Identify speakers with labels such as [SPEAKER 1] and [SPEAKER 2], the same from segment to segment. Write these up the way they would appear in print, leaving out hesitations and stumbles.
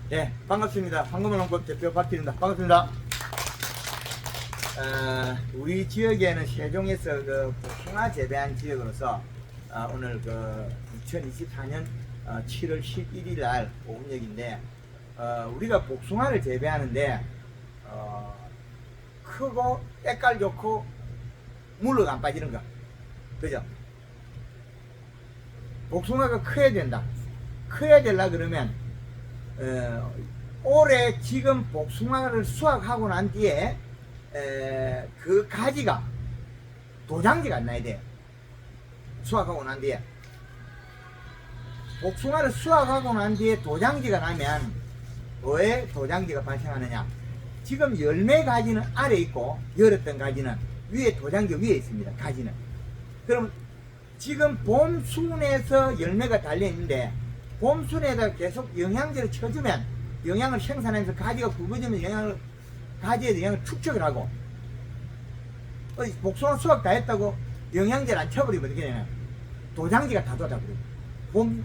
[SPEAKER 1] 네, 반갑습니다. 황금농법 대표 박필입니다. 반갑습니다. 우리 지역에는 세종에서 그 복숭아 재배한 지역으로서 오늘 그 2024년 7월 11일 날 오후역인데 우리가 복숭아를 재배하는데 크고 때깔 좋고 물로 안 빠지는 거, 그죠? 복숭아가 커야 된다. 커야 되려 그러면 올해 지금 복숭아를 수확하고 난 뒤에 그 가지가 도장지가 안 나야 돼요. 수확하고 난 뒤에 복숭아를 수확하고 난 뒤에 도장지가 나면 왜 도장지가 발생하느냐? 지금 열매 가지는 아래 있고 열었던 가지는 위에 도장지 위에 있습니다. 가지는. 그럼 지금 봄순에서 열매가 달려 있는데 봄순에다 계속 영양제를 쳐주면 영양을 생산하면서 가지가 굵어지면 가지에 영양을 축적을 하고 복숭아 수확 다 했다고 영양제를 안 쳐버리면 어떻게 되냐? 도장지가 다 돋아버리고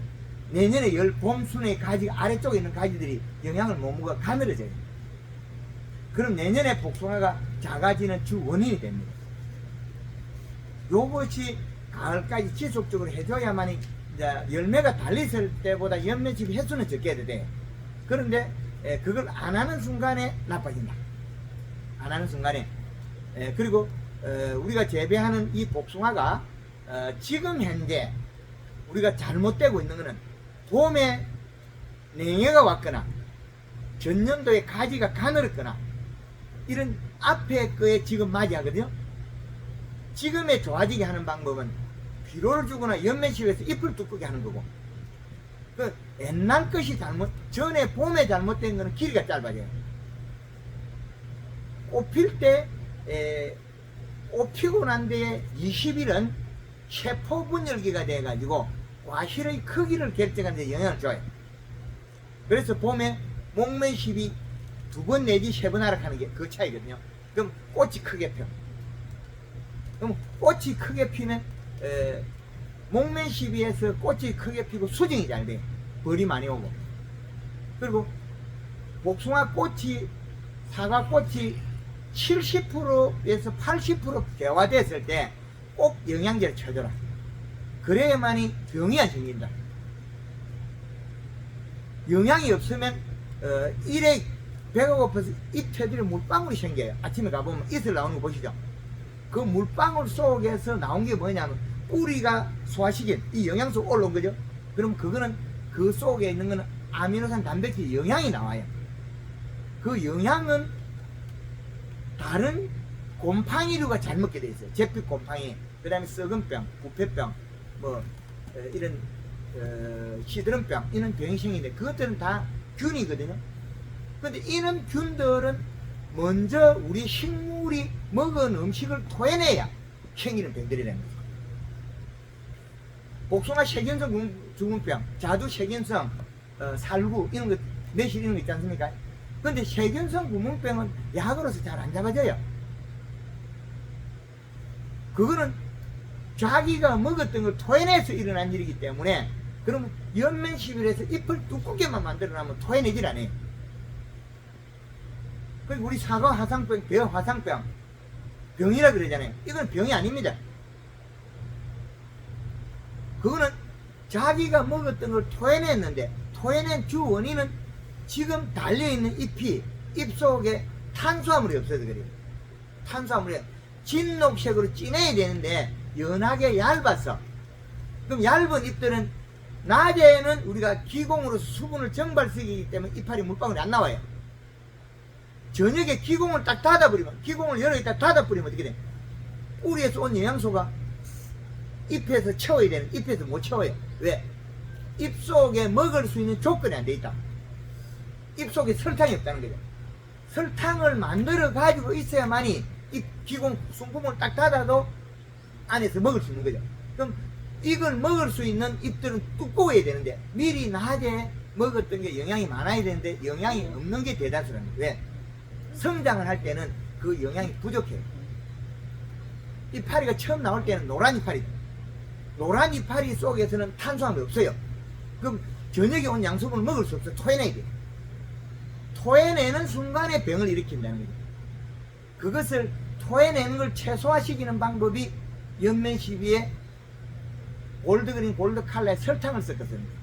[SPEAKER 1] 내년에 봄순의 가지가 아래쪽에 있는 가지들이 영양을 못 먹어 가늘어져요. 그럼 내년에 복숭아가 작아지는 주 원인이 됩니다. 요것이 가을까지 지속적으로 해줘야만이 열매가 달렸을 때보다 연매집 횟수는 적게 해도 돼. 그런데 그걸 안 하는 순간에 나빠진다. 안 하는 순간에. 그리고 우리가 재배하는 이 복숭아가 지금 현재 우리가 잘못되고 있는 것은 봄에 냉해가 왔거나 전년도에 가지가 가늘었거나 이런 앞에 거에 지금 맞이하거든요. 지금에 좋아지게 하는 방법은 비료를 주거나 연매식에서 잎을 두껍게 하는 거고, 그 옛날 것이 전에 봄에 잘못된 거는 길이가 짧아져요. 꽃 필 때, 꽃 피고 난 뒤에 20일은 세포 분열기가 돼가지고 과실의 크기를 결정하는 데 영향을 줘요. 그래서 봄에 목매십이 2번 내지 3번 하락하는 게 그 차이거든요. 그럼 꽃이 크게 펴. 그럼 꽃이 크게 피면 목매 시비에서 꽃이 크게 피고 수정이 잘 돼. 벌이 많이 오고. 그리고 복숭아 꽃이, 사과 꽃이 70%에서 80% 개화됐을 때 꼭 영양제를 쳐줘라. 그래야만이 병이 안 생긴다. 영양이 없으면 일에 배가 고파서 잎 테두리에 물방울이 생겨요. 아침에 가보면 잎을 나오는 거 보시죠. 그 물방울 속에서 나온 게 뭐냐면 뿌리가 소화시킨 이 영양소 올라온 거죠. 그럼 그거는 그 속에 있는 거는 아미노산 단백질 영양이 나와요. 그 영양은 다른 곰팡이류가 잘 먹게 돼 있어요. 잿빛 곰팡이, 그 다음에 썩은병, 부패병, 뭐 이런 시드름병, 이런 병이 생기는데 그것들은 다 균이거든요. 근데 이런 균들은 먼저 우리 식물이 먹은 음식을 토해내야 생기는 병들이라는 거죠. 복숭아 세균성 죽음병, 자두 세균성 살구 이런 거, 매실 이런 거 있지 않습니까? 근데 세균성 구멍병은 약으로서 잘 안 잡아져요. 그거는 자기가 먹었던 걸 토해내서 일어난 일이기 때문에, 그러면 연면시비에서 잎을 두껍게만 만들어놔면 토해내질 않아요. 그리고 우리 사과 화상병, 벼 화상병, 병이라 그러잖아요. 이건 병이 아닙니다. 그거는 자기가 먹었던 걸 토해냈는데, 토해낸 주 원인은 지금 달려있는 잎이, 잎 속에 탄수화물이 없어서 그래요. 탄수화물이 진녹색으로 진해야 되는데 연하게 얇았어. 그럼 얇은 잎들은 낮에는 우리가 기공으로서 수분을 정발시키기 때문에 이파리 물방울이 안 나와요. 저녁에 기공을 딱 닫아버리면, 기공을 열어 있다 닫아버리면 어떻게 돼? 뿌리에서 온 영양소가 잎에서 채워야 되는, 잎에서 못 채워요. 왜? 잎 속에 먹을 수 있는 조건이 안 돼 있다. 잎 속에 설탕이 없다는 거죠. 설탕을 만들어 가지고 있어야만이 이 기공 숨구멍을 딱 닫아도 안에서 먹을 수 있는 거죠. 그럼 이걸 먹을 수 있는 잎들은 두꺼워야 되는데, 미리 낮에 먹었던 게 영양이 많아야 되는데 영양이 없는 게 대다수라는 거예요. 왜? 성장을 할 때는 그 영양이 부족해요. 이파리가 처음 나올 때는 노란 이파리, 노란 이파리 속에서는 탄수화물이 없어요. 그럼 저녁에 온 양수분을 먹을 수 없어. 토해내야 돼. 토해내는 순간에 병을 일으킨다는 거죠. 그것을 토해내는 걸 최소화시키는 방법이 연면 시비에 골드그린 골드칼라에 설탕을 섞었습니다.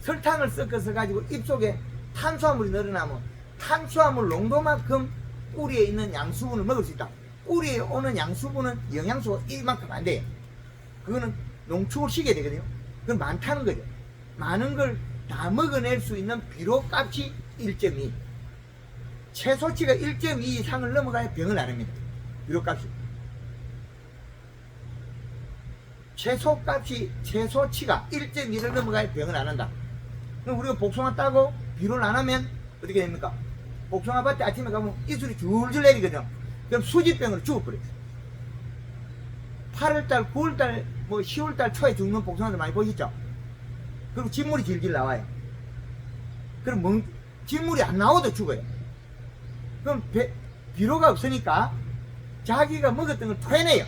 [SPEAKER 1] 설탕을 섞어서 가지고 입속에 탄수화물이 늘어나면 탄수화물 농도만큼 뿌리에 있는 양수분을 먹을 수 있다. 뿌리에 오는 양수분은 영양소가 이만큼 안 돼요. 그거는 농축을 시켜야 되거든요. 그건 많다는 거죠. 많은 걸 다 먹어낼 수 있는 비료값이 1.2. 최소치가 1.2 이상을 넘어가야 병을 안 합니다. 비료값이. 최소치가 1.2를 넘어가야 병을 안 한다. 그럼 우리가 복숭아 따고 비료를 안 하면 어떻게 됩니까? 복숭아 밭에 아침에 가면 이슬이 줄줄 내리거든요. 그럼 수지병으로 죽어버려요. 8월달, 9월달, 10월달 초에 죽는 복숭아들 많이 보셨죠? 그리고 진물이 질질 나와요. 그럼 진물이 안 나와도 죽어요. 그럼 비료가 없으니까 자기가 먹었던 걸 토해내요.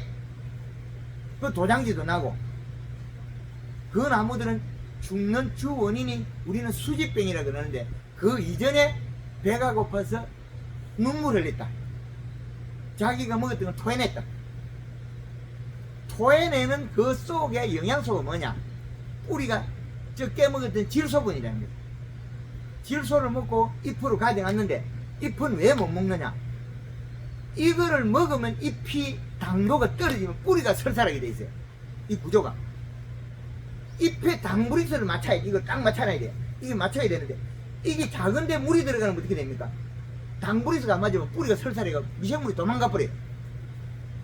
[SPEAKER 1] 그 도장지도 나고. 그 나무들은 죽는 주 원인이 우리는 수지병이라 그러는데 그 이전에 배가 고파서 눈물을 흘렸다. 자기가 먹었던 걸 토해냈다. 토해내는 그 속에 영양소가 뭐냐? 뿌리가 적게 먹었던 질소분이라는 거죠. 질소를 먹고 잎으로 가져갔는데 잎은 왜 못 먹느냐? 이거를 먹으면 잎이 당도가 떨어지면 뿌리가 설사하게 돼 있어요. 이 구조가. 잎에 당브리스를 맞춰야 돼. 이걸 딱 맞춰놔야 돼요. 이게 맞춰야 되는데 이게 작은데 물이 들어가면 어떻게 됩니까? 당브리스가 안 맞으면 뿌리가 설사해가 미생물이 도망가 버려요.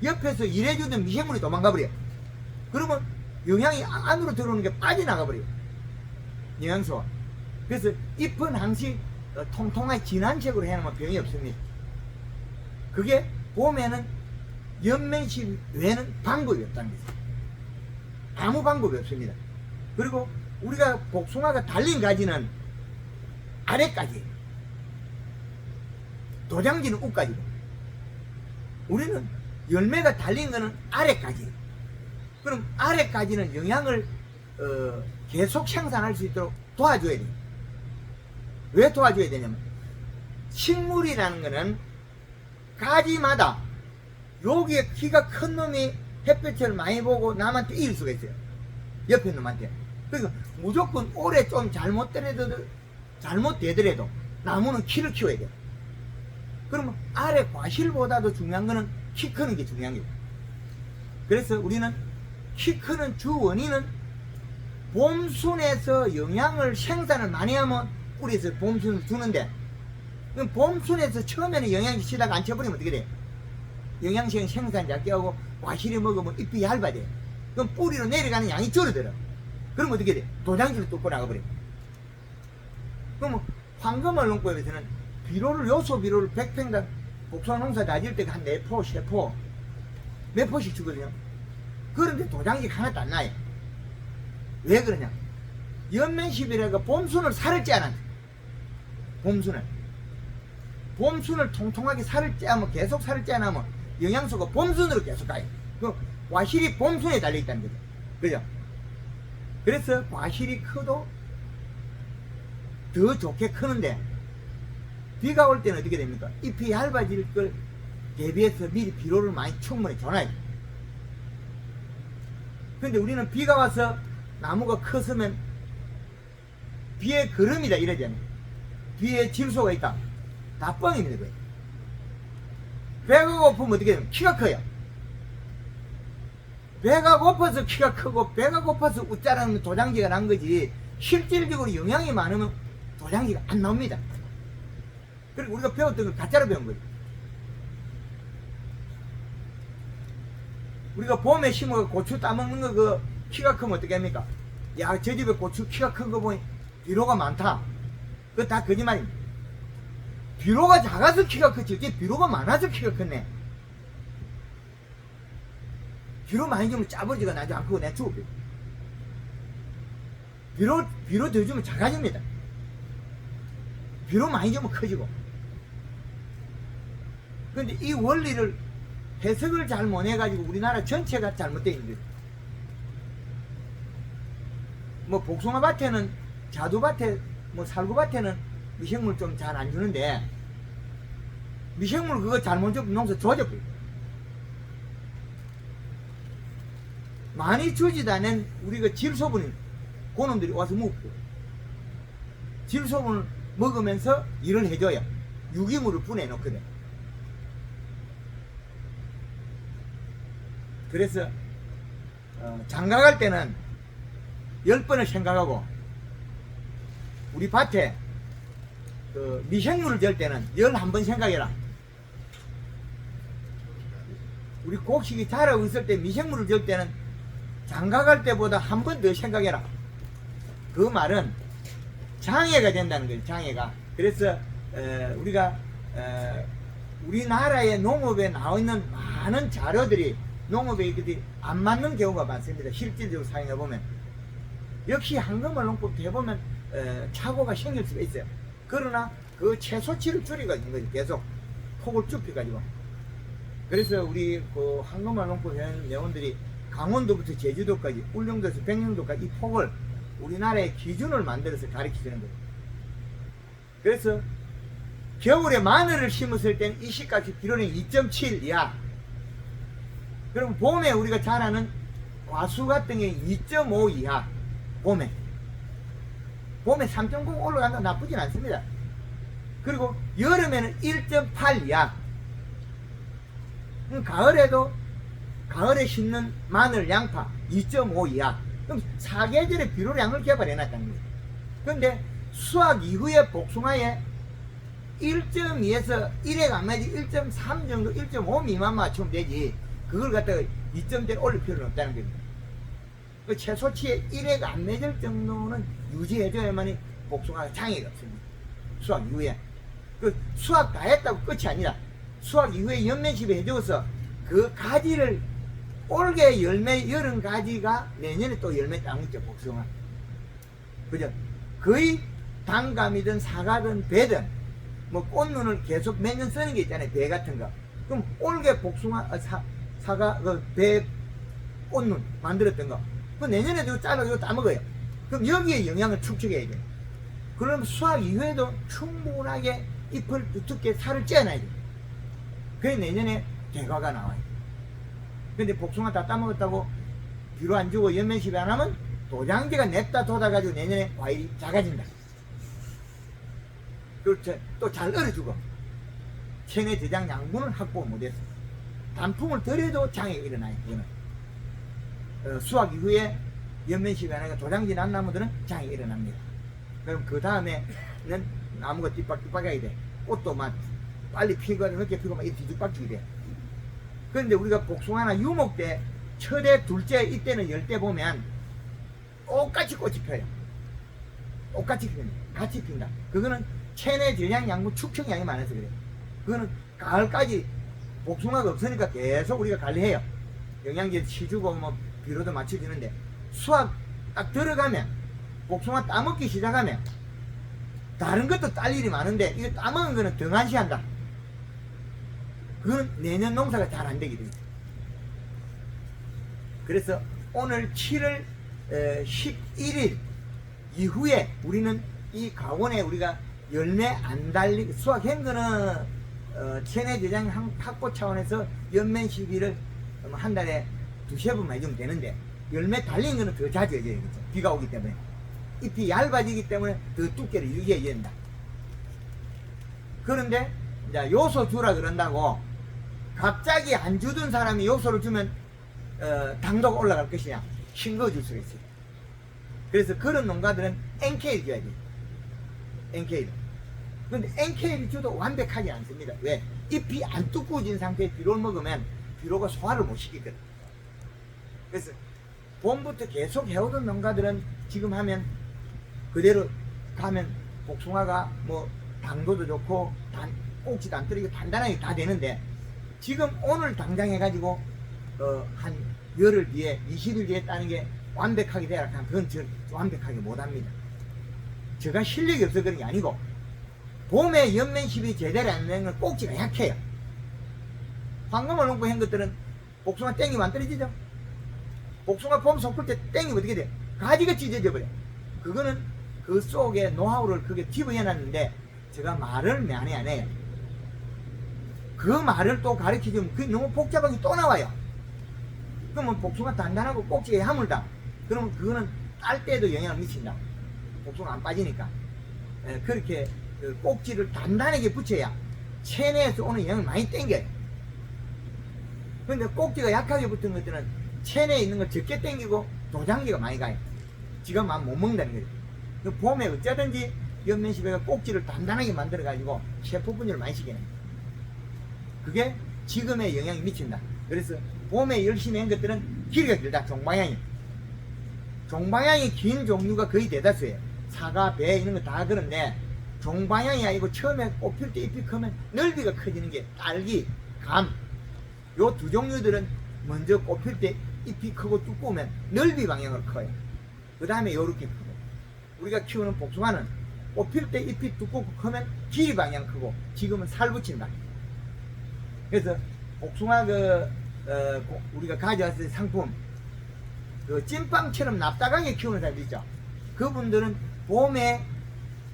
[SPEAKER 1] 옆에서 일해주던 미생물이 도망가 버려요. 그러면 영양이 안으로 들어오는 게 빠져나가 버려요. 영양소가. 그래서 잎은 항시 통통하게 진한 색으로 해놓으면 병이 없습니다. 그게 봄에는 연면시 외에는 방법이 없다는 거죠. 아무 방법이 없습니다. 그리고 우리가 복숭아가 달린 가지는 아래까지, 도장지는 우까지고, 우리는 열매가 달린 거는 아래까지. 그럼 아래까지는 영양을 계속 생산할 수 있도록 도와줘야 돼요. 왜 도와줘야 되냐면 식물이라는 거는 가지마다 여기에 키가 큰 놈이 햇볕을 많이 보고 남한테 이길 수가 있어요. 옆에 놈한테. 그러니까 무조건 오래 좀 잘못되더라도 나무는 키를 키워야 돼요. 그러면 아래 과실보다도 중요한 거는 키 크는 게 중요한 거예요. 그래서 우리는 키 크는 주 원인은 봄순에서 영양을 생산을 많이 하면 뿌리에서 봄순을 주는데, 그럼 봄순에서 처음에는 영양이 치다가 안 쳐버리면 어떻게 돼요? 영양생 생산 작게 하고 과실이 먹으면 잎이 얇아져요. 그럼 뿌리로 내려가는 양이 줄어들어. 그럼 어떻게 돼? 도장지를 뚫고 나가버려. 그럼 황금알 농법에서는 비료를, 요소 비료를 100평당 복숭아 농사 다질 때가 한 4포, 3포, 몇 포씩 주거든요. 그런데 도장지가 하나도 안 나요. 왜 그러냐? 연면십이라가 봄순을 살을 째야 봄순을 통통하게 살을 째면, 계속 살을 째야면 영양소가 봄순으로 계속 가요. 그 과실이 봄순에 달려있다는 거죠. 그죠? 그래서 과실이 커도 더 좋게 크는데, 비가 올 때는 어떻게 됩니까? 잎이 얇아질 걸 대비해서 미리 비료를 많이 충분히 줘놔요. 근데 우리는 비가 와서 나무가 컸으면 비에 거름이다 이러잖아요. 비에 질소가 있다. 다 뻥입니다. 그게. 배가 고프면 어떻게 되면 키가 커요. 배가 고파서 키가 크고 배가 고파서 웃자라는 도장지가 난 거지, 실질적으로 영양이 많으면 도장지가 안 나옵니다. 그리고 우리가 배웠던 걸 가짜로 배운 거예요. 우리가 봄에 심어 고추 따먹는 거 그 키가 크면 어떻게 합니까? 야, 저 집에 고추 키가 큰 거 보니 비료가 많다. 그거 다 거짓말입니다. 비료가 작아서 키가 크지, 비료가 많아서 키가 컸네. 비료 많이 주면 짜버지가 나지 않고 내가 죽어버려. 비료 더 주면 작아집니다. 비료 많이 주면 커지고. 근데 이 원리를 해석을 잘 못해가지고 우리나라 전체가 잘못되어 있는 거예요. 뭐 복숭아 밭에는, 자두밭에, 뭐 살구밭에는 미생물 좀 잘 안 주는데 미생물 그거 잘못 주면 농사 좋아져버려. 많이 주지도 않은 우리가 질소분인 고놈들이 와서 먹고 질소분을 먹으면서 일을 해줘야 유기물을 분해놓거든. 그래서 장가갈 때는 10번을 생각하고 우리 밭에 그 미생물을 줄 때는 11번 생각해라. 우리 곡식이 자라고 있을 때 미생물을 줄 때는 장가갈 때보다 한 번 더 생각해라. 그 말은 장애가 된다는 거예요. 장애가. 그래서 우리가 우리나라의 농업에 나와 있는 많은 자료들이 농업에 안 맞는 경우가 많습니다. 실질적으로 사용해보면 역시 한금을 농법 해보면 착오가 생길 수가 있어요. 그러나 그 최소치를 줄여가지고 거지. 계속 폭을 좁혀가지고. 그래서 우리 그 한금을 농법 회원들이 강원도부터 제주도까지 울릉도에서 백령도까지 이 폭을 우리나라의 기준을 만들어서 가르치는 거예요. 그래서 겨울에 마늘을 심었을 때는 이 시값이 기로는 2.7 이하. 그럼 봄에 우리가 자라는 과수 같은 게 2.5 이하. 봄에 3.0 올라간다 나쁘진 않습니다. 그리고 여름에는 1.8 이하. 가을에 심는 마늘, 양파 2.5 이하. 그럼 사계절의 비료량을 개발해놨다는 거예요. 그런데 수확 이후에 복숭아에 1.2에서 1에 안 맞지 1.3 정도, 1.5 미만 맞추면 되지. 그걸 갖다가 2점대를 올릴 필요는 없다는 겁니다. 그 최소치에 1에 안 맺을 정도는 유지해줘야만이 복숭아가 장애가 없습니다. 수확 이후에. 그 수확 다 했다고 끝이 아니라 수확 이후에 연면시비 해줘서 그 가지를 올게 열매 열은 가지가 내년에 또 열매 따먹죠. 복숭아. 그죠? 거의 단감이든 사과든 배든 뭐 꽃눈을 계속 매년 쓰는 게 있잖아요. 배 같은 거. 그럼 올게 복숭아 사과 그 배 꽃눈 만들었던 거. 그 내년에도 잘라서 따먹어요. 그럼 여기에 영양을 축적해야 돼요. 그럼 수확 이후에도 충분하게 잎을 두껍게 살을 쪄놔야 돼요. 그래 내년에 대과가 나와요. 근데 복숭아 다 따먹었다고 비료 안 주고 연면시비 안 하면 도장지가 냅다 돋아가지고 내년에 과일이 작아진다. 그리고 또 잘 얼어주고 체내 저장 양분을 확보 못했어. 단풍을 덜해도 장애가 일어나요. 그거는 수확 이후에 연면시비 안 하니까 도장지 난 나무들은 장애가 일어납니다. 그럼 그 다음에는 나무가 띠빡띠빡하게 돼. 꽃도 막 빨리 피고 늦게 피고 막 이렇게 뒤죽박죽이 돼. 그런데 우리가 복숭아나 유목 때 첫해, 둘째 이때는 열 때 보면 똑같이 꽃이 펴요. 똑같이 핀다. 같이 핀다. 그거는 체내 저장 양분 축적량이 많아서 그래요. 그거는 가을까지 복숭아가 없으니까 계속 우리가 관리해요. 영양제 치주고 뭐 비료도 맞춰주는데 수확 딱 들어가면 복숭아 따먹기 시작하면 다른 것도 딸 일이 많은데 이거 따먹은 거는 등한시한다. 그건 내년 농사가 잘 안 되게 됩니다. 그래서 오늘 7월 11일 이후에 우리는 이 가원에 우리가 열매 안 달리 수확한 거는 체내 저장 확보 차원에서 연면 시기를 한 달에 두세 번만 해주면 되는데 열매 달린 거는 더 자주 해줘야 되겠죠. 비가 오기 때문에 잎이 얇아지기 때문에 더 두께를 유지해야 된다. 그런데 이제 요소 주라 그런다고 갑자기 안 주던 사람이 요소를 주면 당도가 올라갈 것이냐 싱거워질 수가 있어요. 그래서 그런 농가들은 NK를 줘야 돼요. NK를. 그런데 NK를 줘도 완벽하지 않습니다. 왜? 잎이 안 두꺼워진 상태에 비료를 먹으면 비료가 소화를 못 시키거든. 그래서 봄부터 계속 해오던 농가들은 지금 하면 그대로 가면 복숭아가 뭐 당도도 좋고 꼭지도 안 떨어지고 단단하게 다 되는데 지금 오늘 당장 해가지고 한 열흘 뒤에 20일 뒤에 따는 게 완벽하게 되라 하면 그건 저 완벽하게 못합니다. 제가 실력이 없어 그런 게 아니고 봄에 연면십이 제대로 안 되는 건 꼭지가 약해요. 황금을 놓고 한 것들은 복숭아 땡기면 안 떨어지죠. 복숭아 봄 섞을 때 땡기면 어떻게 돼? 가지가 찢어져 버려. 그거는 그 속에 노하우를 그게 집어해놨는데 제가 말을 많이 안 해요. 그 말을 또 가르치면 그게 너무 복잡하게 또 나와요. 그러면 복숭아 단단하고 꼭지가 야물다. 그러면 그거는 딸 때도 영향을 미친다. 복숭아 안 빠지니까. 그렇게 그 꼭지를 단단하게 붙여야 체내에서 오는 영향을 많이 땡겨요. 근데 꼭지가 약하게 붙은 것들은 체내에 있는 걸 적게 땡기고 도장기가 많이 가요. 지가 막 못 먹는다는 거죠. 그 봄에 어쩌든지 연면시배가 꼭지를 단단하게 만들어 가지고 세포 분열을 많이 시켜요. 그게 지금의 영향이 미친다. 그래서 봄에 열심히 한 것들은 길이가 길다. 종방향이. 종방향이 긴 종류가 거의 대다수예요. 사과, 배 이런 거 다 그런데 종방향이 아니고 처음에 꽃필 때 잎이 크면 넓이가 커지는 게 딸기, 감. 요 두 종류들은 먼저 꽃필 때 잎이 크고 두꺼우면 넓이 방향으로 커요. 그 다음에 요렇게 크고. 우리가 키우는 복숭아는 꽃필 때 잎이 두껍고 크면 길이 방향 크고 지금은 살 붙인다. 그래서 복숭아 우리가 가져왔을 때 상품 그 찐빵처럼 납작하게 키우는 사람들 있죠. 그분들은 봄에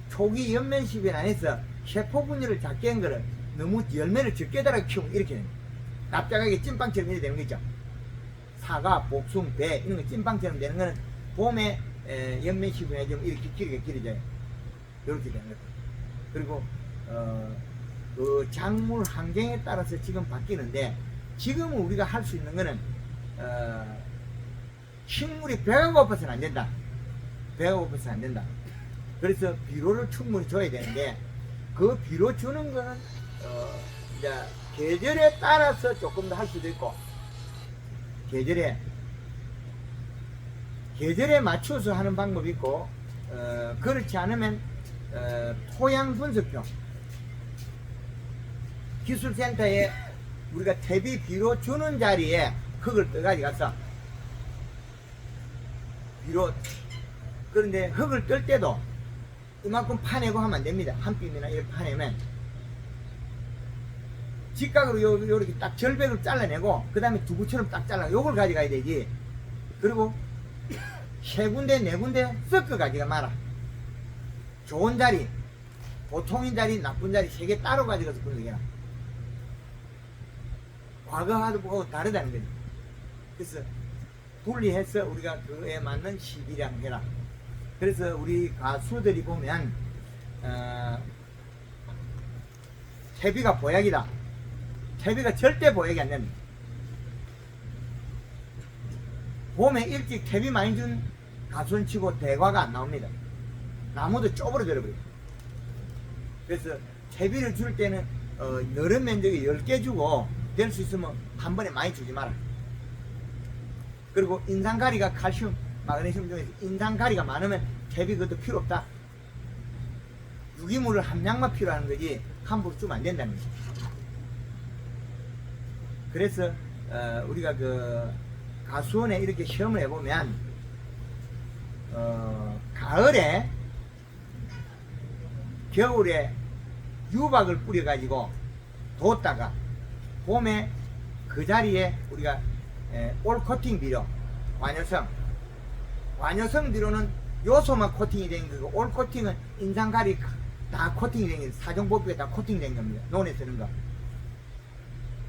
[SPEAKER 1] 초기 연면시변 안에서 세포 분열을 작게 한 거를 너무 열매를 적게 달아 키우면 이렇게 됩니다. 납작하게 찐빵처럼 이렇게 되는 거 있죠. 사과, 복숭, 배 이런 거 찐빵처럼 되는 거는 봄에 연면시변에 좀 이렇게 길게 길어져요. 이렇게 되는 거죠. 그리고 그 작물 환경에 따라서 지금 바뀌는데 지금은 우리가 할 수 있는 거는 식물이 배가 고파서는 안 된다. 배가 고파서는 안 된다. 그래서 비료를 충분히 줘야 되는데 그 비료 주는 거는 이제 계절에 따라서 조금 더 할 수도 있고 계절에 맞춰서 하는 방법이 있고 그렇지 않으면 토양 분석표 기술센터에 우리가 퇴비 비료 주는 자리에 흙을 떠가지고 가서 비료 그런데 흙을 뜰 때도 이만큼 파내고 하면 안 됩니다. 한 뼘이나 이렇게 파내면 직각으로 요렇게 딱 절벽을 잘라내고 그 다음에 두부처럼 딱 잘라 요걸 가져가야 되지. 그리고 세 군데 네 군데 섞어 가지가 마라. 좋은 자리 보통인 자리 나쁜 자리 세 개 따로 가져가서 분석해라. 과거하고 다르다는 거지. 그래서 분리해서 우리가 그에 맞는 시기량 해라. 그래서 우리 가수들이 보면 퇴비가 보약이다. 퇴비가 절대 보약이 안 됩니다. 봄에 일찍 퇴비 많이 준 가수는 치고 대과가 안 나옵니다. 나무도 쪼그러져 버려요. 그래서 퇴비를 줄 때는 여러 면적에 10개 주고 될 수 있으면 한 번에 많이 주지 마라. 그리고 인산가리가 칼슘, 마그네슘 중에서 인산가리가 많으면 퇴비 그것도 필요 없다. 유기물을 함량만 필요한 거지 함부로 주면 안 된다는 거죠. 그래서 우리가 그 가수원에 이렇게 시험을 해보면 가을에 겨울에 유박을 뿌려 가지고 뒀다가 봄에 그 자리에 우리가 올 코팅 비료 완효성 비료는 요소만 코팅이 된 거고 올 코팅은 인산가리 다 코팅이 된 거예요. 사정법에 다 코팅된 겁니다. 논에 쓰는 거.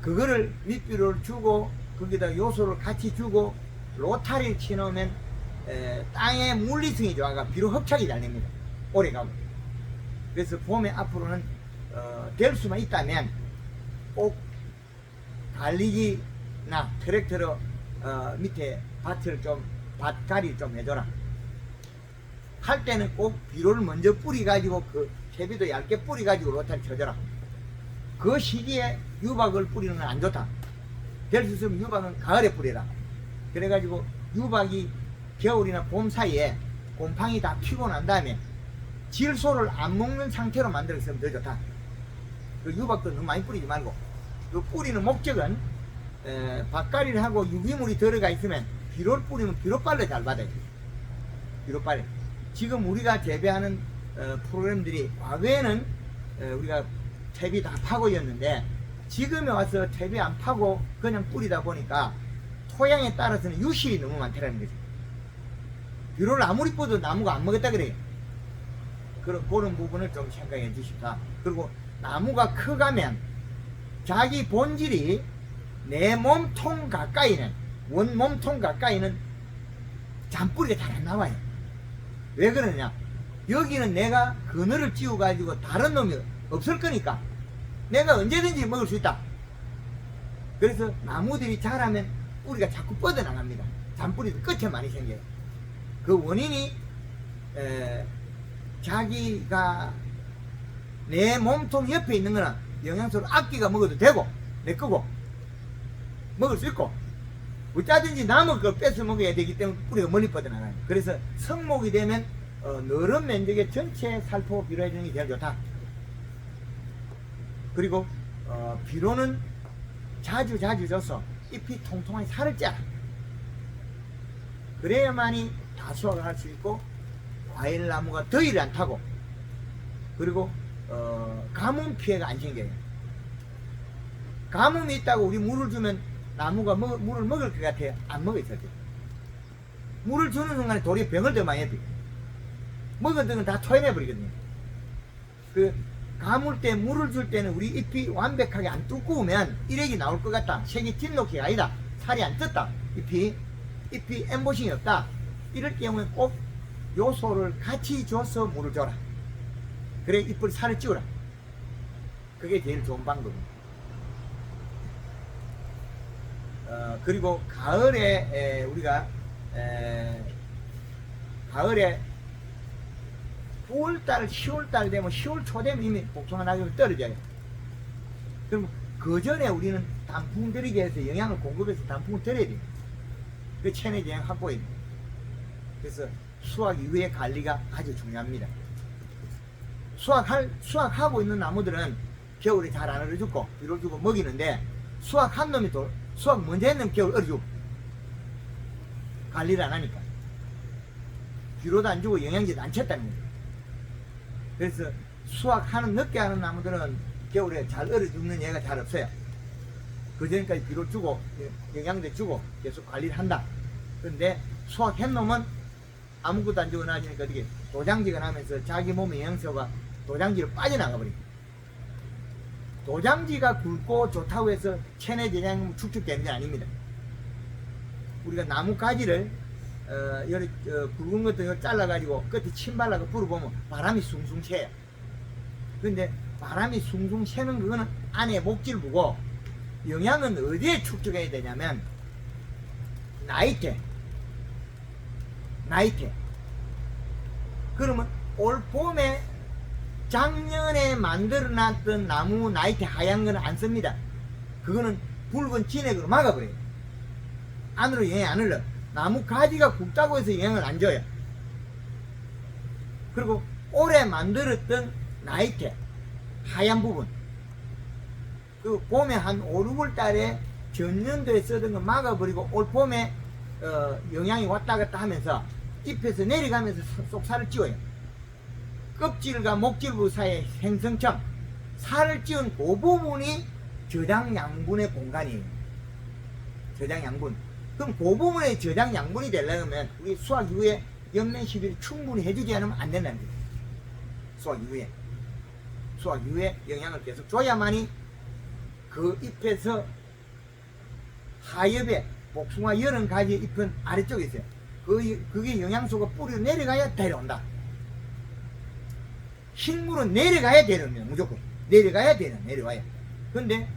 [SPEAKER 1] 그거를 밑비료를 주고 거기다 요소를 같이 주고 로타리를 치놓으면 땅의 물리성이 좋아가 비료 흡착이 잘 됩니다. 오래가고. 그래서 봄에 앞으로는 될 수만 있다면 꼭 달리기나 트랙터로 밑에 밭을 좀 밭갈이 좀 해줘라. 할 때는 꼭 비료를 먼저 뿌려가지고 그 퇴비도 얇게 뿌려가지고 로타리 쳐줘라. 그 시기에 유박을 뿌리는 건 안 좋다. 될 수 있으면 유박은 가을에 뿌려라. 그래가지고 유박이 겨울이나 봄 사이에 곰팡이 다 피고 난 다음에 질소를 안 먹는 상태로 만들었으면 더 좋다. 그 유박도 너무 많이 뿌리지 말고 그 뿌리는 목적은 밭갈이를 하고 유기물이 들어가 있으면 비료를 뿌리면 비료빨래 잘 받아요. 비료빨래. 지금 우리가 재배하는 프로그램들이 과거에는 우리가 퇴비 다 파고였는데 지금에 와서 퇴비 안 파고 그냥 뿌리다 보니까 토양에 따라서는 유실이 너무 많다는 거죠. 비료를 아무리 뿌려도 나무가 안 먹었다 그래요. 그런 부분을 좀 생각해 주십사. 그리고 나무가 커가면 자기 본질이 내 몸통 가까이는, 원 몸통 가까이는 잔뿌리가 잘 안 나와요. 왜 그러냐? 여기는 내가 그늘을 찌워 가지고 다른 놈이 없을 거니까 내가 언제든지 먹을 수 있다. 그래서 나무들이 자라면 뿌리가 자꾸 뻗어나갑니다. 잔뿌리도 끝에 많이 생겨요. 그 원인이 자기가 내 몸통 옆에 있는 거는 영양소를 아끼가 먹어도 되고 내 거고 먹을 수 있고, 어쩌든지 남의 걸 뺏어 먹어야 되기 때문에 뿌리가 멀리 뻗어나가요. 그래서 성목이 되면 넓은 면적의 전체 살포 비료 해주는 게 제일 좋다. 그리고 비료는 자주 줘서 잎이 통통하게 살을 짜라. 그래야만이 다 수확을 할 수 있고 과일나무가 더위를 안 타고, 그리고 가뭄 피해가 안 생겨요. 가뭄이 있다고 우리 물을 주면 나무가 물을 먹을 것 같아요? 안 먹어요. 절대. 물을 주는 순간에 도리어 병을 더 많이 해요. 먹은 건 다 토해내버리거든요. 가물 때 물을 줄 때는 우리 잎이 완벽하게 안 두꺼우면 일액이 나올 것 같다. 색이 진녹기가 아니다. 살이 안 떴다. 잎이 엠보싱이 없다. 이럴 경우에 꼭 요소를 같이 줘서 물을 줘라. 그래 잎을 살을 찌우라. 그게 제일 좋은 방법입니다. 그리고 가을에 우리가 가을에 9월달, 10월달 되면 10월 초 되면 이미 복숭아 낙엽이 떨어져요. 그럼 그 전에 우리는 단풍 들이게 해서 영양을 공급해서 단풍을 들여야 돼요. 그 체내 영양 확보해야 돼요. 그래서 수확 이후의 관리가 아주 중요합니다. 수확하고 있는 나무들은 겨울에 잘 안 얼어죽고 비료를 주고 먹이는데, 수확한 놈이 또 수확 먼저 했는 겨울 얼어주고 관리를 안 하니까 비료도 안 주고 영양제도 안 쳤다는 거예요. 그래서 수확하는 늦게 하는 나무들은 겨울에 잘 얼어 죽는 예가 잘 없어요. 그 전까지 비료 주고 영양제 주고 계속 관리를 한다. 그런데 수확한 놈은 아무것도 안 주고 나니까 어떻게 도장지가 나면서 자기 몸의 영양소가 도장지로 빠져나가 버립니다. 도장지가 굵고 좋다고 해서 체내 제장이 축축되는 게 아닙니다. 우리가 나무 가지를 굵은 것들 잘라가지고 끝에 침 발라서 불어보면 바람이 숭숭 새요. 근데 바람이 숭숭 새는 그거는 안에 목질부고, 영양은 어디에 축적해야 되냐면 나이테. 그러면 올 봄에 작년에 만들어놨던 나무 나이테 하얀 거는 안 씁니다. 그거는 붉은 진액으로 막아버려요. 안으로 영향 안 흘러. 나무 가지가 굵다고 해서 영향을 안 줘요. 그리고 올해 만들었던 나이테 하얀 부분, 그 봄에 한 5, 6월 달에 전년도에 쓰던 거 막아버리고 올 봄에 영양이 왔다 갔다 하면서 잎에서 내려가면서 쏙 살을 찌워요. 껍질과 목질부 사이에 생성청, 살을 찌운 그 부분이 저장 양분의 공간이에요. 저장 양분. 그럼 그 부분의 저장 양분이 되려면 우리 수확 이후에 연면 시비를 충분히 해주지 않으면 안 된다는 거예요. 수확 이후에 영양을 계속 줘야만이 그 잎에서 하엽에 복숭아 여러 가지 잎은 아래쪽에 있어요. 그게 영양소가 뿌리로 내려가야 데려온다. 식물은 내려가야 되는, 무조건 내려와야. 근데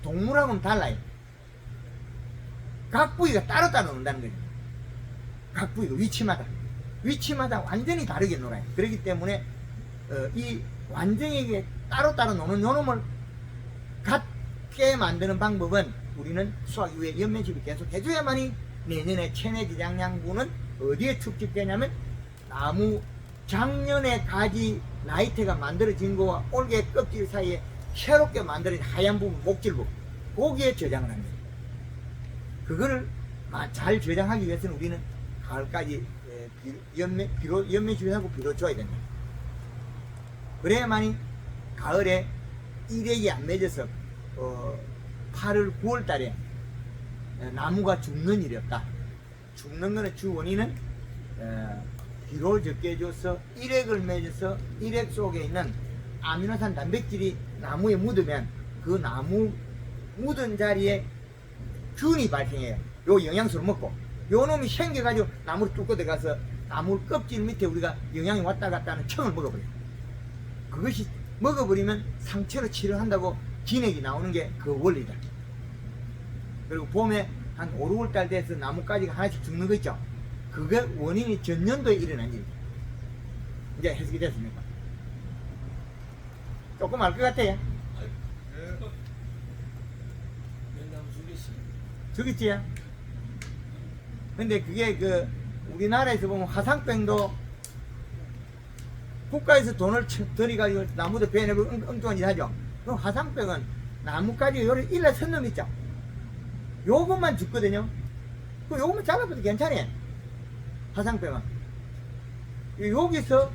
[SPEAKER 1] 동물하고는 달라요. 각 부위가 따로따로 논다는 거죠. 각 부위가 위치마다 완전히 다르게 놀아요. 그렇기 때문에 이 완전히 따로따로 노는 요놈을 같게 만드는 방법은 우리는 수확 이후에 연면식을 계속 해줘야만이 내년에 체내 지장량분은 어디에 축적되냐면 나무 작년에 가지 나이테가 만들어진 거와 올게 껍질 사이에 새롭게 만들어진 하얀 부분, 목질 부분, 거기에 저장을 합니다. 그거를 잘 저장하기 위해서는 우리는 가을까지 연면식하고 비료 줘야 된다. 그래야만이 가을에 일액이 안 맺어서 8월, 9월 달에 나무가 죽는 일이 없다. 죽는 거는 주 원인은 비료를 적게 해줘서 일액을 맺어서 일액 속에 있는 아미노산 단백질이 나무에 묻으면 그 나무 묻은 자리에 균이 발생해요. 요 영양소를 먹고 요 놈이 생겨가지고 나무를 뚫고 들어가서 나무 껍질 밑에 우리가 영양이 왔다 갔다 하는 청을 먹어버려요. 그것이 먹어버리면 상처를 치료한다고 진액이 나오는 게 그 원리다. 그리고 봄에 한 5, 6월달 돼서 나뭇가지가 하나씩 죽는 거 있죠. 그게 원인이 전년도에 일어난 일이다. 이제 해석이 됐습니까? 조금 알 것 같아요. 저기지? 근데 그게 그 우리나라에서 보면 화상병도 국가에서 돈을 들여가지고 나무도 베내고 엉뚱한 일 하죠. 그럼 화상병은 나뭇가지 요를 일러 선 놈 있죠. 요것만 죽거든요. 그 요것만 잘라봐도 괜찮아요. 화상병은 여기서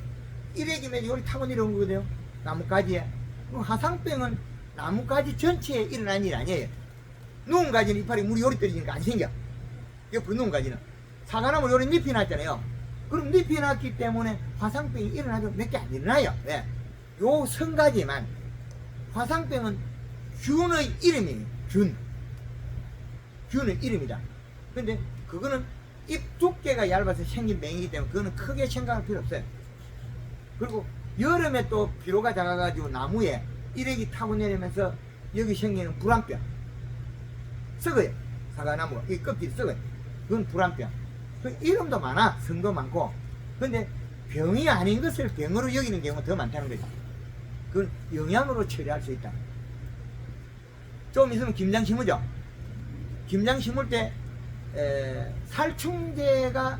[SPEAKER 1] 일액이면 요리 타고 내려온 거거든요. 나뭇가지에. 그럼 화상병은 나뭇가지 전체에 일어난 일 아니에요. 누운 가지는 이파리 물이 요리 떨어지니까 안 생겨. 옆으로 누운 가지는 사과나무 요리 잎이 났잖아요. 그럼 잎이 났기 때문에 화상병이 일어나도 몇 개 안 일어나요. 왜? 요 성가지만 화상병은 균의 이름이에요. 균의 이름이다. 근데 그거는 잎 두께가 얇아서 생긴 병이기 때문에 그거는 크게 생각할 필요 없어요. 그리고 여름에 또 비료가 작아가지고 나무에 일액이 타고 내리면서 여기 생기는 불안병 썩어요. 사과나무가 이 껍질이 썩어요. 그건 불안병. 그 이름도 많아. 성도 많고. 근데 병이 아닌 것을 병으로 여기는 경우가 더 많다는 거죠. 그건 영양으로 처리할 수 있다. 좀 있으면 김장 심으죠. 김장 심을 때 살충제가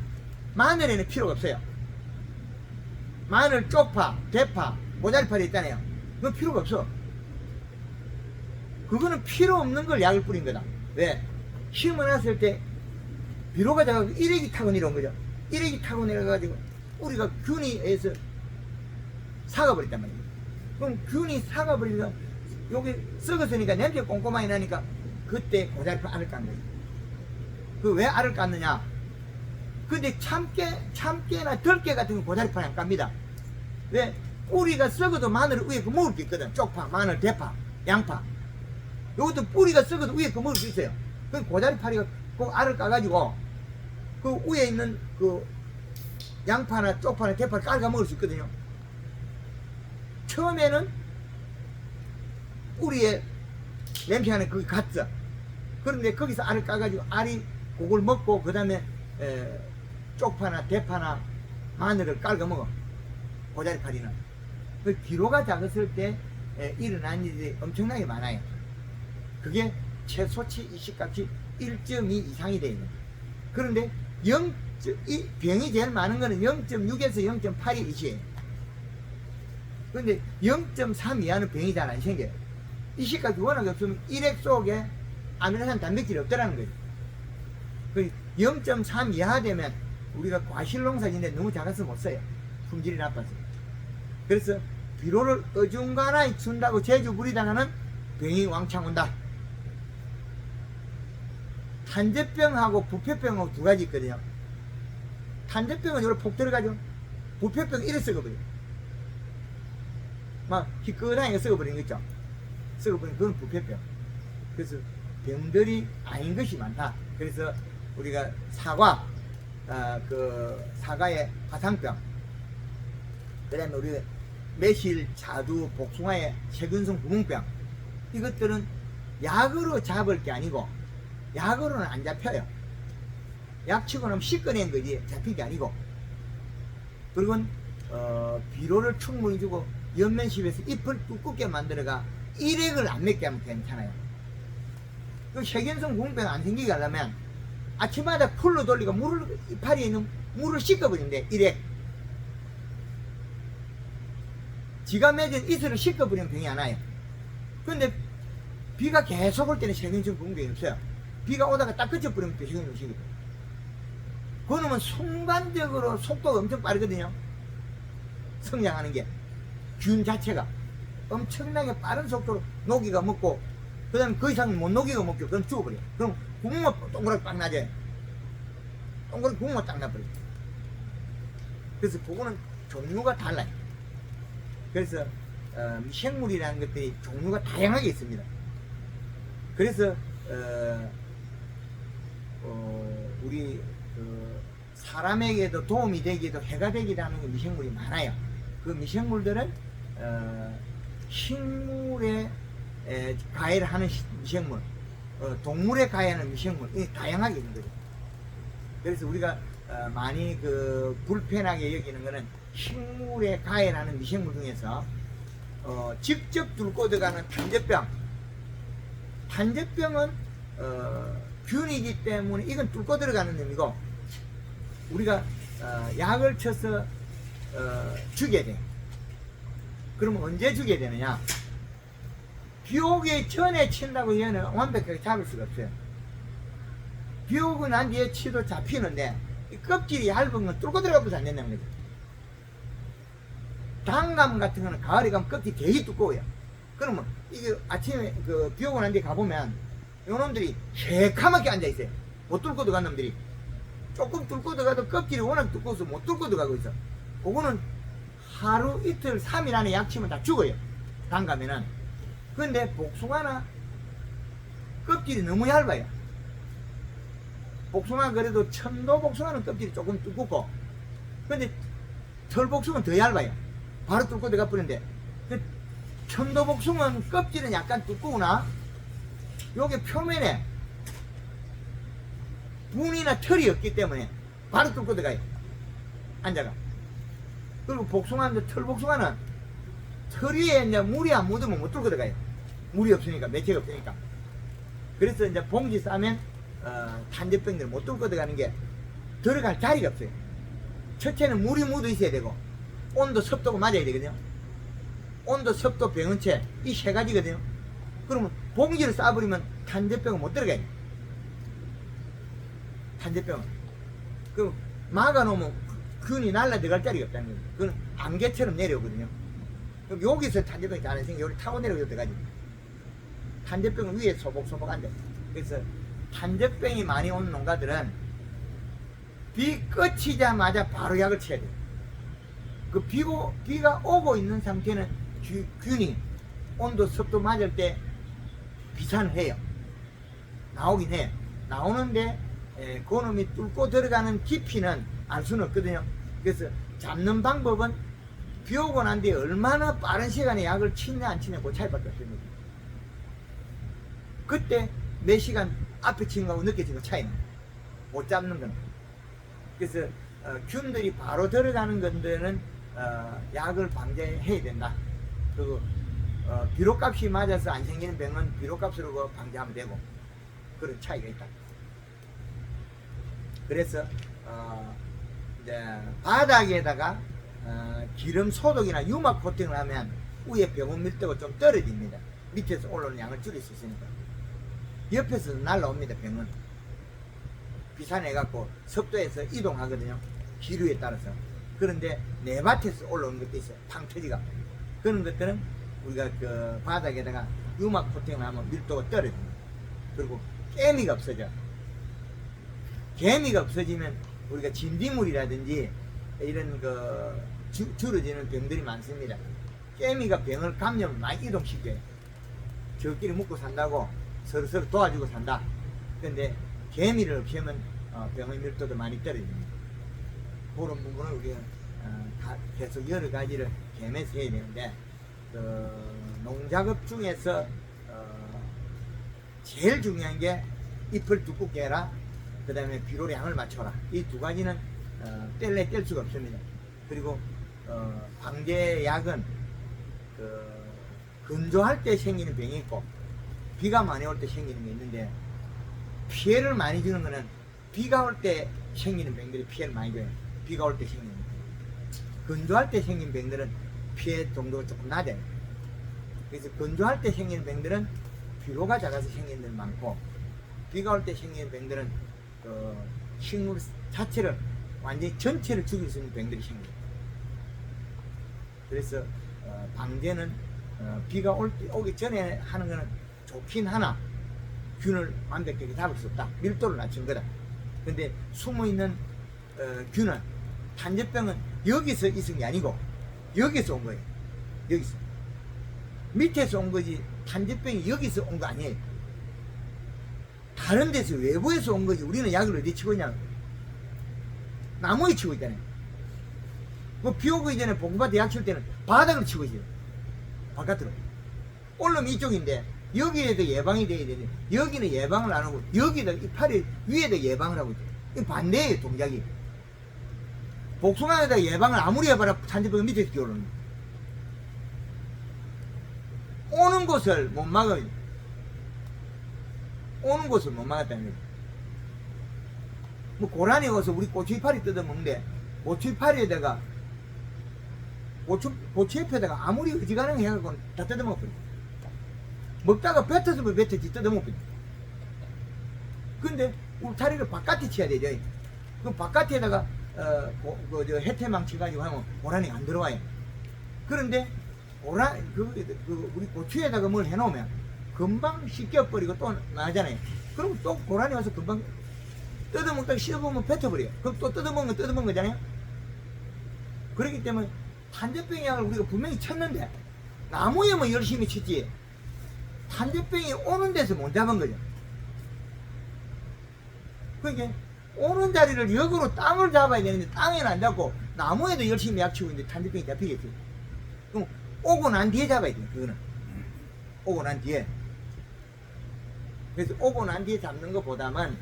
[SPEAKER 1] 마늘에는 필요가 없어요. 마늘, 쪽파, 대파, 모자리파리 있잖아요. 그건 필요가 없어. 그거는 필요 없는 걸 약을 뿌린 거다. 왜? 심어놨을 때 비료가 작아서 일액이 타고 내려온 거죠. 일액이 타고 내려가지고 우리가 균이 의해서 사가버렸단 말이에요. 그럼 균이 사가버리면 여기 썩었으니까 냄새 꼼꼼하게 나니까 그때 고자리파 알을 깐 거예요. 그 왜 알을 깠느냐? 근데 참깨나 들깨 같은 건 고자리파는 안 깝니다. 왜? 뿌리가 썩어도 마늘을 위에 거 먹을 게 있거든. 쪽파, 마늘, 대파, 양파. 요것도 뿌리가 썩어도 위에 거 먹을 수 있어요. 그 고자리파리가 그 알을 까가지고 그 위에 있는 그 양파나 쪽파나 대파를 깔아 먹을 수 있거든요. 처음에는 뿌리에 냄새나는 그게 갔어. 그런데 거기서 알을 까가지고 알이 그걸 먹고 그 다음에 쪽파나 대파나 마늘을 깔아 먹어. 고자리파리는. 그 기로가 작았을 때 일어난 일이 엄청나게 많아요. 그게 최소치 이식값이 1.2 이상이 되어 있는. 그런데 이 병이 제일 많은 거는 0.6에서 0.8이 이시에요. 그런데 0.3 이하는 병이 잘 안 생겨요. 이식값이 워낙 없으면 일액 속에 아미노산 단백질이 없더라는 거예요. 그 0.3 이하 되면 우리가 과실농사진데 너무 작아서 못 써요. 품질이 나빠서. 그래서 비료를 어중간하게 준다고 제주 부리다가는 병이 왕창 온다. 탄저병하고 부패병하고 두 가지 있거든요. 탄저병은 요래 폭 들어가죠. 부패병은 이래 썩어버려. 막 희끗하게 썩어버리는 거 있죠. 썩어버리는 그건 부패병. 그래서 병들이 아닌 것이 많다. 그래서 우리가 사과, 사과의 화상병, 그 다음에 우리 매실, 자두, 복숭아의 세균성 구멍병, 이것들은 약으로 잡을 게 아니고 약으로는 안 잡혀요. 약치고 나면 씻어낸 거지 잡힌 게 아니고. 그리고 비료를 충분히 주고 연면십에서 잎을 두껍게 만들어가 일액을 안 맺게 하면 괜찮아요. 그 세균성 구멍병 안 생기게 하려면 아침마다 풀로 돌리고 이파리에 있는 물을 씻어버리는데 일액. 지가 맺은 이슬을 씻어버리면 병이 안 와요. 근데 비가 계속 올 때는 세균성 구멍병이 없어요. 비가 오다가 딱 그쳐버리면 또 세균이 오시거든요. 그놈은 순간적으로 속도가 엄청 빠르거든요. 성장하는 게. 균 자체가. 엄청나게 빠른 속도로 녹이가 먹고, 그 다음에 그 이상 못 녹이가 먹죠. 그럼 죽어버려요. 그럼 구멍만 동그랗게 빡 나죠. 동그랗게 구멍만 딱 나버려요. 그래서 그거는 종류가 달라요. 그래서 미생물이라는 것들이 종류가 다양하게 있습니다. 그래서 우리 사람에게도 도움이 되기도 해가 되기도 하는 미생물이 많아요. 그 미생물들은 식물에 가해를 하는 미생물, 동물에 가해하는 미생물, 이 다양하게 있는 거죠. 그래서 우리가 많이 불편하게 여기는 것은 식물에 가해를 하는 미생물 중에서 직접 뚫고 들어가는 탄저병은 균이기 때문에 이건 뚫고 들어가는 놈이고, 우리가 약을 쳐서 죽여야 돼. 그러면 언제 죽여야 되느냐? 비 오기 전에 친다고 얘는 완벽하게 잡을 수가 없어요. 비 오고 난 뒤에 치도 잡히는데 이 껍질이 얇은 건 뚫고 들어가면서 안 된다는 거죠. 단감 같은 거는 가을에 가면 껍질이 되게 두꺼워요. 그러면 이게 아침에 비 오고 난 뒤에 가보면 요 놈들이 새카맣게 앉아있어요. 못 뚫고 들어간 놈들이. 조금 뚫고 들어가도 껍질이 워낙 두꺼워서 못 뚫고 들어가고 있어. 그거는 하루, 이틀, 3일 안에 약치면 다 죽어요. 단감에는. 근데 복숭아나 껍질이 너무 얇아요. 복숭아 그래도 천도 복숭아는 껍질이 조금 두껍고, 근데 털복숭아는 더 얇아요. 바로 뚫고 들어가 버리는데, 천도 복숭아는 껍질은 약간 두꺼우나 요게 표면에 분이나 털이 없기 때문에 바로 뚫고 들어가요. 앉아가. 그리고 복숭아는, 털복숭아는 털 위에 이제 물이 안 묻으면 못 뚫고 들어가요. 물이 없으니까, 매체가 없으니까. 그래서 이제 봉지 싸면 탄저병들 못 뚫고 들어가는 게 들어갈 자리가 없어요. 첫째는 물이 묻어 있어야 되고, 온도, 습도가 맞아야 되거든요. 온도, 습도, 병원체, 이 세 가지거든요. 그러면 봉지를 싸버리면 탄저병은 못 들어가요. 탄저병은. 그럼 막아놓으면 균이 날라 들어갈 자리가 없다는 거예요. 그건 안개처럼 내려오거든요. 그럼 여기서 탄저병이 다 안 생겨. 여기 타고 내려오게 들어가지. 탄저병은 위에 소복소복 앉아. 그래서 탄저병이 많이 온 농가들은 비 끝이자마자 바로 약을 쳐야 돼요. 비가 오고 있는 상태는 균이 온도, 습도 맞을 때 비산해요. 나오긴 해요. 나오는데 그놈이 뚫고 들어가는 깊이는 알 수는 없거든요. 그래서 잡는 방법은 비 오고 난 뒤에 얼마나 빠른 시간에 약을 치냐 안 치냐 그 차이밖에 없습니다. 그때 몇 시간 앞에 치는 거하고 늦게 치는 거 차이는 못 잡는 거는. 그래서 균들이 바로 들어가는 건들은 약을 방제해야 된다. 그리고 비료값이 맞아서 안 생기는 병은 비료값으로 방제하면 되고, 그런 차이가 있다. 그래서 이제 바닥에다가 기름 소독이나 유막 코팅을 하면 위에 병원 밀도가 좀 떨어집니다. 밑에서 올라오는 양을 줄일 수 있으니까. 옆에서 날라옵니다. 병은 비산해갖고 습도에서 이동하거든요. 기류에 따라서. 그런데 내밭에서 올라오는 것도 있어요. 팡 터지가. 그런 것들은 우리가 바닥에다가 유막 코팅을 하면 밀도가 떨어집니다. 그리고 깨미가 없어져. 개미가 없어지면 우리가 진딧물이라든지 이런 줄어지는 병들이 많습니다. 깨미가 병을 감염을 많이 이동시켜요. 저끼리 묵고 산다고 서로 도와주고 산다. 근데 개미를 없애면 병의 밀도도 많이 떨어집니다. 그런 부분을 우리가 계속 여러 가지를 겸해서 해야 되는데, 농작업 중에서 제일 중요한 게 잎을 두껍게 해라, 그 다음에 비료량을 맞춰라. 이 두 가지는 뗄 수가 없습니다. 그리고 방제약은 건조할 때 생기는 병이 있고 비가 많이 올 때 생기는 게 있는데, 피해를 많이 주는 거는 비가 올 때 생기는 병들이 피해를 많이 줘요. 비가 올 때 생기는 병. 건조할 때 생긴 병들은 피해 정도가 조금 낮아요. 그래서 건조할 때 생기는 병들은 비료가 작아서 생기는 병이 많고, 비가 올 때 생기는 병들은 식물 자체를 완전히 전체를 죽일 수 있는 병들이 생겨요. 그래서 방제는 비가 오기 전에 하는 거는 좋긴 하나 균을 완벽하게 잡을 수 없다. 밀도를 낮춘 거다. 근데 숨어있는 균은 탄저병은 여기서 있은 게 아니고 여기서 온 거예요. 여기서 밑에서 온 거지 탄저병이 여기서 온 거 아니에요. 다른 데서 외부에서 온 거지. 우리는 약을 어디 치고 있냐? 나무에 치고 있잖아요. 뭐 비 오기 전에 봉밭에 약 칠 때는 바닥을 치고 있어요. 바깥으로. 올라면 이쪽인데 여기에도 예방이 돼야 되는데 여기는 예방을 안 하고 여기다 이 팔이 위에다 예방을 하고 있어요. 이 반대예요, 동작이. 복숭아에다 예방을 아무리 해봐라 탄저병은 밑에서 뛰어오르는 거예요. 오는 곳을 못 막아요. 오는 곳을 못 막았다는 거예요. 뭐 고라니 와서 우리 고추 이파리 뜯어먹는데 고추 이파리에다가 고추 옆에다가 아무리 어지간하게 해갖고 다 뜯어먹어요. 먹다가 뱉었으면 뱉었지 뜯어먹어요. 근데 울타리를 바깥에 치야 되죠. 그럼 바깥에다가 해태망 치가지고 하면 고라니가 안 들어와요. 그런데 우리 고추에다가 뭘 해놓으면 금방 씻겨버리고 또 나잖아요. 그럼 또 고라니 와서 금방 뜯어먹다가 씹어보면 뱉어버려요. 그럼 또 뜯어먹은 거잖아요. 그렇기 때문에 탄저병 약을 우리가 분명히 쳤는데 나무에만 열심히 쳤지 탄저병이 오는 데서 못 잡은 거죠. 그러니까 오는 자리를 역으로 땅을 잡아야 되는데 땅에는 안 잡고 나무에도 열심히 약 치고 있는데 탄저병이 잡히겠죠. 그럼 오고 난 뒤에 잡아야 돼요. 그거는 오고 난 뒤에. 그래서 오고 난 뒤에 잡는 것보다는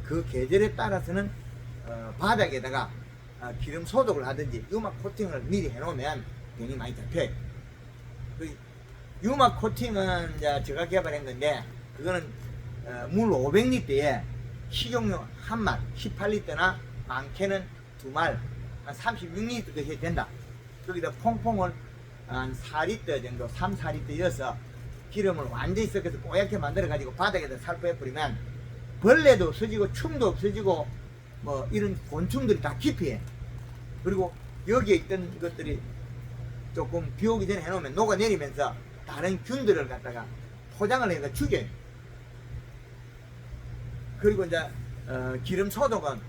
[SPEAKER 1] 그 계절에 따라서는 바닥에다가 기름 소독을 하든지 유막 코팅을 미리 해놓으면 병이 많이 잡혀요. 그 유막 코팅은 이제 제가 개발한 건데 그거는 물 500리터에 식용유 한 말 18리터나 많게는 두 말 한 36리터 해야 된다. 거기다 퐁퐁을 한 4리터 정도 3, 4리터 이어서 기름을 완전히 섞어서 뽀얗게 만들어 가지고 바닥에다 살포해 버리면 벌레도 없어지고 충도 없어지고 뭐 이런 곤충들이 다 기피해. 그리고 여기에 있던 것들이 조금 비 오기 전에 해놓으면 녹아내리면서 다른 균들을 갖다가 포장을 해서 죽여요. 그리고 이제 기름 소독은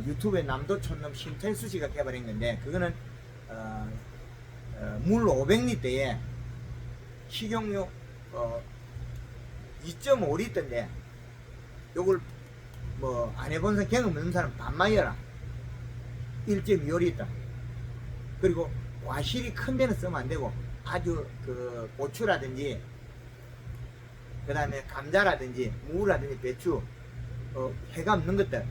[SPEAKER 1] 유튜브에 남도촌놈 신태수 씨가 개발한 건데 그거는 물 500리터에 식용유 2.5리터인데 요걸 뭐 안 해본 사람 경험 없는 사람 반만 해라. 1.25리터. 그리고 과실이 큰 데는 쓰면 안 되고 아주 그 고추라든지 그 다음에 감자라든지 무라든지 배추 해가 없는 것들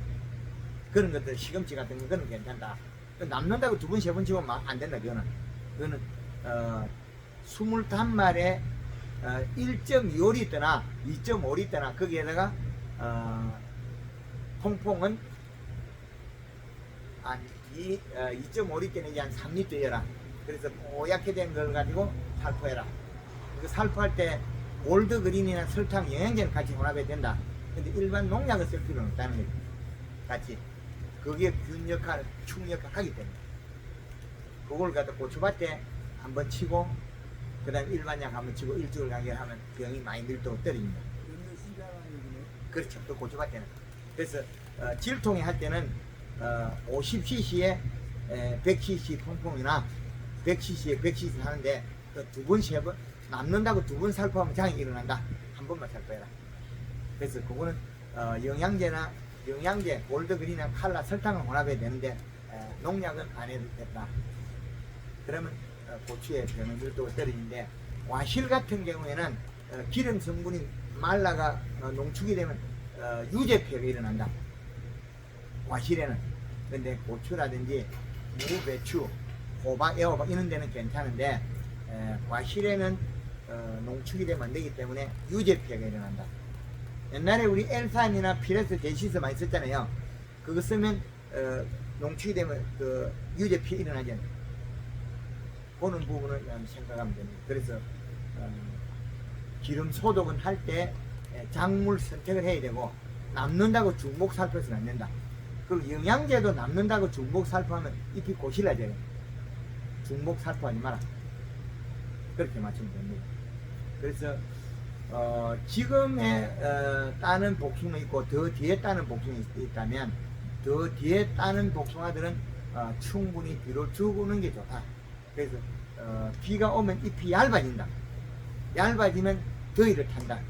[SPEAKER 1] 그런 것들 시금치 같은 거 그런 괜찮다. 남는다고 두 번 세 번 치면 안 된다. 그거는 25말에 1.25리터나 2.5리터나 거기에다가 퐁퐁은 한 2.5리터는 이제 한 3리터여라. 그래서 뽀얗게 된 걸 가지고 살포해라. 그 살포할 때 골드 그린이나 설탕, 영양제는 같이 혼합해야 된다. 근데 일반 농약을 쓸 필요는 없다는 거죠. 같이 그게 균 역할, 충 역할 하기 때문에 그걸 갖다 고추밭에 한번 치고 그 다음에 일반 약 한번 치고 일주일 간격하면 병이 많이 밀도가 떨어집니다. 그렇죠. 또 고추밭에는. 그래서 질통이 할 때는 50cc에 100cc 퐁퐁이나 100cc에 100cc 하는데 두 번, 세 번 남는다고 두 번 살포하면 장이 일어난다. 한 번만 살포해라. 그래서 그거는 영양제, 골드그린이나 칼라, 설탕을 혼합해야 되는데 농약은 안 해도 된다. 그러면 고추의 병의 밀도가 떨어지는데 와실 같은 경우에는 기름 성분이 말라가 농축이 되면 유제폐가 일어난다. 와실에는. 근데 고추라든지 무, 배추, 호박, 애호박 이런 데는 괜찮은데 과실에는 농축이 되면 안 되기 때문에 유제폐가 일어난다. 옛날에 우리 엘산이나 피레스 데시스 많이 썼잖아요. 그거 쓰면 농축이 되면 그 유제폐 일어나잖아요. 그런 부분을 생각하면 됩니다. 그래서 기름 소독은 할 때 작물 선택을 해야 되고 남는다고 중복 살포해서는 안 된다. 그리고 영양제도 남는다고 중복 살포하면 잎이 고실라져요. 중복 살포하지 마라. 그렇게 맞추면 됩니다. 그래서 지금에 따는 복숭아 있고 더 뒤에 따는 복숭아 있다면 더 뒤에 따는 복숭아들은 충분히 비를 주고는 게 좋다. 그래서 비가 오면 잎이 얇아진다. 얇아지면 더위를 탄다.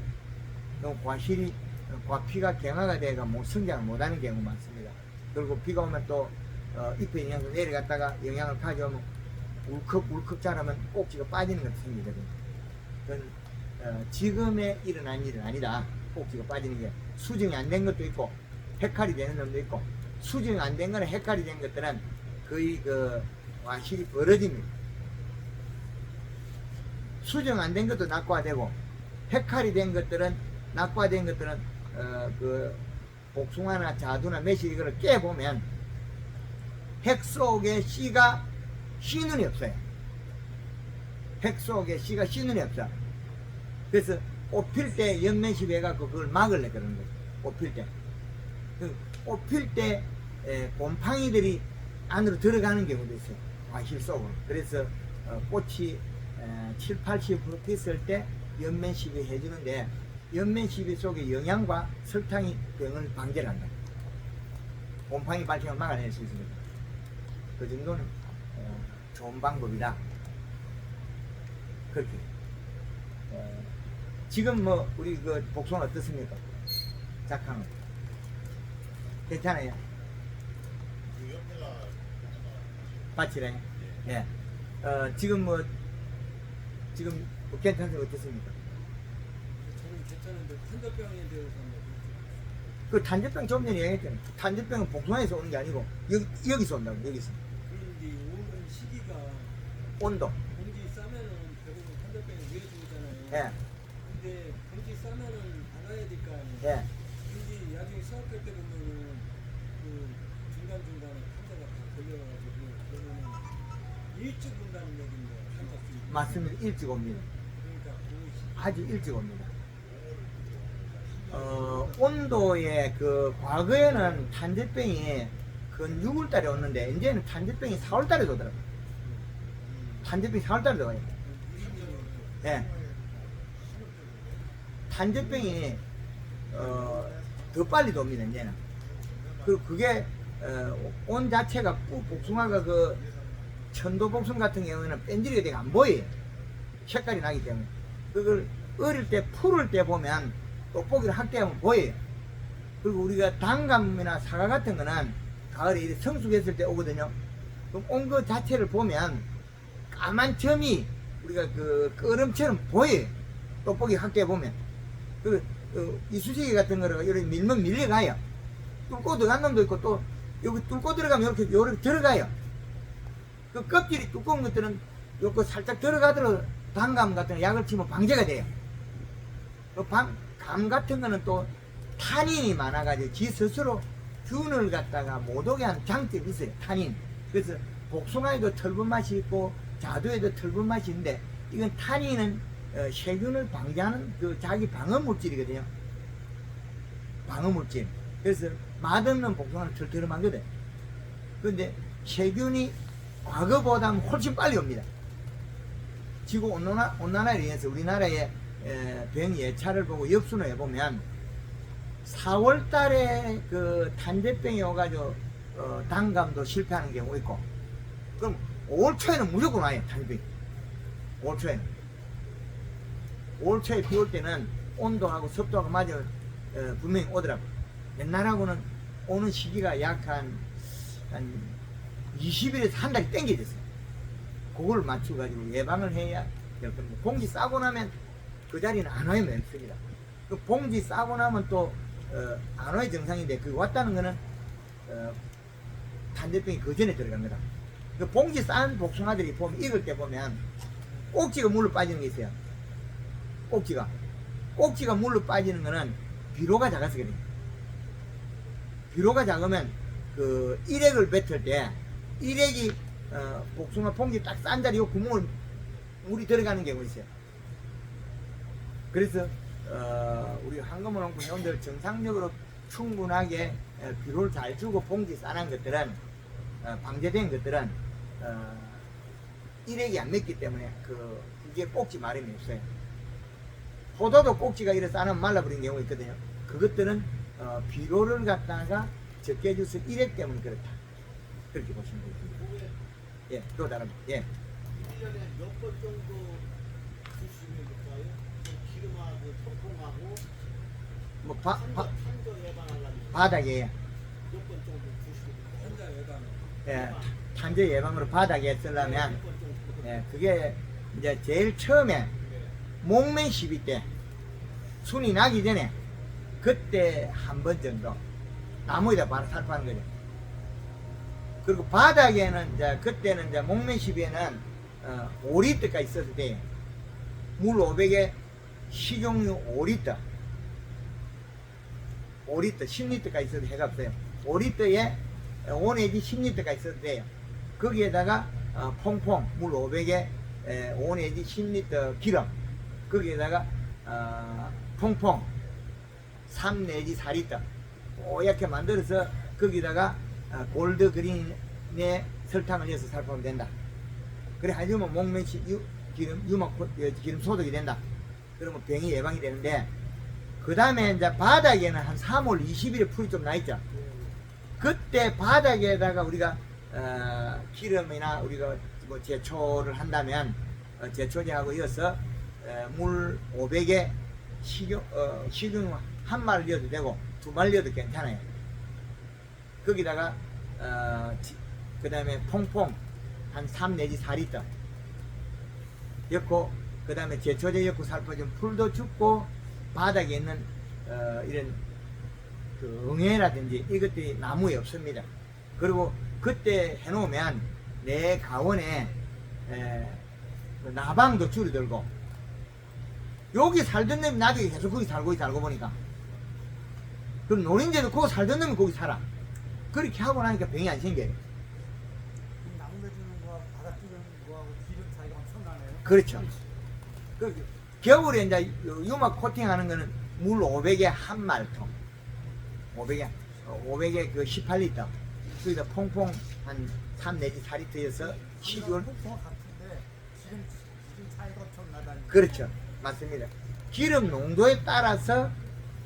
[SPEAKER 1] 그럼 과실이 과피가 경화가 돼가 성장을 못하는 경우가 많습니다. 그리고 비가 오면 또 잎의 영향도 내려갔다가 영향을 가져오면 울컥울컥 자라면 꼭지가 빠지는 것이 생기거든요. 그건 지금에 일어난 일은 아니다. 꼭지가 빠지는 게 수정이 안 된 것도 있고 헷갈이 되는 놈도 있고, 수정이 안 된 거나 헷갈이 된 것들은 거의 과실이 벌어집니다. 수정 안 된 것도 낙과되고 헷갈이 된 것들은 낙과된 것들은 복숭아나 자두나 매실 이거를 깨보면 핵 속에 씨가 씨눈이 없어요. 핵 속에 씨가 씨눈이 없어. 그래서 꽃 필 때 연면시비 해갖고 그걸 막으려 그러는 거예요. 꽃 필 때. 꽃 필 때 곰팡이들이 안으로 들어가는 경우도 있어요. 과실 속으로. 그래서 꽃이 7, 80% pis을 때 연면시비 해주는데, 연면시비 속의 영양과 설탕이 병을 방제를 한다. 곰팡이 발생을 막아낼 수 있습니다. 그 정도는 좋은 방법이다. 그렇게. 지금 뭐 우리 그 복숭아 어떻습니까? 작황은 괜찮아요? 밭이래. 예. 지금 지금 괜찮으세요? 어떻습니까?
[SPEAKER 2] 저는 괜찮은데 탄저병에 대해서
[SPEAKER 1] 그 탄저병 좀 전에 얘기했잖아요. 탄저병은 복숭아에서 오는 게 아니고 여기서 온다고. 여기서.
[SPEAKER 2] 그런데 오는 시기가
[SPEAKER 1] 온도.
[SPEAKER 2] 공기 싸면은 대부분 탄저병이 위해지잖아요.
[SPEAKER 1] 예.
[SPEAKER 2] 근데 공기 싸면은 안 와야 될 거 아니에요.
[SPEAKER 1] 예.
[SPEAKER 2] 근데 나중에 수확할 때 보면은 그 중간중간에 탄저가 다 걸려가지고 그러면은 일찍 온다는 얘기인데 탄저병이.
[SPEAKER 1] 맞습니다. 일찍 옵니다.
[SPEAKER 2] 그러니까 그 시기.
[SPEAKER 1] 아주 일찍 옵니다. 온도에 과거에는 탄저병이 근 6월달에 왔는데 이제는 탄저병이 4월달에 오더라고요. 탄저병이 4월달에 와요. 예. 탄저병이 더 빨리 돕니다. 이제는. 그리고 그게 온 자체가 복숭아가 천도복숭 같은 경우에는 뺀질이가 되게 안 보여요. 색깔이 나기 때문에. 그걸 어릴 때 풀을 때 보면 돋보기를 확대하면 보여요. 그리고 우리가 단감이나 사과 같은 거는 가을에 이렇게 성숙했을 때 오거든요. 그럼 온 거 자체를 보면 까만 점이 우리가 끄름처럼 보여요. 돋보기 확대해 보면. 이쑤시개 같은 거를 이렇게 밀면 밀려가요. 뚫고 들어간 놈도 있고, 또 여기 뚫고 들어가면 이렇게 들어가요. 그 껍질이 두꺼운 것들은 요거 살짝 들어가도록 단감 같은 거 약을 치면 방제가 돼요. 감 같은 거는 또 탄닌이 많아가지고 지 스스로 균을 갖다가 못 오게 하는 장점이 있어요. 탄닌. 그래서 복숭아에도 털분 맛이 있고 자두에도 털분 맛이 있는데, 이건 탄닌은 세균을 방지하는 자기 방어 물질이거든요. 방어 물질. 그래서 맛없는 복숭아는 털털하거든. 그런데 세균이 과거보다 훨씬 빨리 옵니다. 지구 온난화로 인해서 우리나라의 병 예차를 보고 역순을 해보면 4월 달에 탄저병이 오가지고 단감도 실패하는 경우 있고, 그럼 5월 초에는 무조건 와요. 탄저병이. 5월 초에는. 5월 초에 비 올 때는 온도하고 습도하고 맞으면 분명히 오더라고. 옛날하고는 오는 시기가 약 한 20일에서 한 달이 땡겨졌어요. 그걸 맞춰가지고 예방을 해야 될 겁니다. 봉지 싸고 나면 그 자리는 안 와요, 맹습니다. 그 봉지 싸고 나면 또 안 와요 정상인데, 그 왔다는 거는 탄저병이 그 전에 들어갑니다. 그 봉지 싼 복숭아들이 보면 익을 때 보면 꼭지가 물로 빠지는 게 있어요. 꼭지가 물로 빠지는 거는 비료가 작아서 그래요. 비료가 작으면 일액을 뱉을 때 일액이 복숭아 봉지 딱 싼 자리 요 구멍을 물이 들어가는 경우가 있어요. 그래서 우리 한금원홍구 회원들 정상적으로 충분하게 비료를 잘 주고 봉지 싸는 것들은 방제된 것들은 일액이 안 맺기 때문에 그게 꼭지 마름이 없어요. 포도도 꼭지가 이래 싸면 말라버린 경우가 있거든요. 그것들은 비료를 갖다가 적게 해줘서 일액 때문에 그렇다. 그렇게 보시면 되겠습니다. 예, 또 다른, 예.
[SPEAKER 3] 1년에 몇 번 정도 주시면 될까요? 기름하고 통풍하고
[SPEAKER 1] 뭐,
[SPEAKER 3] 탄저 예방하려면
[SPEAKER 1] 바닥에,
[SPEAKER 3] 몇 번 정도 주시면 될까요?
[SPEAKER 2] 환자 예방.
[SPEAKER 1] 예, 탄저 예방으로 바닥에 쓰려면,
[SPEAKER 3] 몇번 정도?
[SPEAKER 1] 예, 그게 이제 제일 처음에
[SPEAKER 3] 네.
[SPEAKER 1] 목매 시비 때, 순이 나기 전에, 그때 한 번 정도, 나무에다 바로 살포하는 거죠. 그리고 바닥에는 이제, 그때는 이제 목매 시비에는 5리터가 있어도 돼요. 물 500에 식용유 5리터. 5리터, 10리터가 있어도 해가 없어요. 5리터에 5 내지 10리터가 있어도 돼요. 거기에다가 퐁퐁 물 500에 5 내지 10리터 기름, 거기에다가 퐁퐁 3 내지 4리터 뽀얗게 만들어서 거기다가 골드 그린에 설탕을 넣어서 살포하면 된다. 그래 하지만 목매시 기름 유막 기름 소독이 된다. 그러면 병이 예방이 되는데, 그 다음에 이제 바닥에는 한 3월 20일에 풀이 좀 나 있죠. 그때 바닥에다가 우리가 기름이나 우리가 뭐 제초를 한다면 제초제하고 이어서 물 500에 식용 한 마리 넣어도 되고 두 마리 넣어도 괜찮아요. 거기다가 그 다음에 퐁퐁 한 3 내지 4리터 넣고, 그 다음에 제초제 넣고 살포하면 풀도 죽고 바닥에 있는 이런 그 응애라든지 이것들이 나무에 없습니다. 그리고 그때 해놓으면 내 가원에 그 나방도 줄어들고, 여기 살던 놈이 나중에 계속 거기 살고 보니까, 그럼 노린재도 거기 살던 놈이 거기 살아. 그렇게 하고 나니까 병이 안 생겨요.
[SPEAKER 4] 나무 내주는 거하고 바닥 찌르는 거하고 기름 차이가 엄청나네요.
[SPEAKER 1] 그렇죠. 그 겨울에 이제 유막 코팅하는 거는 물 500에 한 말통, 500에 그 18리터, 거기다 퐁퐁 한 3 내지 4리터여서 식을.
[SPEAKER 4] 폭풍은 같은데 기름 차이가 엄청나다니.
[SPEAKER 1] 그렇죠. 맞습니다. 기름 농도에 따라서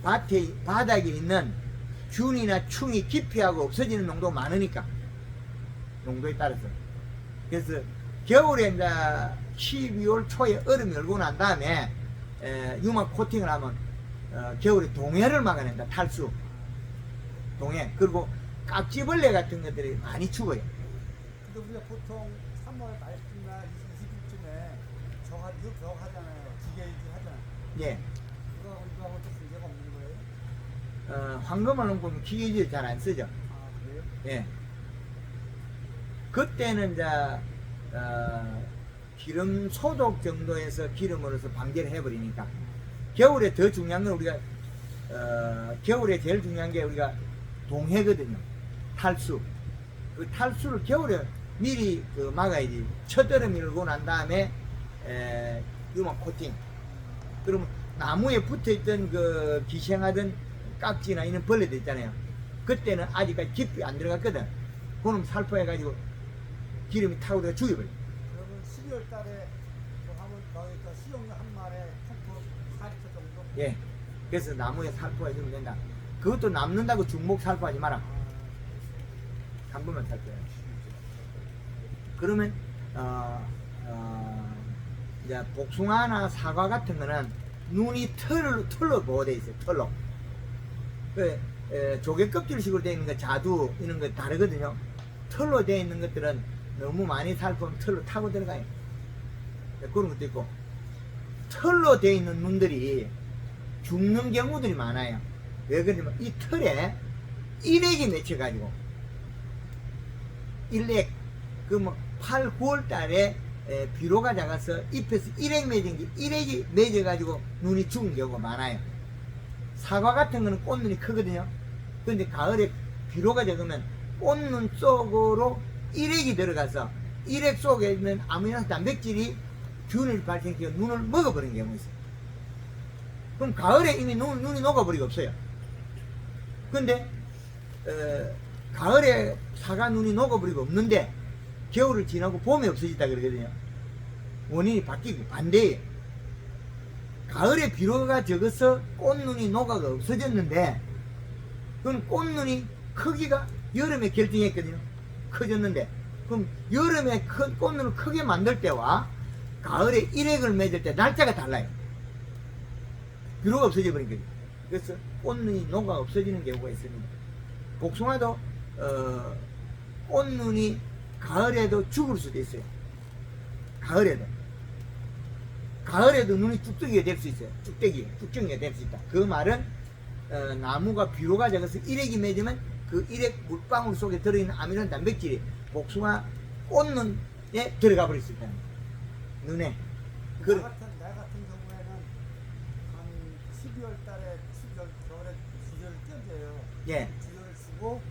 [SPEAKER 1] 바닥에 있는 균이나 충이 기피하고 없어지는 농도가 많으니까, 농도에 따라서. 그래서 겨울에 이제 12월 초에 얼음이 얼고 난 다음에 유막 코팅을 하면 겨울에 동해를 막아낸다. 탈수, 동해. 그리고 깍지벌레 같은 것들이 많이 죽어요.
[SPEAKER 4] 근데 우리가 보통 3월 말쯤이나 20일쯤에 저거 하잖아요. 기계이지 하잖아요.
[SPEAKER 1] 예.
[SPEAKER 4] 그거하고 좀 문제가 없는 거예요?
[SPEAKER 1] 황금을 넣으면 기계질 잘 안 쓰죠.
[SPEAKER 4] 아 그래요?
[SPEAKER 1] 예. 그때는 이제 기름 소독 정도에서 기름으로서 방제를 해버리니까, 겨울에 더 중요한 건 우리가 겨울에 제일 중요한 게 우리가 동해거든요. 탈수. 그 탈수를 겨울에 미리 그 막아야지. 첫여름이 일고 난 다음에 유막 코팅. 그러면 나무에 붙어있던 그 기생하던 깍지나 이런 벌레들 있잖아요. 그때는 아직까지 깊이 안 들어갔거든. 그럼 살포해가지고 기름이 타고 들어가 죽여버려.
[SPEAKER 4] 그러면 12월 달에 하면 거기서 수용료 한 마리에 펌프 4리터 정도?
[SPEAKER 1] 예. 그래서 나무에 살포해주면 된다. 그것도 남는다고 중목 살포하지 마라. 한 번만 살포해. 그러면 이제 복숭아나 사과 같은 거는 눈이 털로 보호되어 있어요. 털로. 그 조개 껍질식으로 되어 있는 거, 자두 이런 거 다르거든요. 털로 되어 있는 것들은 너무 많이 살포하면 털로 타고 들어가요. 그런 것도 있고, 털로 되어 있는 눈들이 죽는 경우들이 많아요. 왜 그러냐면 이 털에 일액이 맺혀가지고, 일액, 그 뭐 8, 9월 달에 비료가 작아서 잎에서 일액 맺은 게, 일액이 맺어가지고 눈이 죽은 경우가 많아요. 사과 같은 거는 꽃눈이 크거든요. 그런데 가을에 비료가 적으면 꽃눈 속으로 일액이 들어가서 일액 속에 있는 아미노 단백질이 균을 발생시켜 눈을 먹어버리는 경우가 있어요. 그럼 가을에 이미 눈이 녹아버리고 없어요. 근데 가을에 사과 눈이 녹아버리고 없는데 겨울을 지나고 봄에 없어졌다 그러거든요. 원인이 바뀌고 반대예요. 가을에 비료가 적어서 꽃눈이 녹아가 없어졌는데, 그건 꽃눈이 크기가 여름에 결정했거든요. 커졌는데 그럼 여름에 큰 꽃눈을 크게 만들 때와 가을에 일액을 맺을 때 날짜가 달라요. 비료가 없어져 버린 거예요. 그래서 꽃눈이 녹아 없어지는 경우가 있습니다. 복숭아도 꽃눈이 가을에도 죽을 수도 있어요. 가을에도 눈이 쭉쭉이가 될 수 있어요. 쭉쭉이가 될 수 있다. 그 말은 나무가 비료가 적어서 일액이 맺으면 그 일액 물방울 속에 들어있는 아미노 단백질이 복숭아 꽃눈에 들어가 버릴 수 있다는 거예요. 눈에.
[SPEAKER 4] 나 같은 경우에는 한 12월 달에 12월 겨울에 주저를 떼줘요.
[SPEAKER 1] 예.
[SPEAKER 4] 주저를 주고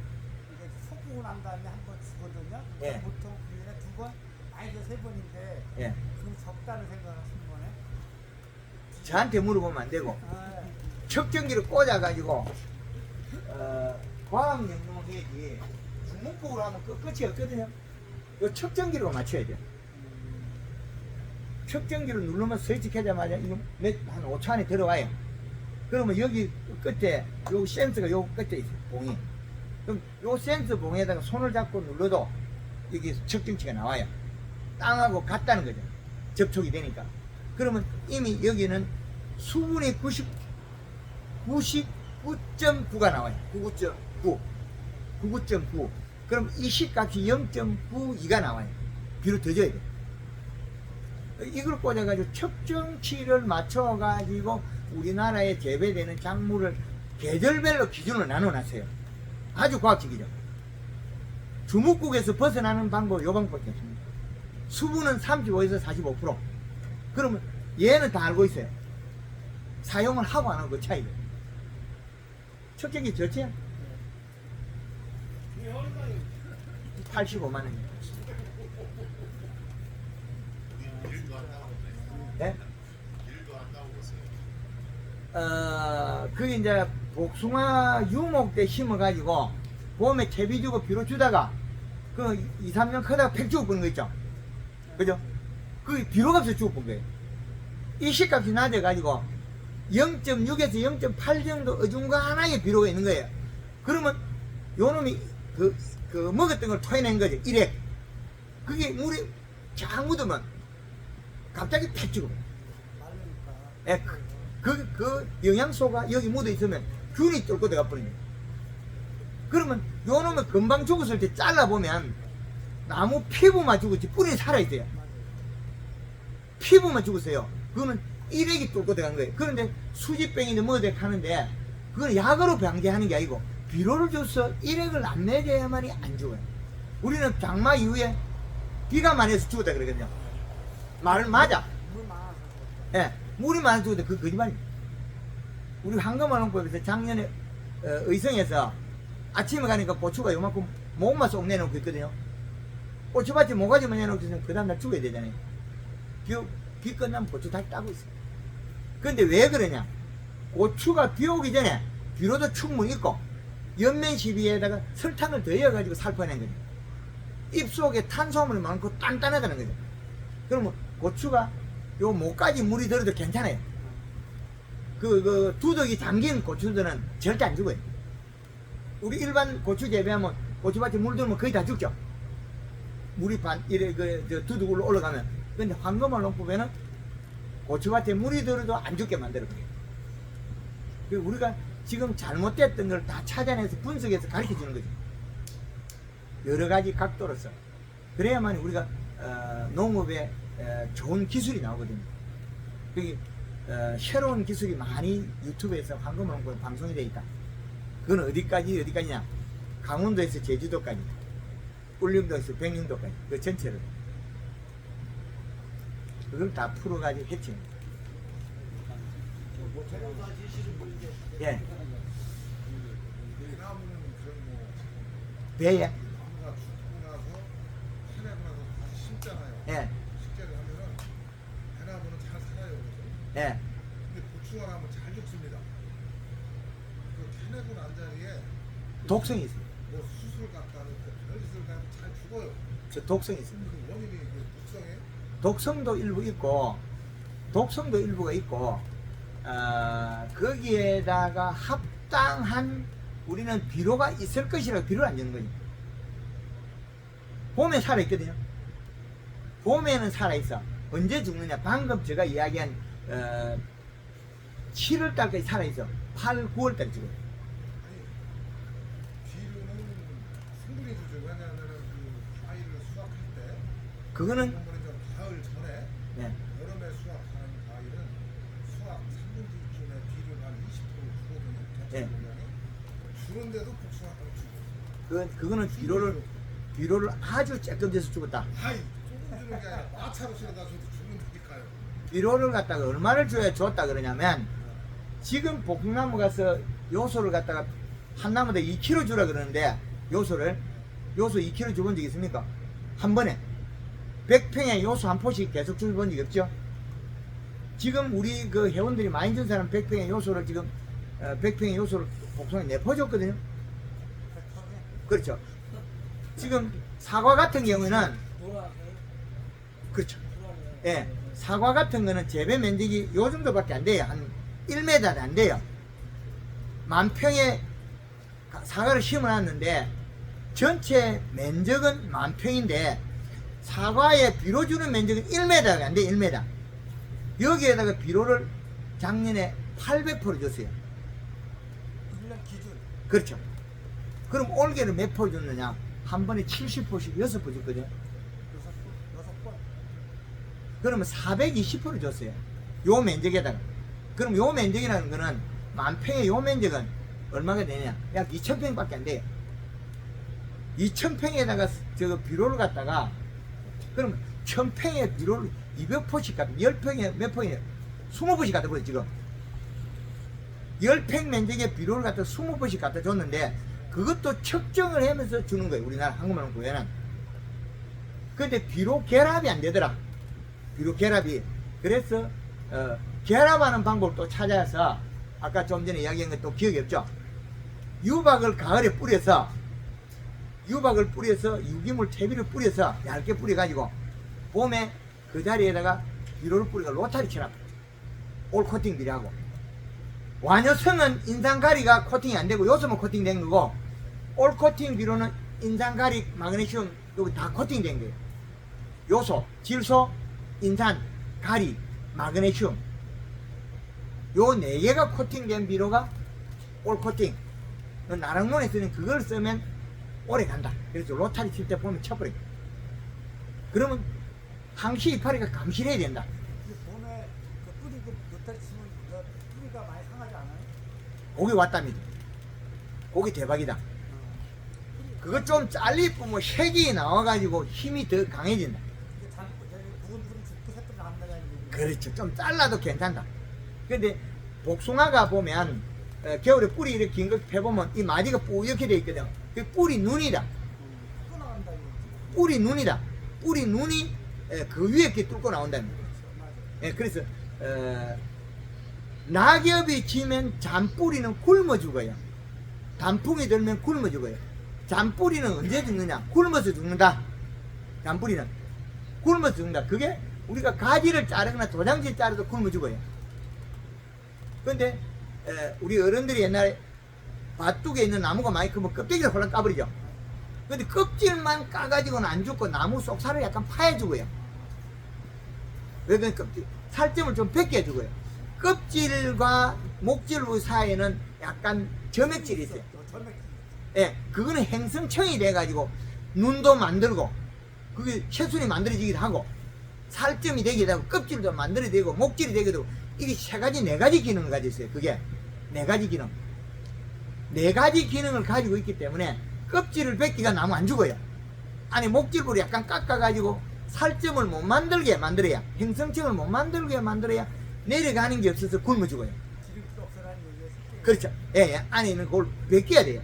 [SPEAKER 4] 이게 섞고 난 다음에 한 번 주거든요.
[SPEAKER 1] 예.
[SPEAKER 4] 보통 1년에 2번, 많이도 3번인데
[SPEAKER 1] 예.
[SPEAKER 4] 그 적다는 생각을 하시는 거네.
[SPEAKER 1] 저한테 물어보면 안 되고
[SPEAKER 4] 아,
[SPEAKER 1] 척전기를 꽂아가지고 과학연구회지 중문법으로 하면 끝이 없거든요. 이 척전기로 맞춰야 돼요. 척전기를 누르면 스위치 켜자마자 이거 한 5초 안에 들어와요. 그러면 여기 끝에 요 센서가 요 끝에 있어요. 봉이. 그럼 요 센서 봉에다가 손을 잡고 눌러도 여기 척전기가 나와요. 땅하고 같다는 거죠. 접촉이 되니까. 그러면 이미 여기는 수분이 99.9가 나와요. 99.9. 그럼 이 식값이 0.92가 나와요. 비로 더 줘야 돼. 이걸 꽂아가지고 척정치를 맞춰가지고 우리나라에 재배되는 작물을 계절별로 기준을 나눠놨어요. 아주 과학적이죠. 주묵국에서 벗어나는 방법, 요 방법밖에 없습니다. 수분은 35에서 45%. 그러면 얘는 다 알고 있어요. 사용을 하고 안 하고 그 차이를. 척정기 좋지? 85만 원이에요. 네? 그게 이제 복숭아 유목 때 심어가지고 봄에 채비 주고 비료 주다가 그 2, 3년 크다가 팩 죽어버린 거 있죠? 그죠? 그 비료가 없어서 죽어본 거예요. 이 식값이 낮아가지고 0.6에서 0.8 정도 어중간하게 비료가 있는 거예요. 그러면 요 놈이 그 먹었던 걸 토해낸 거죠. 일액. 그게 물이 쫙 묻으면 갑자기 팩 죽어버려요.
[SPEAKER 4] 마르니까.
[SPEAKER 1] 예, 그 영양소가 여기 묻어 있으면 균이 뚫고 들어가 버립니다. 그러면 요 놈을 금방 죽었을 때 잘라보면 나무 피부만 죽었지 뿌리는 살아있어요. 피부만 죽었어요. 그거는 일액이 뚫고 들어간 거예요. 그런데 수지병이나 뭐든 하는데 그건 약으로 방지하는 게 아니고 비료를 줘서 일액을 안 내줘야만이 안 죽어요. 우리는 장마 이후에 비가 많이 해서 죽었다 그러거든요. 말은 맞아.
[SPEAKER 4] 물 많아서
[SPEAKER 1] 예, 물이 많이 죽었다. 그 거짓말입니다. 우리 황금어농법에서 작년에 의성에서 아침에 가니까 고추가 요만큼 목만 쏙 내놓고 있거든요. 고추밭에 모가지만 내놓고 있으면 그 다음날 죽어야 되잖아요. 비 끝나면 고추 다시 따고 있어요. 그런데 왜 그러냐? 고추가 비 오기 전에 비료도 충분히 있고 연면 시비에다가 설탕을 더해가지고 살포해낸 거죠. 입속에 탄수화물이 많고 단단하다는 거죠. 그러면 고추가 요 목까지 물이 들어도 괜찮아요. 그 두덕이 잠긴 고추들은 절대 안 죽어요. 우리 일반 고추 재배하면 고추밭에 물 들면 거의 다 죽죠. 물이 이래 두둑으로 올라가면. 근데 황금알 농법에는 고추밭에 물이 들어도 안 죽게 만들어버려요. 우리가 지금 잘못됐던 걸 다 찾아내서 분석해서 가르쳐 주는 거죠. 여러 가지 각도로서. 그래야만 우리가 농업에 좋은 기술이 나오거든요. 그게 새로운 기술이 많이 유튜브에서 황금알 농법 방송이 되어 있다. 그건 어디까지냐? 강원도에서 제주도까지, 울릉도에서 백령도까지, 그 전체를. 그걸 다 풀어가지고 했지.
[SPEAKER 3] 재료사 지시는 분인데
[SPEAKER 1] 예.
[SPEAKER 5] 대나무는 그런 뭐
[SPEAKER 1] 배에,
[SPEAKER 5] 나무가 죽고 나서 캐내고 나서 다시 심잖아요.
[SPEAKER 1] 예,
[SPEAKER 5] 식재를 하면은 대나무는 잘 살아요. 그래서.
[SPEAKER 1] 예.
[SPEAKER 5] 근데 고추가 나면 잘 죽습니다. 그 캐내고 난 자리에
[SPEAKER 1] 독성이 있어요.
[SPEAKER 5] 뭐 수술 같다는 별짓을 가면 잘 죽어요.
[SPEAKER 1] 저 독성이 있습니다.
[SPEAKER 5] 그 원인이 그 독성에
[SPEAKER 1] 독성도 일부가 있고, 거기에다가 합당한 우리는 비료가 있을 것이라고 비료를 안 주는 거지. 봄에 살아있거든요. 봄에는 살아있어. 언제 죽느냐? 방금 제가 이야기한 7월달까지 살아있어. 8, 9월달에 죽어요.
[SPEAKER 5] 아니, 비료는 충분히 주죠. 왜냐하면 그 과일을 수확할 때
[SPEAKER 1] 그거는
[SPEAKER 5] 이번에 좀 가을 전에
[SPEAKER 1] 네.
[SPEAKER 5] 여름에 수확하는 과일은 수확 3분기쯤에 비료를 한 20% 주거든요.
[SPEAKER 1] 네.
[SPEAKER 5] 전체 물량이. 주는데도 복숭아를 주고.
[SPEAKER 1] 그거는 비료를 아주 조금 돼서 죽었다.
[SPEAKER 5] 아이 조금 주는 게 아니라 마차로 실어다 줘도 죽는다니까요.
[SPEAKER 1] 비료를 갖다가 얼마를 줘야 줬다 그러냐면 지금 복나무 가서 요소를 갖다가 한 나무당 2kg 주라 그러는데 요소 2kg 줘본 적 있습니까? 한 번에 100평에 요소 한 포씩 계속 줘본 적이 없죠? 지금 우리 그 회원들이 많이 준 사람 100평의 요소를 지금 100평의 요소를 복숭아에 내퍼줬거든요. 그렇죠. 지금 사과 같은 경우는
[SPEAKER 2] 노랗게
[SPEAKER 1] 그렇죠.
[SPEAKER 2] 노랗네.
[SPEAKER 1] 예, 사과 같은 거는 재배 면적이 요 정도밖에 안 돼요. 한 1m도 안 돼요. 만 평에 사과를 심어놨는데 전체 면적은 만 평인데 사과에 비료 주는 면적은 1m가 안 돼요. 1m. 여기에다가 비료를 작년에 800% 줬어요.
[SPEAKER 4] 1년 기준
[SPEAKER 1] 그렇죠. 그럼 올해는 몇 포 줬느냐? 한 번에 70포씩 6포 줬거든요.
[SPEAKER 4] 6번
[SPEAKER 1] 그러면 420% 줬어요. 요 면적에다가. 그럼 요 면적이라는 거는 만 평의 요 면적은 얼마가 되냐? 약 2000평밖에 안 돼요. 2000평에다가 저거 비료를 갖다가 그럼 1000평에 비료를 200포씩 갖다 10평에 몇 포냐? 20포씩 갖다 버려 지금. 10평 면적의 비료를 갖다 20포씩 갖다 줬는데 그것도 측정을 하면서 주는 거예요. 우리나라 한국만원구에는. 근데 비료 결합이 안 되더라. 비료 결합이. 그래서 결합하는 방법을 또 찾아서 아까 좀 전에 이야기한 것도 기억이 없죠. 유박을 가을에 뿌려서 유기물 퇴비를 뿌려서 얇게 뿌려가지고 봄에 그 자리에다가 비료를 뿌리고 로타리 쳐라. 올 코팅들이 하고. 완효성은 인산가리가 코팅이 안 되고 요소만 코팅된 거고 올 코팅 비료는 인산가리, 마그네슘 여기 다 코팅된 거예요. 요소, 질소, 인산, 가리, 마그네슘 요 4개가 코팅된 비료가 올 코팅. 나랑론에서는 그걸 쓰면 오래 간다. 그래서 로타리 칠 때 보면 쳐버려. 그러면 항시 이파리가 감실해야 된다.
[SPEAKER 4] 봄에 그 뿌리 그 노타리 치면 그 뿌리가 많이 상하지 않아요?
[SPEAKER 1] 고기 왔답니다. 고기 대박이다. 그거 좀 잘리 뿌면 색이 나와가지고 힘이 더 강해진다.
[SPEAKER 4] 이게 부분 죽고 새뿌리 나온다는 얘기.
[SPEAKER 1] 그렇죠. 좀 잘라도 괜찮다. 근데 복숭아가 보면 겨울에 뿌리 이렇게 긴 거 펴보면 이 마디가 뿌옇게 돼 있거든. 그 뿌리 눈이다.
[SPEAKER 4] 또 나온다 이거.
[SPEAKER 1] 뿌리 눈이다. 뿌리 눈이 그 위에 이렇게 뚫고 나온다는 거예요.
[SPEAKER 4] 맞아.
[SPEAKER 1] 예, 그래서 낙엽이 지면 잔뿌리는 굶어 죽어요. 단풍이 들면 굶어 죽어요. 잔뿌리는 언제 죽느냐? 굶어서 죽는다. 잔뿌리는 굶어서 죽는다. 그게 우리가 가지를 자르거나 도장지 자르도 굶어 죽어요. 근데 우리 어른들이 옛날에 밭둑에 있는 나무가 많이 크면 껍데기를 홀랑 까버리죠. 근데 껍질만 까가지고는 안 죽고 나무 속살을 약간 파해 죽어요. 왜 그러니까 살점을 좀 벗겨 주고요. 껍질과 목질 사이에는 약간 점액질이 있어요. 예, 그거는 행성청이 돼가지고 눈도 만들고 그게 채순이 만들어지기도 하고 살점이 되기도 하고 껍질도 만들어지고 목질이 되기도 하고 이게 네 가지 기능을 가지고 있어요. 그게 네 가지 기능. 4가지 기능을 가지고 있기 때문에 껍질을 벗기가 나무 안 죽어요. 아니 목질부를 약간 깎아가지고 살점을 못 만들게 만들어야 행성층을 못 만들게 만들어야 내려가는 게 없어서 굶어 죽어요.
[SPEAKER 4] 기름기 없애라는 얘기예요.
[SPEAKER 1] 그렇죠. 예, 예. 안에 있는 그걸 벗겨야 돼요.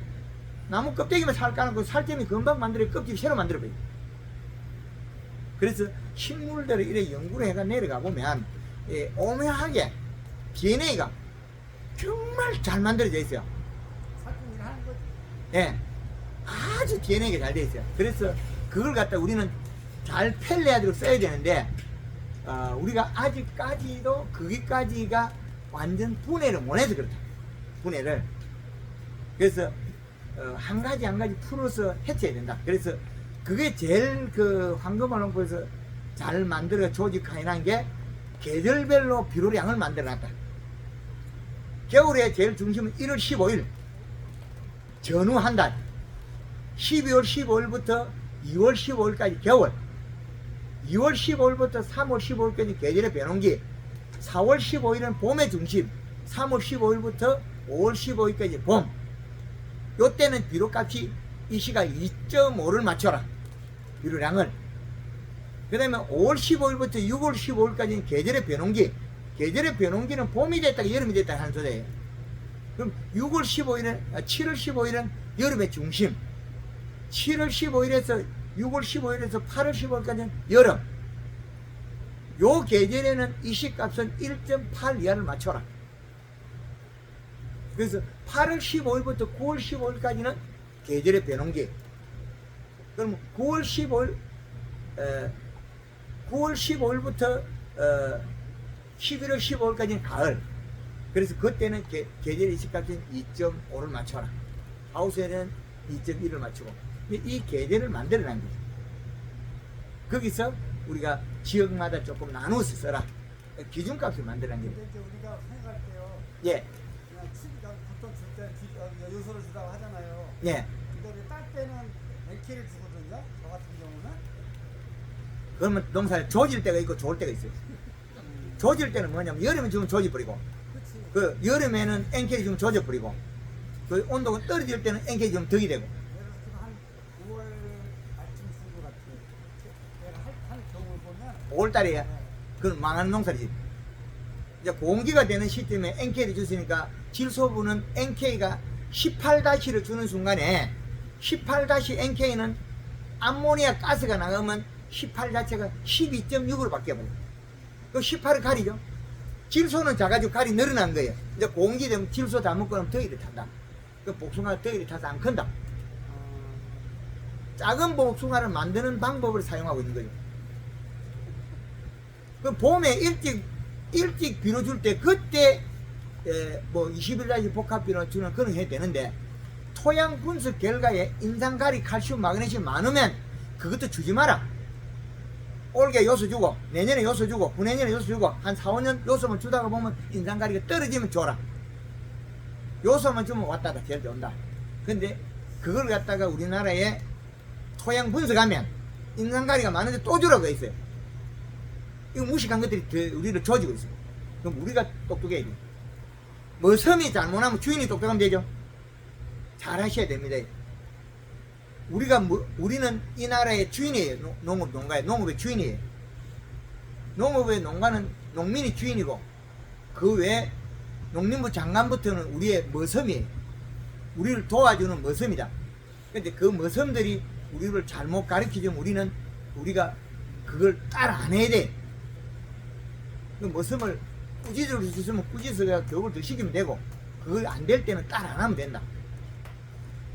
[SPEAKER 1] 나무 껍데기만 살 까놓고 살점이 금방 만들어야 껍질 새로 만들어버려요. 그래서 식물들을 이렇게 연구를 해가 내려가 보면 오묘하게 DNA가 정말 잘 만들어져 있어요.
[SPEAKER 4] 살균 일하는 거지.
[SPEAKER 1] 예, 아주 DNA가 잘 돼 있어요. 그래서 그걸 갖다 우리는 잘 펠레아드로 써야 되는데 우리가 아직까지도 거기까지가 완전 분해를 못해서 그렇다. 분해를. 그래서 한 가지 한 가지 풀어서 해쳐야 된다. 그래서 그게 제일 그 황금알롱포에서 잘 만들어 조직해놓은 게 계절별로 비료량을 만들어 놨다. 겨울에 제일 중심은 1월 15일 전후 한 달, 12월 15일부터 2월 15일까지 겨울, 2월 15일부터 3월 15일까지 계절의 변홍기, 4월 15일은 봄의 중심, 3월 15일부터 5월 15일까지 봄. 요때는 비료값이 이 시가 2.5를 맞춰라. 비료량을. 그 다음에 5월 15일부터 6월 15일까지는 계절의 변홍기. 계절의 변홍기는 봄이 됐다가 여름이 됐다가 하는 소리예요. 그럼 6월 15일은, 7월 15일은 여름의 중심. 7월 15일에서 6월 15일에서 8월 15일까지는 여름. 요 계절에는 이 시값은 1.8 이하를 맞춰라. 그래서 8월 15일부터 9월 15일까지는 계절의 변홍기. 그럼 9월 15일부터 11월 15일까지는 가을. 그래서 그때는 계절의 시값은 2.5를 맞춰라. 하우스에는 2.1을 맞추고. 이 계절을 만들어 난 거죠. 거기서 우리가 지역마다 조금 나누어서 써라. 기준값을 만들어 난 거죠.
[SPEAKER 4] 근데 이제 우리가 생각할 때요.
[SPEAKER 1] 예,
[SPEAKER 4] 그냥 치가 보통 줄 때 요소를 주라고 하잖아요.
[SPEAKER 1] 예.
[SPEAKER 4] 근데 우리 딸 때는 NK를 주거든요. 저 같은 경우는.
[SPEAKER 1] 그러면 농사를 조질 때가 있고 좋을 때가 있어요. 조질 때는 뭐냐면 여름에 주면 조지 버리고,
[SPEAKER 4] 그치.
[SPEAKER 1] 그 여름에는 NK 주면 조져 버리고, 그 온도가 떨어질 때는 NK 주면 덕이 되고.
[SPEAKER 4] 예를 들어서 한 5월 말쯤 준것 같아요. 내가 한 경우를 보면
[SPEAKER 1] 5월달에 그건 망하는 농사지. 이제 공기가 되는 시점에 NK를 줬으니까 질소분은 NK가 18-를 주는 순간에 18-NK는 암모니아 가스가 나가면 18 자체가 12.6으로 바뀌어버려요. 그 18을 가리죠. 질소는 작아지고 가리 늘어난 거예요. 이제 공기 되면 질소 다 먹고 나면 더위를 탄다. 그 복숭아가 더위를 타서 안 큰다. 작은 복숭아를 만드는 방법을 사용하고 있는 거죠. 그 봄에 일찍 비료 줄 때 그때 뭐 20일 복합 비료 주는 그런 해야 되는데, 토양 분석 결과에 인산가리, 칼슘, 마그네슘 많으면 그것도 주지 마라. 올게 요소 주고 내년에 요소 주고 후내년에 요소 주고 한 4, 5년 요소만 주다가 보면 인산가리가 떨어지면 줘라. 요소만 주면 왔다가 제일 좋다. 근데 그걸 갖다가 우리나라에 토양 분석하면 인산가리가 많은데 또 주라고 했어요. 이거 무식한 것들이 더 우리를 조지고 있어요. 그럼 우리가 똑똑해야 돼요. 머섬이 잘못하면 주인이 똑똑하면 되죠. 잘 하셔야 됩니다. 우리는 이 나라의 주인이에요. 농가의 농업의 주인이에요. 농업의 농가는 농민이 주인이고, 그 외에 농림부 장관부터는 우리의 머섬이에요. 우리를 도와주는 머섬이다. 근데 그 머섬들이 우리를 잘못 가르치면 우리가 그걸 따라 안 해야 돼. 그 머섬을 꾸짖을 수 있으면 꾸짖어서 교육을 더 시키면 되고, 그걸 안 될 때는 따라 안 하면 된다.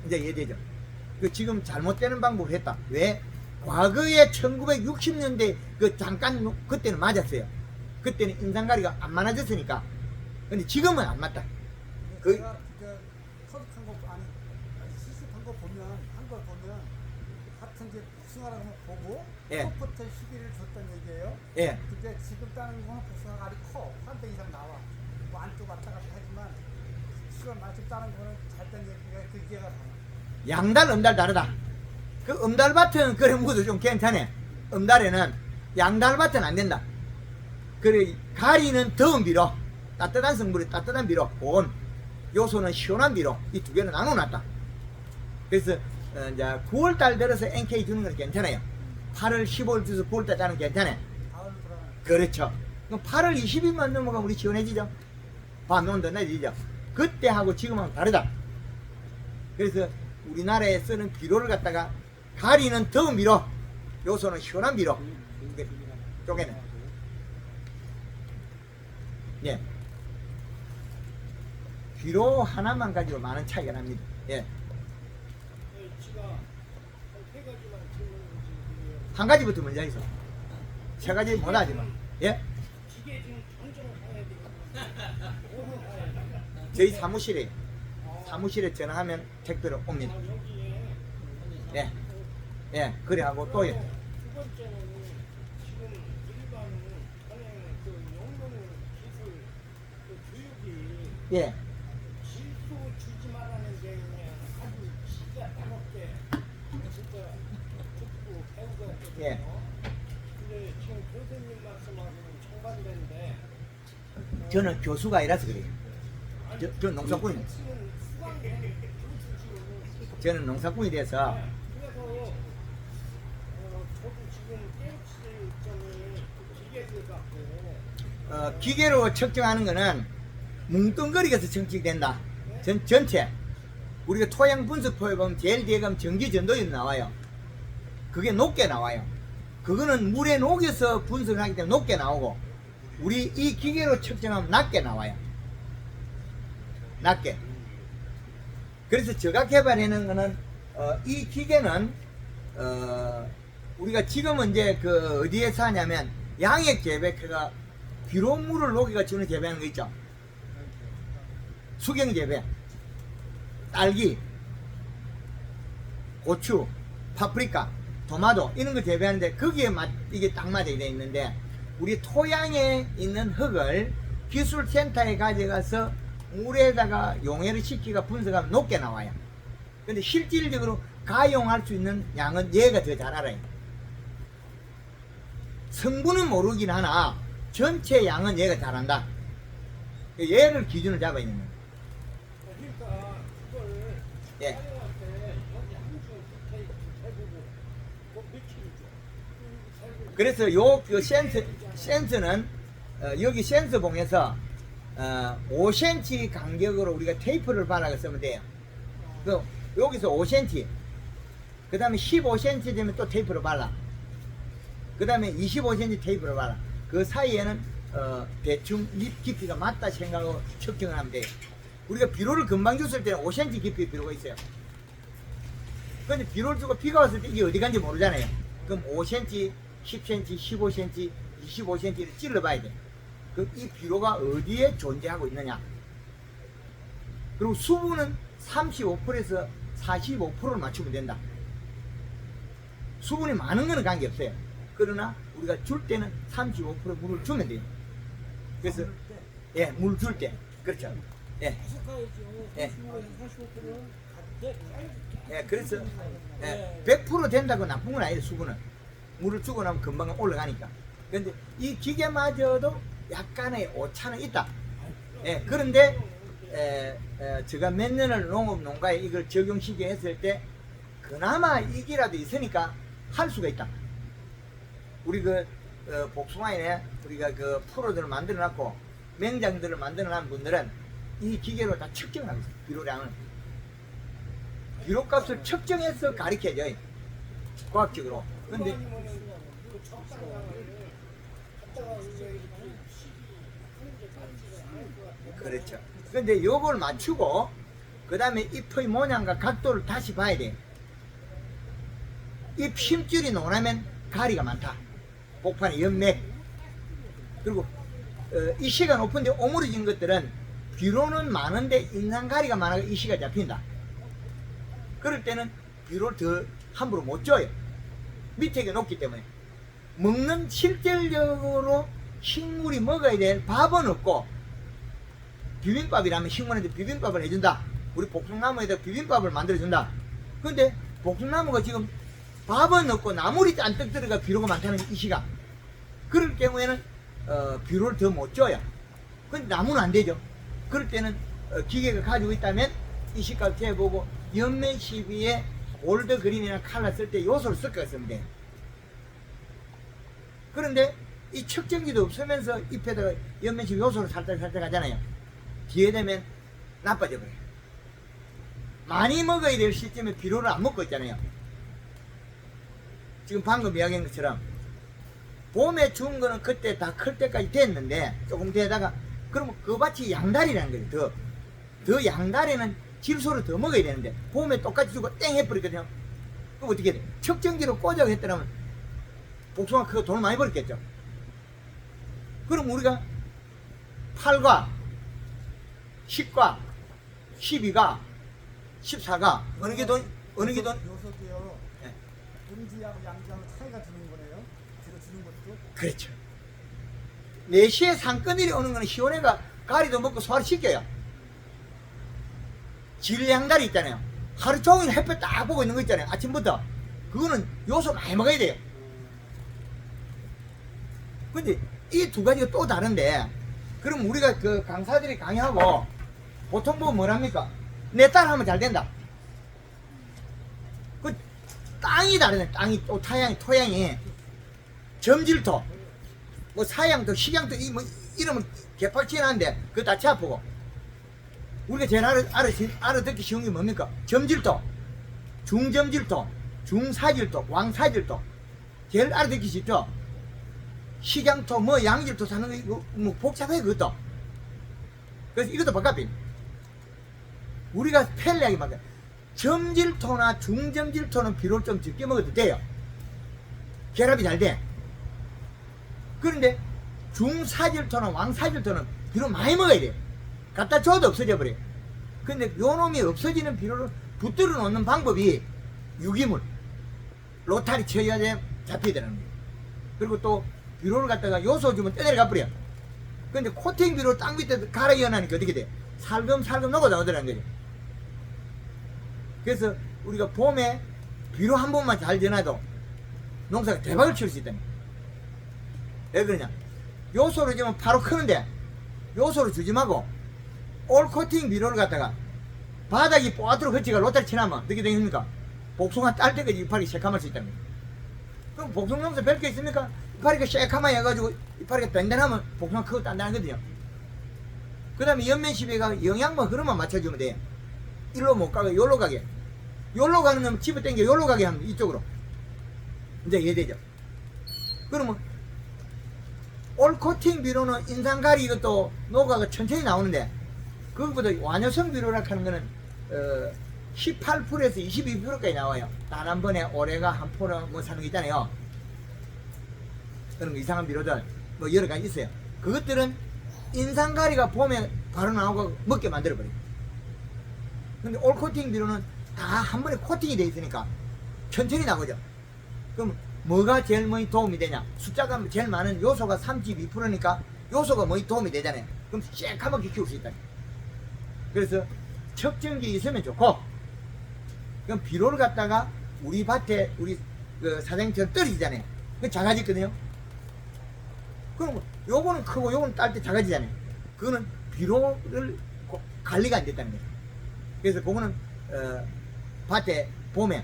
[SPEAKER 1] 이제 이해되죠? 그 지금 잘못되는 방법을 했다. 왜? 과거에 1960년대 잠깐 그때는 맞았어요. 그때는 인산가리가 안 많아졌으니까. 근데 지금은 안 맞다. 그-
[SPEAKER 4] 제가 터득한 거 실습한 거 보면 한걸 보면 같은 게 복숭아라고 보고
[SPEAKER 1] 예.
[SPEAKER 4] 첫부터 시기를 줬던 얘기예요.
[SPEAKER 1] 예.
[SPEAKER 4] 근데 지금 따는 거는 복숭아가 알이 커. 3배 이상 나와. 뭐 안쪽 왔다 갔다 하지만 10월 말쯤 따는 거는 잘된 얘기가 그 이해가 가요.
[SPEAKER 1] 양달, 음달 다르다. 그 음달밭은 그래 묵어도 좀 괜찮아. 음달에는 양달밭은 안 된다. 그래 가리는 더운 비료, 따뜻한 성분이 따뜻한 비료, 온 요소는 시원한 비료, 이 두 개를 나눠놨다. 그래서 이제 9월달 들어서 NK 주는 건 괜찮아요. 8월 15일 주서 9월달 따는 괜찮아요.
[SPEAKER 4] 가을 들어가는
[SPEAKER 1] 그렇죠. 그럼 8월 20일만 넘어가면 우리 시원해지죠. 밤 온도 낮아지죠. 그때하고 지금하고 다르다. 그래서 우리나라에 쓰는 비료를 갖다가 가리는 더운 비료, 요소는 시원한 비료 쪼개는. 예. 비료 하나만 가지고 많은 차이가 납니다. 예.
[SPEAKER 3] 지가 한 3가지만 들어오는
[SPEAKER 1] 한 가지부터 먼저 있어. 세 가지 못하지만. 예.
[SPEAKER 3] 기계 지금 정정을 해야 되거든요. 오늘 가야 돼.
[SPEAKER 1] 저희 사무실에 사무실에 전화하면 택배로 옵니다.
[SPEAKER 3] 아, 여기에
[SPEAKER 1] 예, 예, 그래 하고 또 예.
[SPEAKER 3] 두 번째는 지금 일반 은행 그 용문 기술 그 교육이
[SPEAKER 1] 예,
[SPEAKER 3] 질소 주지 말라는 게 그냥 아주 기가 따갑게 진짜 듣고 배우고 했거든요.
[SPEAKER 1] 예.
[SPEAKER 3] 근데 지금 교수님 말씀하고는 정반대인데
[SPEAKER 1] 저는 교수가 아니라서 그래요. 저는 농사꾼입니다.
[SPEAKER 3] 지금 수강된 교수 지금
[SPEAKER 1] 저는 농사꾼이 돼서
[SPEAKER 3] 그래서 저도 지금 깨우칠 점이 기계들 갖고
[SPEAKER 1] 기계로 측정하는 거는 뭉뚱그리게서 측정된다. 전체 우리가 토양 분석표에 보면 제일 뒤에 가면 전기 전도율이 나와요. 그게 높게 나와요. 그거는 물에 녹여서 분석을 하기 때문에 높게 나오고, 우리 이 기계로 측정하면 낮게 나와요. 낮게. 그래서 제가 개발해놓은 거는 이 기계는 우리가 지금은 이제 그 어디에서 하냐면 양액 재배가 비료 물을 녹이가 주는 재배하는 거 있죠. 수경 재배, 딸기, 고추, 파프리카, 토마토 이런 거 재배하는데 거기에 이게 딱 맞아 되어 있는데, 우리 토양에 있는 흙을 기술센터에 가져가서 물에다가 용해를 시키가 분석하면 높게 나와요. 근데 실질적으로 가용할 수 있는 양은 얘가 더 잘 알아요. 성분은 모르긴 하나 전체 양은 얘가 잘한다. 얘를 기준을 잡아 있는 거예요.
[SPEAKER 3] 그러니까 그걸
[SPEAKER 1] 예.
[SPEAKER 3] 사용할 때 여기 한주 밑에 해보고 뭐 며칠이죠.
[SPEAKER 1] 그래서 요 센서는 여기 센서 봉에서 5cm 간격으로 우리가 테이프를 발라서 쓰면 돼요. 그 여기서 5cm, 그 다음에 15cm 되면 또 테이프를 발라. 그 다음에 25cm 테이프를 발라. 그 사이에는 대충 잎 깊이가 맞다 생각하고 측정을 하면 돼요. 우리가 비료를 금방 줬을 때는 5cm 깊이의 비료가 있어요. 근데 비료를 주고 비가 왔을 때 이게 어디 간지 모르잖아요. 그럼 5cm, 10cm, 15cm, 25cm를 찔러 봐야 돼. 그럼 이 비료가 어디에 존재하고 있느냐. 그리고 수분은 35%에서 45%를 맞추면 된다. 수분이 많은 거는 관계없어요. 그러나 우리가 줄 때는 35% 물을 주면 돼요. 그래서 예, 물 줄 때. 그렇죠. 예. 예. 예, 그래서 예, 100% 된다고 나쁜 건 아니에요. 수분은 물을 주고 나면 금방 올라가니까. 그런데 이 기계마저도 약간의 오차는 있다. 예, 그런데 제가 몇 년을 농업농가에 이걸 적용시켜 했을 때 그나마 이기라도 있으니까 할 수가 있다. 우리 복숭아에 우리가 그 프로들을 만들어 놨고 맹장들을 만들어 놓은 분들은 이 기계로 다 측정을 하고 있어요. 비료량을. 비료값을 측정해서 가르쳐줘요. 과학적으로. 근데 그렇죠. 근데 요걸 맞추고 그 다음에 잎의 모양과 각도를 다시 봐야 돼요. 잎 힘줄이 노나면 가리가 많다. 복판에 연맥. 그리고 이시가 높은데 오므려진 것들은 비료는 많은데 인상가리가 많아서 이시가 잡힌다. 그럴 때는 비료를 더 함부로 못 줘요. 밑에가 높기 때문에. 먹는 실질적으로 식물이 먹어야 될 밥은 없고, 비빔밥이라면 식물한테 비빔밥을 해준다. 우리 복숭나무에다 비빔밥을 만들어준다. 근데 복숭나무가 지금 밥은 없고 나물이 잔뜩 들어가 비료가 많다는 이시가. 그럴 경우에는 비료를 더 못 줘요. 근데 나무는 안 되죠. 그럴 때는 기계가 가지고 있다면 이시값 재보고 연면 시비에 골드 그린이나 칼라 쓸 때 요소를 섞어쓰면 돼요. 그런데 이 측정기도 없으면서 잎에다가 연면 시비 요소를 살짝 하잖아요. 뒤에 되면 나빠져 버려요. 많이 먹어야 될 시점에 비료를 안 먹고 있잖아요. 지금 방금 이야기한 것처럼 봄에 준 거는 그때 다 클 때까지 됐는데 조금 되다가 그러면 그 밭이 양다리라는 거예요. 더 양다리는 질소를 더 먹어야 되는데 봄에 똑같이 주고 땡 해버리거든요. 그럼 어떻게 돼? 측정기로 꽂아서 했더라면 복숭아 그거 돈 많이 벌었겠죠. 그럼 우리가 8과 10과 12가 14가 어느 게 돈? 어느 게 돈?
[SPEAKER 4] 요소도요.
[SPEAKER 1] 예.
[SPEAKER 4] 음지하고 양지하고 차이가 드는 거네요. 뒤로 주는 것도.
[SPEAKER 1] 그렇죠. 4시에 상권들이 오는 거는 희원애가 가리도 먹고 소화를 시켜요. 질량다리 있잖아요. 하루 종일 햇볕 딱 보고 있는 거 있잖아요. 아침부터. 그거는 요소 많이 먹어야 돼요. 근데 이 두 가지가 또 다른데, 그럼 우리가 그 강사들이 강의하고 보통 보면 뭐랍니까? 내 딸 하면 잘 된다. 그 땅이 다르네. 땅이 또 타양이 토양이 점질토, 뭐 사양토, 식양토 이 뭐 이름은 개팍치는데 그거 다 치아프고. 우리가 제일 알아듣기 쉬운 게 뭡니까? 점질토, 중점질토, 중사질토, 왕사질토. 제일 알아듣기 쉽죠? 식양토, 뭐 양질토 사는 거 이거 뭐 복잡해 그것도. 그래서 이것도 바깥에 우리가 편리하게 말해. 점질토나 중점질토는 비료를 좀 적게 먹어도 돼요. 결합이 잘 돼. 그런데 중사질토나 왕사질토는 비료 많이 먹어야 돼요. 갖다 줘도 없어져 버려요. 근데 요 놈이 없어지는 비료를 붙들어 놓는 방법이 유기물, 로타리 쳐야 돼 잡히더라는 거예요. 그리고 또 비료를 갖다가 요소 주면 떼내려 가버려. 근데 코팅 비료 땅 밑에 갈아 이어나니까 어떻게 돼? 살금살금 녹아 나오더라는 거죠. 그래서 우리가 봄에 비료 한 번만 잘 전해도 농사가 대박을 칠 수 있다는 거예요. 왜 그러냐? 요소를 주면 바로 크는데 요소를 주지 말고 올 코팅 비료를 갖다가 바닥이 뽀아도록 흩지가 로타리 치나면 어떻게 되겠습니까? 복숭아 딸 때까지 이파리 새카말 수 있다는 거예요. 그럼 복숭아 농사 별게 있습니까? 이파리가 새카만 해가지고 이파리가 뱅단하면 복숭아 크고 단단하거든요. 그 다음에 연면 시비가 영양만 그런만 맞춰주면 돼요. 일로 못 가게 요로 가게. 요로 가는 놈 집어 당겨 요로 가게 하면 이쪽으로 이제 이해되죠? 그러면 올 코팅 비료는 인상가리 이것도 노가가 천천히 나오는데 그것보다 완효성 비료라 하는 거는 18%에서 22%까지 나와요. 단 한 번에 올해가 한 포로 뭐 사는 거 있잖아요. 그런 거 이상한 비료들 뭐 여러 가지 있어요. 그것들은 인상가리가 봄에 바로 나오고 먹게 만들어버려요. 근데 올 코팅 비료는 다 한 번에 코팅이 돼 있으니까 천천히 나오죠. 그럼 뭐가 제일 많이 도움이 되냐? 숫자가 제일 많은 요소가 32%니까 요소가 많이 도움이 되잖아요. 그럼 새카맣게 키울 수 있다. 그래서 척정기 있으면 좋고, 그럼 비료를 갖다가 우리 밭에 우리 그 사장님처럼 떨어지잖아요. 그 작아지거든요. 그럼 요거는 크고 요거는 딸 때 작아지잖아요. 그거는 비료를 관리가 안 됐다는 거예요. 그래서 그거는 밭에 봄에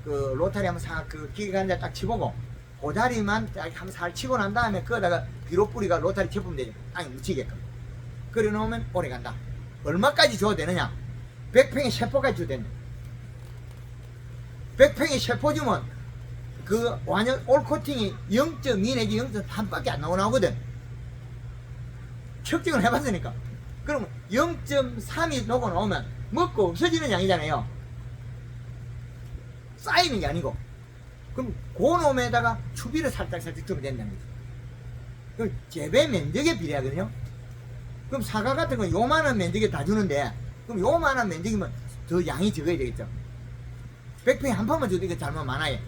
[SPEAKER 1] 그 로타리 한번 그 기계관자 딱 치보고 그 자리만 딱 한번 살 치고 난 다음에 거기다가 비료 뿌리가 로타리 쳐보면 되죠. 땅에 묻히게끔. 그래 놓으면 오래 간다. 얼마까지 줘도 되느냐? 100평에 세포까지 줘도 된다. 100평에 세포 주면 그 완전 올 코팅이 0.2 내지 0.3밖에 안 나오거든. 측정을 해봤으니까. 그러면 0.3이 녹아 나오면 먹고 없어지는 양이잖아요. 쌓이는 게 아니고. 그럼 그 놈에다가 추비를 살짝 주면 된다는 거죠. 그럼 재배 면적에 비례하거든요. 그럼 사과 같은 건 요만한 면적에 다 주는데, 그럼 요만한 면적이면 더 양이 적어야 되겠죠. 100평에 한 포만 줘도 이거 잘못 많아요.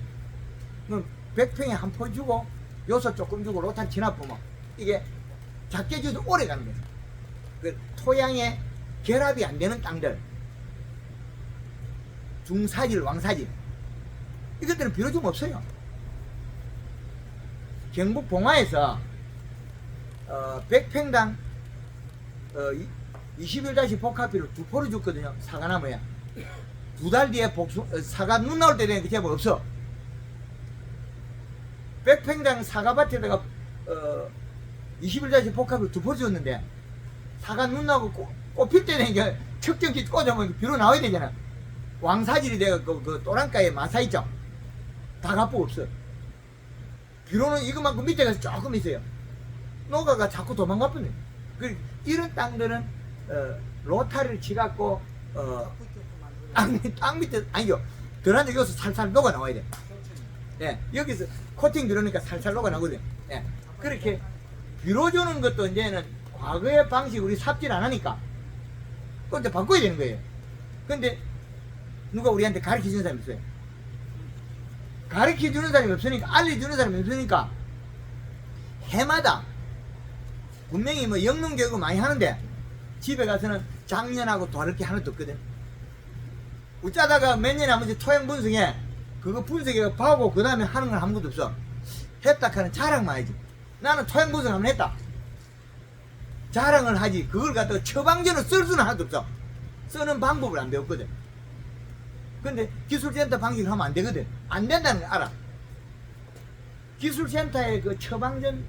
[SPEAKER 1] 그럼 100평에 한 포 주고 요소 조금 주고 로타리 지나보면 이게 작게 줘도 오래 가는 거죠. 그 토양에 결합이 안 되는 땅들, 중사질, 왕사질, 이것들은 비료 좀 없어요. 경북 봉화에서 100평당 21다시 복합비료 2포를 줬거든요. 사과나무에. 2달 뒤에 사과 눈 나올 때 되니까 제법 없어. 100평당 사과밭에다가 21다시 복합비료 2포를 줬는데 사과 눈 나오고 꽃필 때 되니까 측정기 꽂아보면 비료 나와야 되잖아. 왕사질이 되고 그 또랑가에 마사 있죠. 다 갖고 없어. 비료는 이것만큼 밑에 가서 조금 있어요. 노가가 자꾸 도망가버려. 이런 땅들은 로타리를 치갖고 땅 밑에 아니죠. 들어앉아 여기서 살살 녹아 나와야 돼. 예, 여기서 코팅 비료니까 살살 녹아 나거든. 예, 그렇게 비료 주는 것도 이제는 과거의 방식 우리 삽질 안 하니까 또 이제 바꿔야 되는 거예요. 근데 누가 우리한테 가르쳐 주는 사람이 없어요. 가르쳐 주는 사람이 없으니까, 알려주는 사람이 없으니까, 해마다, 분명히 뭐 영농교육을 많이 하는데, 집에 가서는 작년하고 다를 게 하나도 없거든. 어쩌다가 몇 년에 한 번씩 토양 분석에, 그거 분석해 봐고, 그 다음에 하는 건 아무것도 없어. 했다 하는 자랑만 하지. 나는 토양 분석 한번 했다. 자랑을 하지. 그걸 갖다가 처방전을 쓸 수는 하나도 없어. 쓰는 방법을 안 배웠거든. 근데 기술센터 방식을 하면 안 되거든. 안 된다는 걸 알아. 기술센터의 그 처방전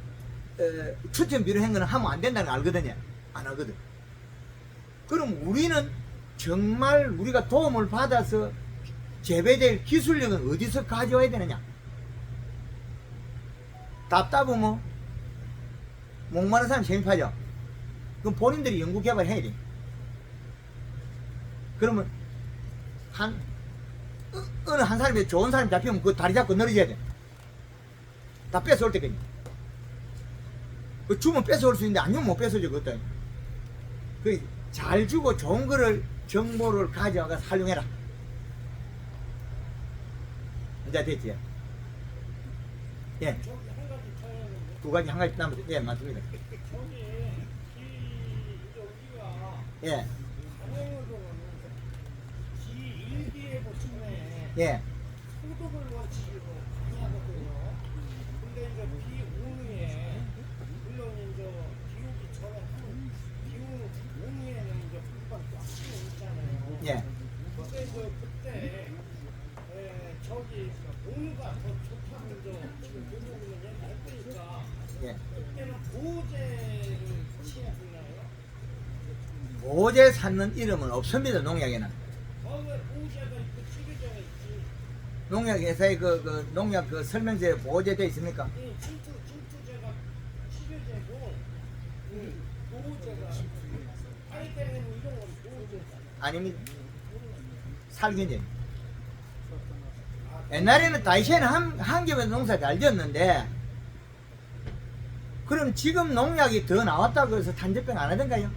[SPEAKER 1] 추천비를 한 거는 하면 안 된다는 걸 알거든요. 안 하거든. 그럼 우리는 정말 우리가 도움을 받아서 재배될 기술력은 어디서 가져와야 되느냐? 답답하면 목마른 사람 재미파죠. 그럼 본인들이 연구 개발해야 돼. 그러면 어느 한 사람이 좋은 사람이 잡히면 그 다리 잡고 늘어져야 돼. 다 뺏어올 때까지. 그 주면 뺏어올 수 있는데 안 주면 못 뺏어줘. 그것도. 잘 주고 좋은 거를 정보를 가져와서 활용해라. 이제 됐지? 예.
[SPEAKER 3] 저기 한 가지 더 해야 되는데.
[SPEAKER 1] 두 가지 한 가지 남았어요. 예, 맞습니다.
[SPEAKER 3] 저기 이제 우리가
[SPEAKER 1] 예,
[SPEAKER 3] 강행으로는 기1기예보 전에
[SPEAKER 1] 예,
[SPEAKER 3] 소득을 원칙으로 많이 하거든요. 근데 이제 기5에 물론 이제 기후기 전에 한 기5에는 이제 후반 꽉 치고 있잖아요.
[SPEAKER 1] 예.
[SPEAKER 3] 근데 이제 그때 저기 오류가 더 좋다고 이제 지금 교수님은 얘기했으니까
[SPEAKER 1] 예.
[SPEAKER 3] 그때는 보호제를 치야 되나요?
[SPEAKER 1] 보호제 찾는 이름은 없습니다. 농약에는.
[SPEAKER 3] 왜 보호제가 있고 치료제가 있지?
[SPEAKER 1] 농약 회사에 그 농약 그 설명서에 보호제 돼 있습니까?
[SPEAKER 3] 이 침투제가 치료제고 보호제가 파이데는 이런 건 보호제잖아.
[SPEAKER 1] 아닙니다. 살균제. 옛날에는 다이체는 한 겹에서 농사 잘 지었는데, 그럼 지금 농약이 더 나왔다고 해서 탄저병 안 하던가요?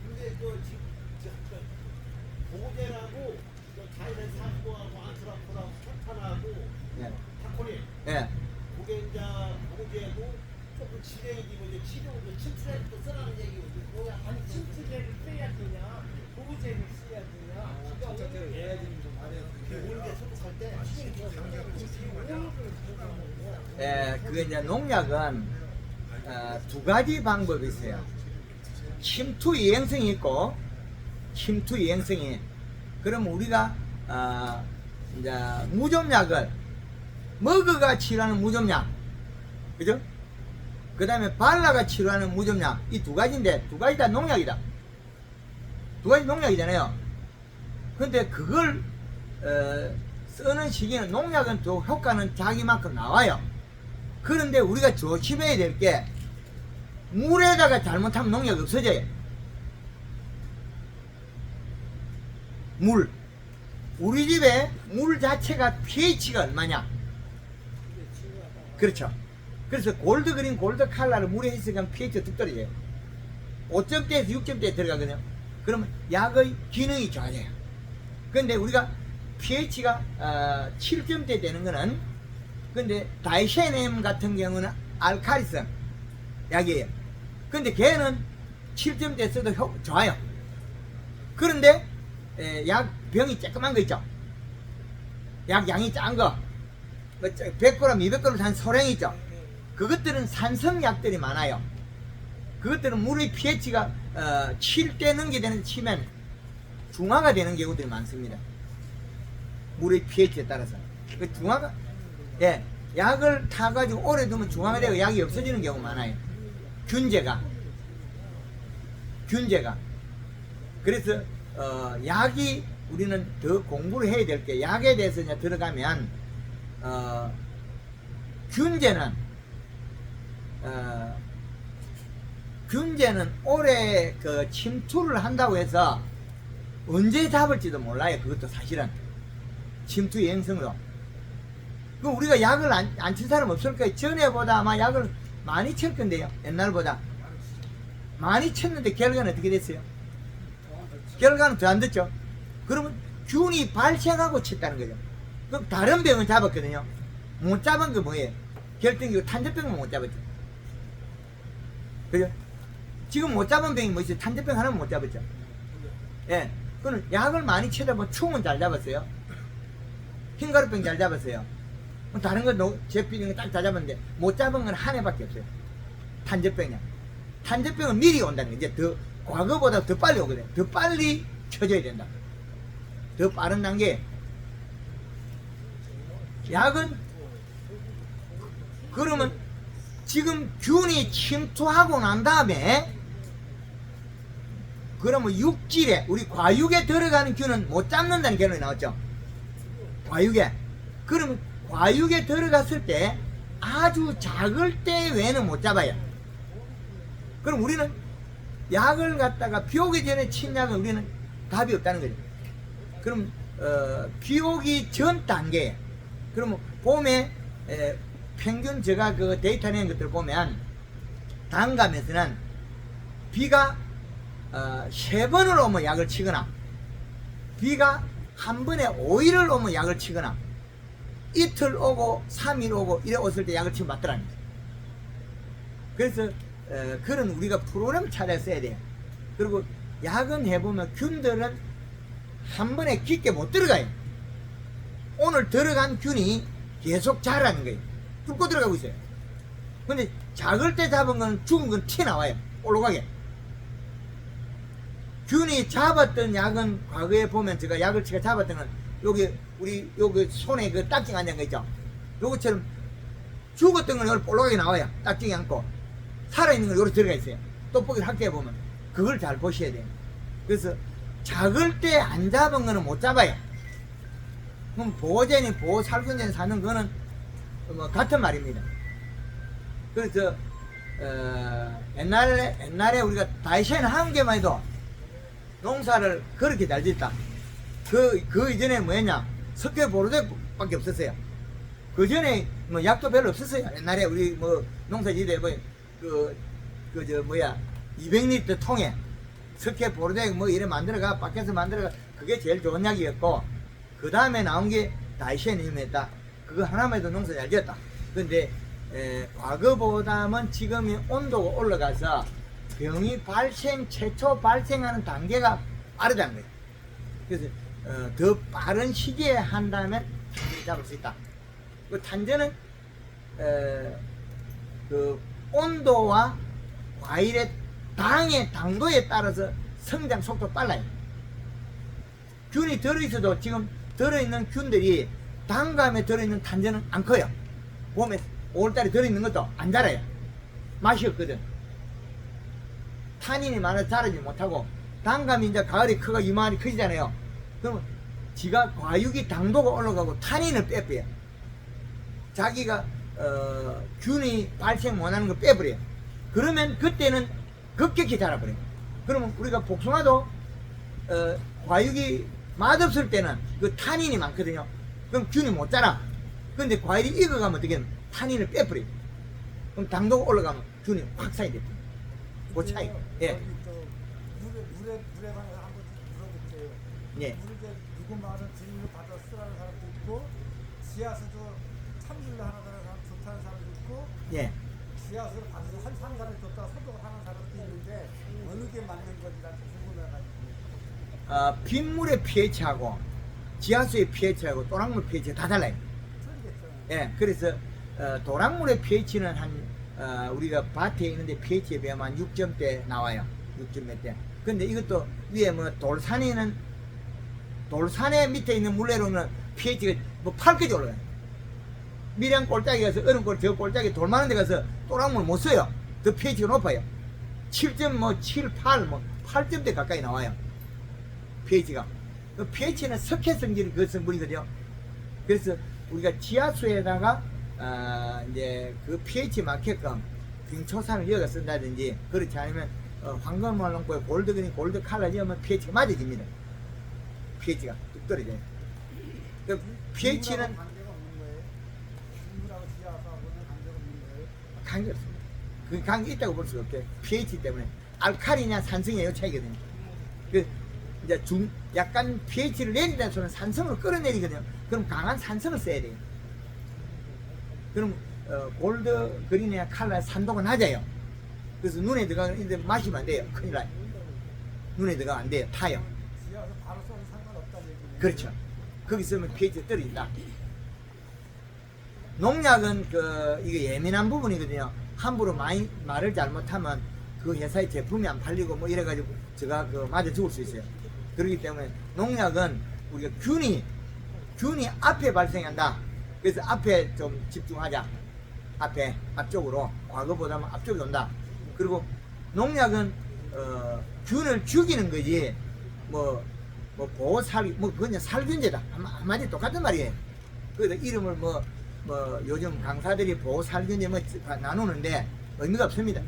[SPEAKER 6] 근데 그 보호제라고 자이렌 산소하고 안트라코하고 스테판하고
[SPEAKER 1] 예.
[SPEAKER 6] 타코린
[SPEAKER 1] 예.
[SPEAKER 6] 그게 이제 보호제고 조금 진행이고 이제 치료도 침투제도 쓰라는 얘기거든요.
[SPEAKER 3] 아니 침투제를 써야 되냐? 보호제를 써야 되냐?
[SPEAKER 2] 진짜대로 해야지 좀 안 해요.
[SPEAKER 6] 우리가 소독할 때
[SPEAKER 1] 예, 그게 이제 농약은 두 가지 방법이 있어요. 침투 유행성이 있고, 침투 유행성이. 그럼 우리가 이제 무좀약을 먹어가 치료하는 무좀약, 그죠? 그 다음에 발라가 치료하는 무좀약, 이 두 가지인데 두 가지 다 농약이다. 두 가지 농약이잖아요. 근데 그걸 쓰는 시기는, 농약은 또 효과는 자기만큼 나와요. 그런데 우리가 조심해야 될 게, 물에다가 잘못하면 농약이 없어져요. 물. 우리 집에 물 자체가 pH가 얼마냐? 그렇죠. 그래서 골드 그린, 골드 칼라를 물에 했으니까 pH가 뚝 떨어져요. 5점대에서 6점대에 들어가거든요. 그러면 약의 기능이 좋아져요. 근데 우리가 pH가 7점대 되는 거는, 근데 다이셰넴 같은 경우는 알카리성 약이에요. 근데 걔는 7점대 써도 좋아요. 그런데 약 병이 조그만 거 있죠. 약 양이 작은 거, 100g, 200g 산 소량이 있죠. 그것들은 산성약들이 많아요. 그것들은 물의 pH가 7대 넘게 치면 중화가 되는 경우들이 많습니다. 물의 pH에 따라서. 그 중화가, 예, 약을 타가지고 오래 두면 중화가 되고 약이 없어지는 경우가 많아요. 균제가. 그래서 약이, 우리는 더 공부를 해야 될 게, 약에 대해서 이제 들어가면 균제는 오래 그 침투를 한다고 해서 언제 잡을지도 몰라요. 그것도 사실은 침투 유행성으로. 그 우리가 약을 안 친 사람 없을 거예요. 전에보다 아마 약을 많이 칠 건데요. 옛날보다 많이 쳤는데 결과는 어떻게 됐어요? 결과는 더 안 됐죠. 그러면 균이 발생하고 쳤다는 거죠. 그럼 다른 병은 잡았거든요. 못 잡은 게 뭐예요? 결정적으로 탄저병은 못 잡았죠. 그죠? 지금 못 잡은 병이 뭐 있어요? 탄저병 하나는 못 잡았죠. 예. 그는 약을 많이 쳐다보면 충은 잘 잡았어요. 흰가루병 잘 잡았어요. 뭐 다른 건 제피 이런 거딱 다 잡았는데 못 잡은 건 한 해밖에 없어요. 탄저병이야. 탄저병은 미리 온다는 거. 이제 더 과거보다 더 빨리 오거든. 더 빨리 쳐줘야 된다. 더 빠른 단계. 약은 그러면 지금 균이 침투하고 난 다음에 그러면 육질에 우리 과육에 들어가는 균은 못 잡는다는 결론이 나왔죠. 과육에. 그러면 과육에 들어갔을 때 아주 작을 때 외에는 못 잡아요. 그럼 우리는 약을 갖다가 비 오기 전에 친 약은 우리는 답이 없다는 거죠. 그럼 비 오기 전 단계에 그러면 봄에 평균 제가 그 데이터 내는 것들 보면 단감에서는 비가 3번을 오면 약을 치거나 비가 한 번에 5일을 오면 약을 치거나 이틀 오고 3일 오고 이래 왔을 때 약을 치면 맞더라는 거예요. 그래서 그런 우리가 프로그램 찾아 써야 돼요. 그리고 약은 해보면 균들은 한 번에 깊게 못 들어가요. 오늘 들어간 균이 계속 자라는 거예요. 뚫고 들어가고 있어요. 근데 작을 때 잡은 건 죽은 건 튀어나와요. 올라가게. 균이 잡았던 약은 과거에 보면 제가 약을 치가 잡았던 건 여기 우리 여기 손에 그 딱지 앉은 거 있죠. 요거처럼 죽었던 건 여기 올라가게 나와요. 딱지 않고 살아있는 건 여기 들어가 있어요. 떡볶이를 학교에 보면 그걸 잘 보셔야 돼요. 그래서 작을 때 안 잡은 거는 못 잡아요. 그럼 보호제니 보호살균제니 사는 거는 뭐 같은 말입니다. 그래서 옛날에 우리가 다이센 한 개만 해도 농사를 그렇게 잘 짓다. 그 이전에 뭐였냐? 석회 보로제밖에 없었어요. 그 전에 뭐 약도 별로 없었어요. 옛날에 우리 뭐 농사 지대 뭐 200리터 통에 석회 보로제 뭐 이래 만들어가 밖에서 만들어가 그게 제일 좋은 약이었고 그 다음에 나온 게 다이센임이었다. 그거 하나만 해도 농사 잘 지었다. 근데 과거보다는 지금이 온도가 올라가서 병이 최초 발생하는 단계가 빠르다는 거예요. 그래서 더 빠른 시기에 한다면 탄저를 잡을 수 있다. 그 탄저는 그 온도와 과일의 당도에 따라서 성장 속도 빨라요. 균이 들어있어도 지금 들어있는 균들이 단감에 들어있는 탄저는 안 커요. 봄에 5월달에 들어있는 것도 안 자라요. 맛이 없거든. 탄닌이 많아서 자라지 못하고 단감이 이제 가을에 크고 이만히 커지잖아요. 그러면 지가 과육이 당도가 올라가고 탄닌을 빼버려요. 자기가 균이 발생 못하는 거 빼버려요. 그러면 그때는 급격히 자라버려요. 그러면 우리가 복숭아도 과육이 맛없을 때는 그 탄닌이 많거든요. 그럼 균이 못 자라. 근데 과일이 익어가면 어떻게 탄닌을 빼버려요. 그럼 당도가 올라가면 균이 확산이 됩니다. 그 차이. 예.
[SPEAKER 4] 물에 관해서 한번 물어볼게요.
[SPEAKER 1] 예.
[SPEAKER 4] 물을 이제 누구 말은 진로 받아 쓰라는 사람도 있고 지하수도 찬물로 하는 사람 좋다는 사람도 있고
[SPEAKER 1] 예.
[SPEAKER 4] 지하수를 받아서 한 사람이 좋다 소독을 하는 사람도 있는데 어느 게 맞는 건지 나도 궁금해가지고.
[SPEAKER 1] 빗물의 pH하고 지하수의 pH하고 또랑물 pH가 다 달라요.
[SPEAKER 4] 틀리겠죠.
[SPEAKER 1] 예. 그래서 도랑물의 pH는 우리가 밭에 있는데 pH에 비하면 한 6점대 나와요. 6점 몇 대. 근데 이것도 위에 뭐 돌산에 밑에 있는 물레로는 pH가 뭐 8까지 올라가요. 밀양 골짜기 가서 얼음골 저 골짜기 돌 많은 데 가서 또랑물 못 써요. 더 pH가 높아요. 7.7, 8, 8점대 가까이 나와요. pH가. 그 pH는 석회 성질이 그 성분이거든요. 그래서 우리가 지하수에다가 이제 그 pH 맞게끔 빙초산을 이어가 쓴다든지 그렇지 않으면 황금말롱코에 골드 칼라 이으면 pH가 맞아집니다. pH가 뚝 떨어져요. 그 pH는
[SPEAKER 4] 관계가 없는 거예요. 물하고 지하수하고는 관계가 없는 거예요.
[SPEAKER 1] 관계 없습니다. 그 관계 있다고 볼 수가 없게 pH 때문에 알칼리냐 산성이냐 이 차이거든요. 그 이제 약간 pH를 내리는 소는 산성을 끌어내리거든요. 그럼 강한 산성을 써야 돼요. 그럼 골드 그린이나 칼라 산도가 낮아요. 그래서 눈에 들어가는데 마시면 안 돼요. 큰일 나요. 눈에 들어가면 안 돼요. 타요.
[SPEAKER 4] 지하에서 바로 써도 상관없다는 얘기네.
[SPEAKER 1] 그렇죠. 거기 쓰면 pH가 떨어진다. 농약은 이게 예민한 부분이거든요. 함부로 많이 말을 잘못하면 그 회사의 제품이 안 팔리고 뭐 이래가지고 제가 맞아 죽을 수 있어요. 그렇기 때문에 농약은 우리가 균이 앞에 발생한다. 그래서 앞에 좀 집중하자. 앞쪽으로 과거보다는 앞쪽에 온다. 그리고 농약은 균을 죽이는 거지 보호살 그냥 살균제다. 한마디 똑같은 말이에요. 그래서 이름을 요즘 강사들이 보호살균제 나누는데 의미가 없습니다.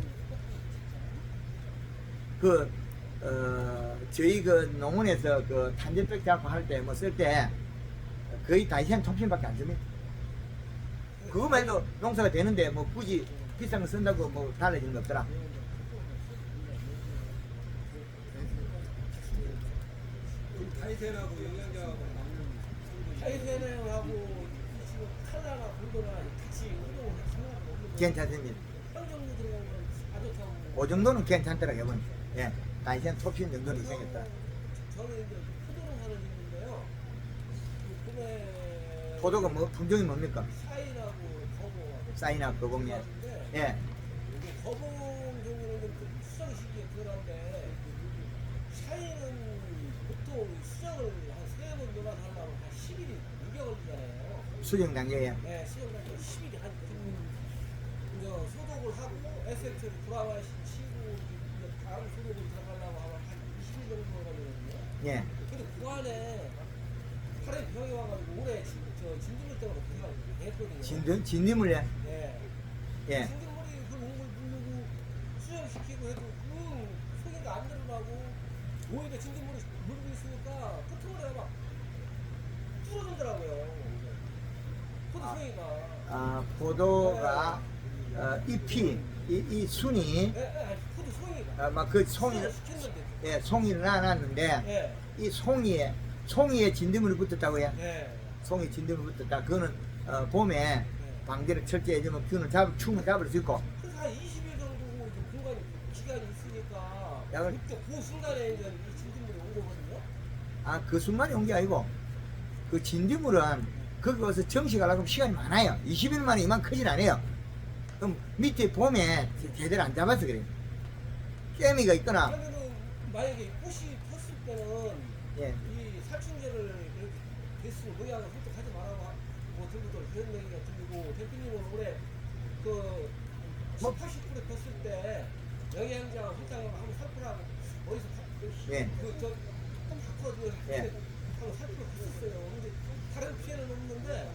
[SPEAKER 1] 저희 농원에서 탄저병 잡고 할 때 쓸 때 거의 다이센 톱신밖에 안 씁니다. 그거만 해도 농사가 되는데 굳이 비싼 거 쓴다고 달라지는 거 없더라.
[SPEAKER 2] 타이센하고 영양제하고 맞는
[SPEAKER 3] 타이세네하고 지금 칼라나 골드나 같이 운동을 해서
[SPEAKER 1] 괜찮습니다.
[SPEAKER 3] 평정도 들어가면 아주 좋고.
[SPEAKER 1] 그 정도는 괜찮더라고요. 이번. 예, 다이센 톱신 정도는 생겼다.
[SPEAKER 3] 저는 이제 포도를 하는 중인데요. 그 봄에
[SPEAKER 1] 포도가 품종이 뭡니까?
[SPEAKER 3] 사인하고 거봉하고
[SPEAKER 1] 사인하고 거봉이.
[SPEAKER 3] 들어가는데
[SPEAKER 1] 예.
[SPEAKER 3] 이게 거봉 종류는 좀 수정 시기에 들어가는데 샤인은 보통 수정을 한 3번 동안 하려면 한 10일이 6개월 걸리잖아요.
[SPEAKER 1] 수정 단계에.
[SPEAKER 3] 네, 수정 단계 10일이 한 이제 소독을 하고 SH를 브라마신 치고 이제 다음 소독을 들어가려고 하면 한 20일 정도 걸리거든요.
[SPEAKER 1] 예.
[SPEAKER 3] 근데 그 안에 팔에 병이 와가지고 올해 진드물 때문에 고생을 했거든요.
[SPEAKER 1] 진딧물에.
[SPEAKER 3] 네.
[SPEAKER 1] 예.
[SPEAKER 3] 진드물이 그 농을 부르고 수정시키고 해도 그 소개가 안 들어가고 오히려 진드물이 물고 있으니까 끝머리가 막 뚫어진더라고요. 포도 송이가.
[SPEAKER 1] 포도가 잎이 이 순이
[SPEAKER 3] 네, 포도 송이가.
[SPEAKER 1] 막 그 송이를
[SPEAKER 3] 시켰는데.
[SPEAKER 1] 예, 송이를 놔놨는데
[SPEAKER 3] 네.
[SPEAKER 1] 이 송이에 진드물이 붙었다고요.
[SPEAKER 3] 네.
[SPEAKER 1] 송이 진드물이 붙었다. 그거는 봄에 방제를 철저히 해주면 균을 충분히 잡을 수 있고.
[SPEAKER 3] 그래서 한 20일 정도 이제 공간이 기간이 있으니까
[SPEAKER 1] 약을-
[SPEAKER 3] 그때 그 순간에 이제 이 진드물이 온 거거든요.
[SPEAKER 1] 그 순간에 온 게 아니고 그 진드물은 거기 가서 정식하려고 하면 시간이 많아요. 20일 만에 이만 크진 않아요. 그럼 밑에 봄에 제대로 안 잡아서 그래요. 깨미가 있거나
[SPEAKER 3] 그러면은 만약에 꽃이 폈을 때는
[SPEAKER 1] 예.
[SPEAKER 3] 이 살충제를 이렇게 됐으면 농약을 선택하지 말라고 들고들 그런 얘기가 들리고 대표님은 올해 그 80%에 폈을 때 영양제와 설탕을 한번 살포라고 어디서
[SPEAKER 1] 예.
[SPEAKER 3] 그저 바꿔주면서
[SPEAKER 1] 예.
[SPEAKER 3] 한번 살포했었어요. 근데 다른 피해는 없는데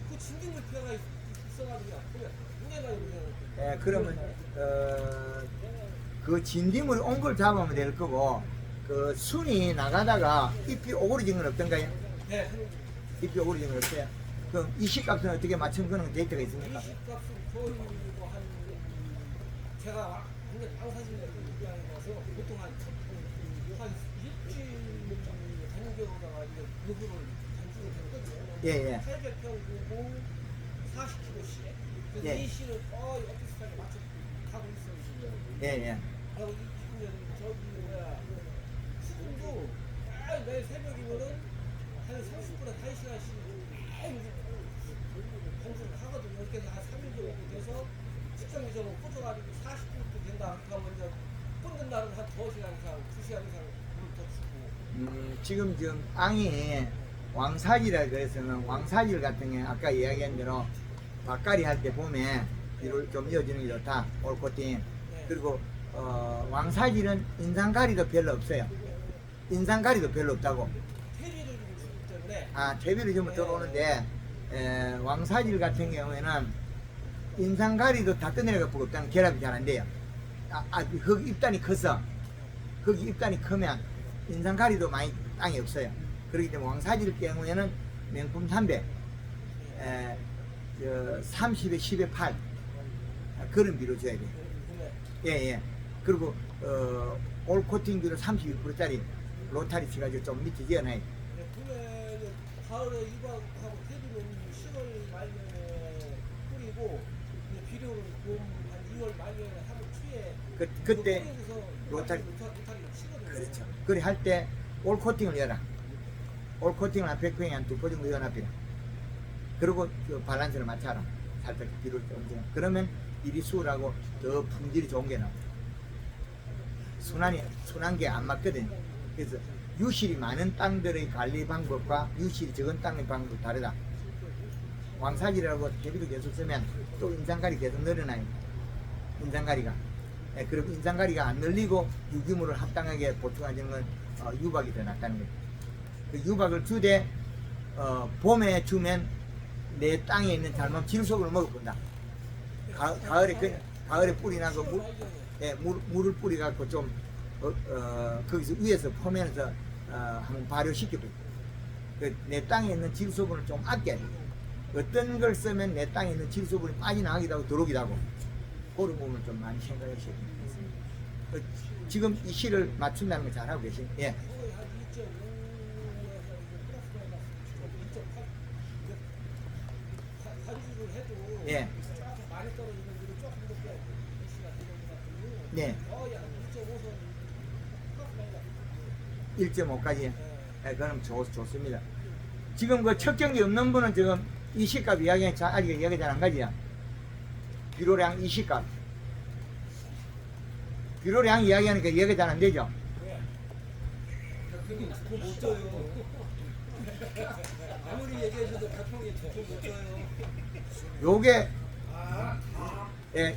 [SPEAKER 3] 그 진균물 피해가 있어가지고 보면 굉장히 많이 고생을
[SPEAKER 1] 예, 그러면 그 진딧물 온 걸 잡으면 될 거고 그 순이 나가다가 잎이 오그러진 건 없던가요?
[SPEAKER 3] 네.
[SPEAKER 1] 잎이 오그러진 건 없어요. 그럼 이식값은 어떻게 맞춘 거는 데이터가 있습니까?
[SPEAKER 3] 이식값은 거의 뭐한 제가 굉장히 방사진 입장이라서 보통 한 일주일 간격으로다가 이제 요구를 단축을 했거든요.
[SPEAKER 1] 예, 예.
[SPEAKER 3] 800평 보고 40kg씩. 그래서
[SPEAKER 1] 예.
[SPEAKER 3] 이 씨를 거의 비슷하게 맞춰 가고 있어요 지금.
[SPEAKER 1] 예, 예.
[SPEAKER 3] 그리고 이제 저기 수분도 매일 새벽이면은 한 30분에 1시간씩 공부를 하거든요. 이렇게 해서 한 3일 정도 돼서 측정기적으로 꽂아가지고 40분도 된다. 그러면 이제 꽂는 날은 한 2시간 이상, 2시간 이상 물을 더 주고.
[SPEAKER 1] 지금 앙이 왕사지라 그래서는 왕사질 같은 게 아까 이야기한 대로 밭갈이 할 때 봄에 이를 좀 이어지는 게 좋다. 올코팅. 그리고 왕사질은 인상가리도 별로 없어요. 인상가리도 별로 없다고.
[SPEAKER 3] 퇴비를 좀 주기 때문에
[SPEAKER 1] 퇴비를 좀 들어오는데 왕사질 같은 경우에는 인상가리도 다 떠내려가 보고 없다는 결합이 잘 안 돼요. 거기 입단이 커서 거기 입단이 크면 인상가리도 많이 땅이 없어요. 그렇기 때문에 왕사질 경우에는 명품 300 30에 10에 8 그런 비로 줘야 돼요. 예. 그리고 올 코팅 비로 32%짜리 로타리 치가지고 좀 밑에 지어놔요.
[SPEAKER 2] 봄에는 가을에 유박하고 태비는 10월 말년에 뿌리고 이제 비료를 봄한 2월 말년에 하면 초에
[SPEAKER 1] 그때
[SPEAKER 2] 로타리
[SPEAKER 1] 로타리
[SPEAKER 2] 치거든요.
[SPEAKER 1] 그렇죠. 그래 할 때 올 코팅을 해라. 올 코팅을 한 100평에 한 2포 정도 해놔비라. 그리고 그 밸런스를 맞춰라. 살짝 비료를 좀 줘. 그러면 일이 수월하고 더 품질이 좋은 게 나와. 순한 게 안 맞거든. 그래서 유실이 많은 땅들의 관리 방법과 유실이 적은 땅의 방법이 다르다. 왕사지라고 대비를 계속 쓰면 또 인상가리 계속 늘어나요. 인상가리가. 예, 그리고 인상가리가 안 늘리고 유기물을 합당하게 보충하는 건 유박이 더 낫다는 거예요. 그 유박을 주되 봄에 주면 내 땅에 있는 잘못 질속을 먹어본다. 가을에 뿌리 나고 물을 뿌리갖고 좀 거기서 위에서 포면서 한번 발효시켜도 내 땅에 있는 질소분을 좀 아껴야 돼. 어떤 걸 쓰면 내 땅에 있는 질소분이 빠져나가기도 하고 들어오기도 하고 그런 부분을 좀 많이 생각해 주셔야 됩니다. 지금 이 시를 맞춘다는 걸 잘하고 계신. 예.
[SPEAKER 2] 거의 한 2.5에서 플러스 마이너스 2.8 간주를 해도
[SPEAKER 1] 예.
[SPEAKER 2] 조금 많이 떨어지는 데로 조금 높게 이시가 되는 것 같은데
[SPEAKER 1] 네.
[SPEAKER 2] 거의 한 2.5선 플러스 마이너스
[SPEAKER 1] 1.5까지. 예, 그럼 좋습니다. 지금 그 척경기 없는 분은 지금 이 시값 이야기 아직 이야기 잘 안 가지야. 비료량 이 시값. 비료량 이야기하니까 이야기 잘 안 되죠.
[SPEAKER 2] 그게 그거 못 줘요. 아무리 얘기하셔도 가평이 그거 못 줘요.
[SPEAKER 1] 요게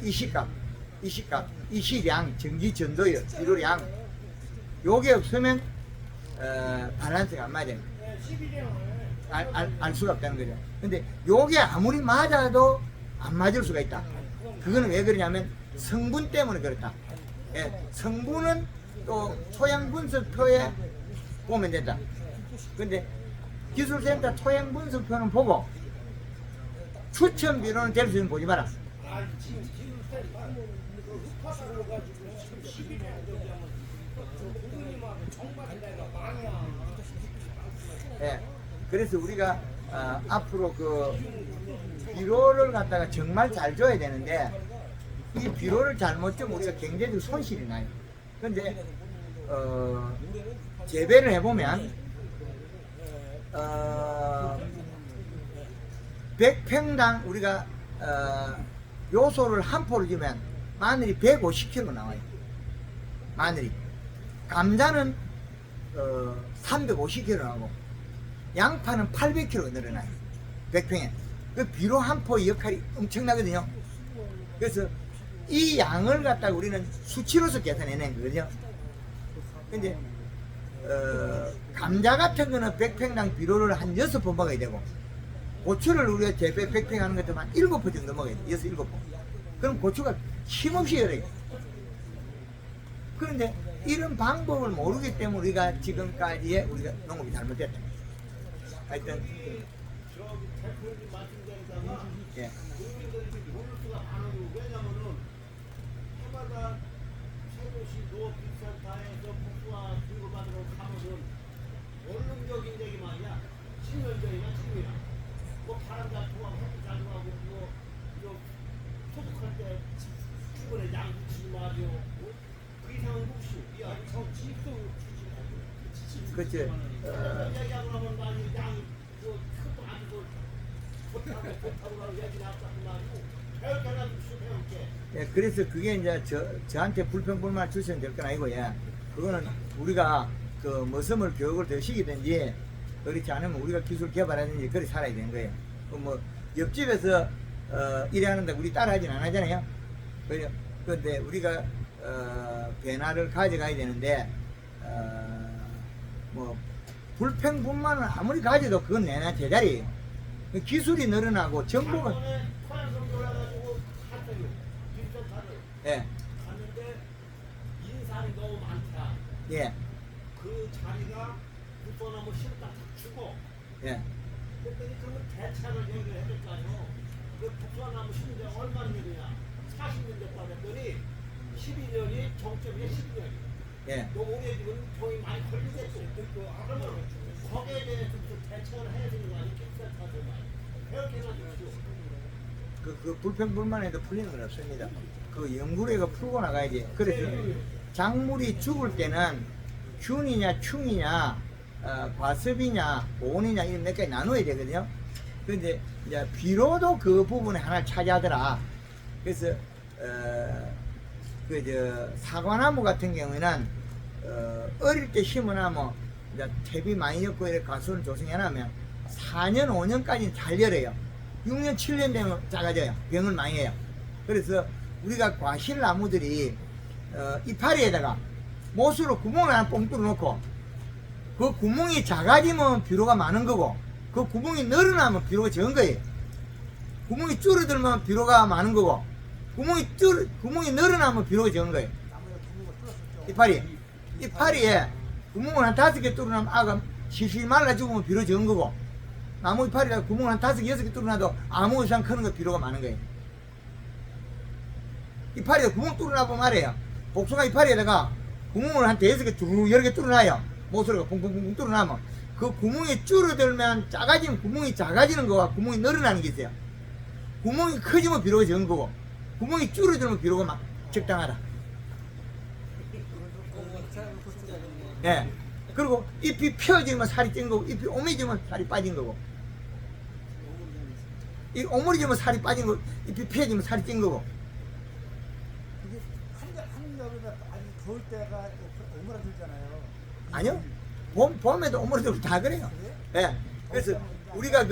[SPEAKER 1] 이 시값, 이 시량, 전기 전도율, 비료량. 요게 없으면 밸런스가 안 맞아요. 알 수가 없다는 거죠. 근데 요게 아무리 맞아도 안 맞을 수가 있다. 그거는 왜 그러냐면 성분 때문에 그렇다. 예, 성분은 또 토양 분석표에 보면 된다. 근데 기술센터 토양 분석표는 보고 추천 비료는 될 수 있는 보지 마라. 예, 그래서 우리가 앞으로 그 비료를 갖다가 정말 잘 줘야 되는데 이 비료를 잘못 주면 우리가 경제적 손실이 나요. 근데 재배를 해보면 100평당 우리가 요소를 한 포를 주면 마늘이 150kg 나와요. 마늘이. 감자는 350kg 나오고 양파는 800kg 늘어나요. 100평에. 그 비료 한 포의 역할이 엄청나거든요. 그래서 이 양을 갖다가 우리는 수치로서 계산해낸 거거든요. 근데 감자 같은 거는 100평당 비료를 한 6번 먹어야 되고 고추를 우리가 재배 100평 하는 것 같으면 한 7번 정도 먹어야 돼. 6, 7번. 그럼 고추가 힘없이 열어요. 그런데 이런 방법을 모르기 때문에 우리가 지금까지의 우리가 농업이 잘못됐다. 하여튼
[SPEAKER 6] 대표님 말씀드리다가
[SPEAKER 1] 예.
[SPEAKER 6] 국민들이 모를 수가 많아요. 왜냐면은 해마다 세도시 농업기술센터에서 복수와 교육받으러 가면은 원룸적인 얘기 말이야. 10년 전이나 지금이나 뭐 바람 잘 통하고 햇빛 잘 통하고 뭐 소득할 때 주변에 양 붙이지 마죠. 그 이상은 혹시 야, 저 집도 주지 말고
[SPEAKER 1] 그치.
[SPEAKER 6] 얘기하고 나면 많이 양이 뭐 큰도 아니고 좋다고 나는 얘기를 하고 말고 배울 때나 무슨 배울게.
[SPEAKER 1] 예, 그래서 그게 이제 저한테 불평불만 주시면 될 건 아니고, 예. 그거는 우리가 그 머슴을 교육을 더 시키든지, 그렇지 않으면 우리가 기술 개발하든지, 그렇게 살아야 되는 거예요. 뭐, 옆집에서, 일해 하는데 우리 따라 하진 안 하잖아요. 그런데 우리가, 변화를 가져가야 되는데, 뭐, 불평불만을 아무리 가져도 그건 내나 제자리예요. 기술이 늘어나고 정보가,
[SPEAKER 6] 토양성 돌아가지고 갔어요. 뒷전타를
[SPEAKER 1] 예,
[SPEAKER 6] 갔는데 인산이 너무 많다.
[SPEAKER 1] 예,
[SPEAKER 6] 그 자리가 국도나무 심다 다 주고
[SPEAKER 1] 예.
[SPEAKER 6] 그랬더니 그러면 대차를 얘기를 해야 될 거 아니에요. 그 국도나무 심는 데 얼마나 되느냐 40년 됐다 그랬더니 12년이 정점이 12년이
[SPEAKER 1] 예.
[SPEAKER 6] 너무 오래 두면 병이 많이 걸리겠죠. 그러면 거기에 대해서 좀 대처를 해야 되는 거 아니에요? 캡슐 타서 많이. 그렇게 해가지고.
[SPEAKER 1] 그 불평불만해도 풀리는 건 없습니다. 그 연구를 풀고 나가야지. 그래서 작물이 죽을 때는 균이냐 충이냐 과습이냐 보온이냐 이런 몇 가지 나눠야 되거든요. 그런데 이제 비로도 그 부분에 하나 차지하더라. 그래서 사과나무 같은 경우에는 어릴 때 심어놔면 이제 탭이 많이 엮고 이렇게 가수를 조성해놓으면 4년 5년까지는 잘 열어요. 6년 7년 되면 작아져요. 병을 많이 해요. 그래서 우리가 과실나무들이 이파리에다가 못으로 구멍을 하나 뻥 뚫어놓고 그 구멍이 작아지면 비료가 많은 거고 그 구멍이 늘어나면 비료가 적은 거예요. 구멍이 줄어들면 비료가 많은 거고 구멍이 늘어나면 비료가 적은 거예요.
[SPEAKER 4] 나무에 구멍을 뚫었었죠.
[SPEAKER 1] 이파리에 구멍을 한 5개 뚫어놓으면 아가 실실 말라 죽으면 비료 적은 거고 나무 이파리가 구멍을 한 5개 6개 뚫어놔도 아무 이상 크는 거 비료가 많은 거예요. 이파리에 구멍 뚫어놔보면 말이에요. 복숭아 이파리에다가 구멍을 한 5개 쭉 여러 개 뚫어놔요. 모서리가 붕붕붕 뚫어놔면 그 구멍이 줄어들면 작아지면 구멍이 작아지는 거와 구멍이 늘어나는 게 있어요. 구멍이 커지면 비료가 적은 거고 구멍이 줄어들면 비료가 막 적당하다. 예. 그리고 잎이 펴지면 살이 찐 거고 잎이 오미지면 살이 빠진 거고 이 오므리지면 살이 빠진 거고 잎이 펴지면 살이 찐 거고
[SPEAKER 4] 이게 한여름에 아주 더울 때가 오므라들잖아요.
[SPEAKER 1] 아니요. 봄에도 오므리들고 다 그래요. 예. 그래서 우리가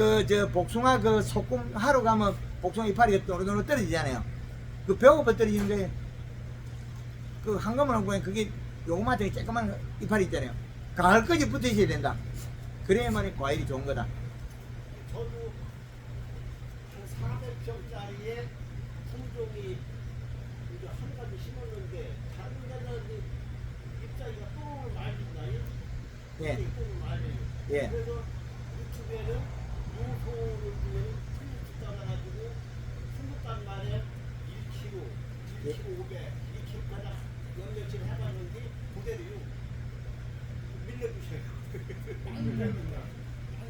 [SPEAKER 1] 복숭아 소금 하러 가면 복숭아 이파리가 노릇노릇 떨어지잖아요. 그 배고파 떨어지는 거예요. 그 한꺼번에 보면 그게 요만하게 쬐끄만 이파리 있잖아요. 가을까지 붙어 있어야 된다. 그래야만이 과일이 좋은 거다.
[SPEAKER 6] 저도 한 400평짜리에 품종이 이제 한 가지 심었는데 다른 데는 잎사귀가 똥을 말리나요?
[SPEAKER 1] 예.
[SPEAKER 6] 똥을 말려요.
[SPEAKER 1] 예.
[SPEAKER 6] 그래서 유튜브에는 요소를 보면 스무스 따라가지고 20단 말에 1kg, 1kg 500, 2kg까지 연결치를 해봤는데 그대로요. 밀려주세요.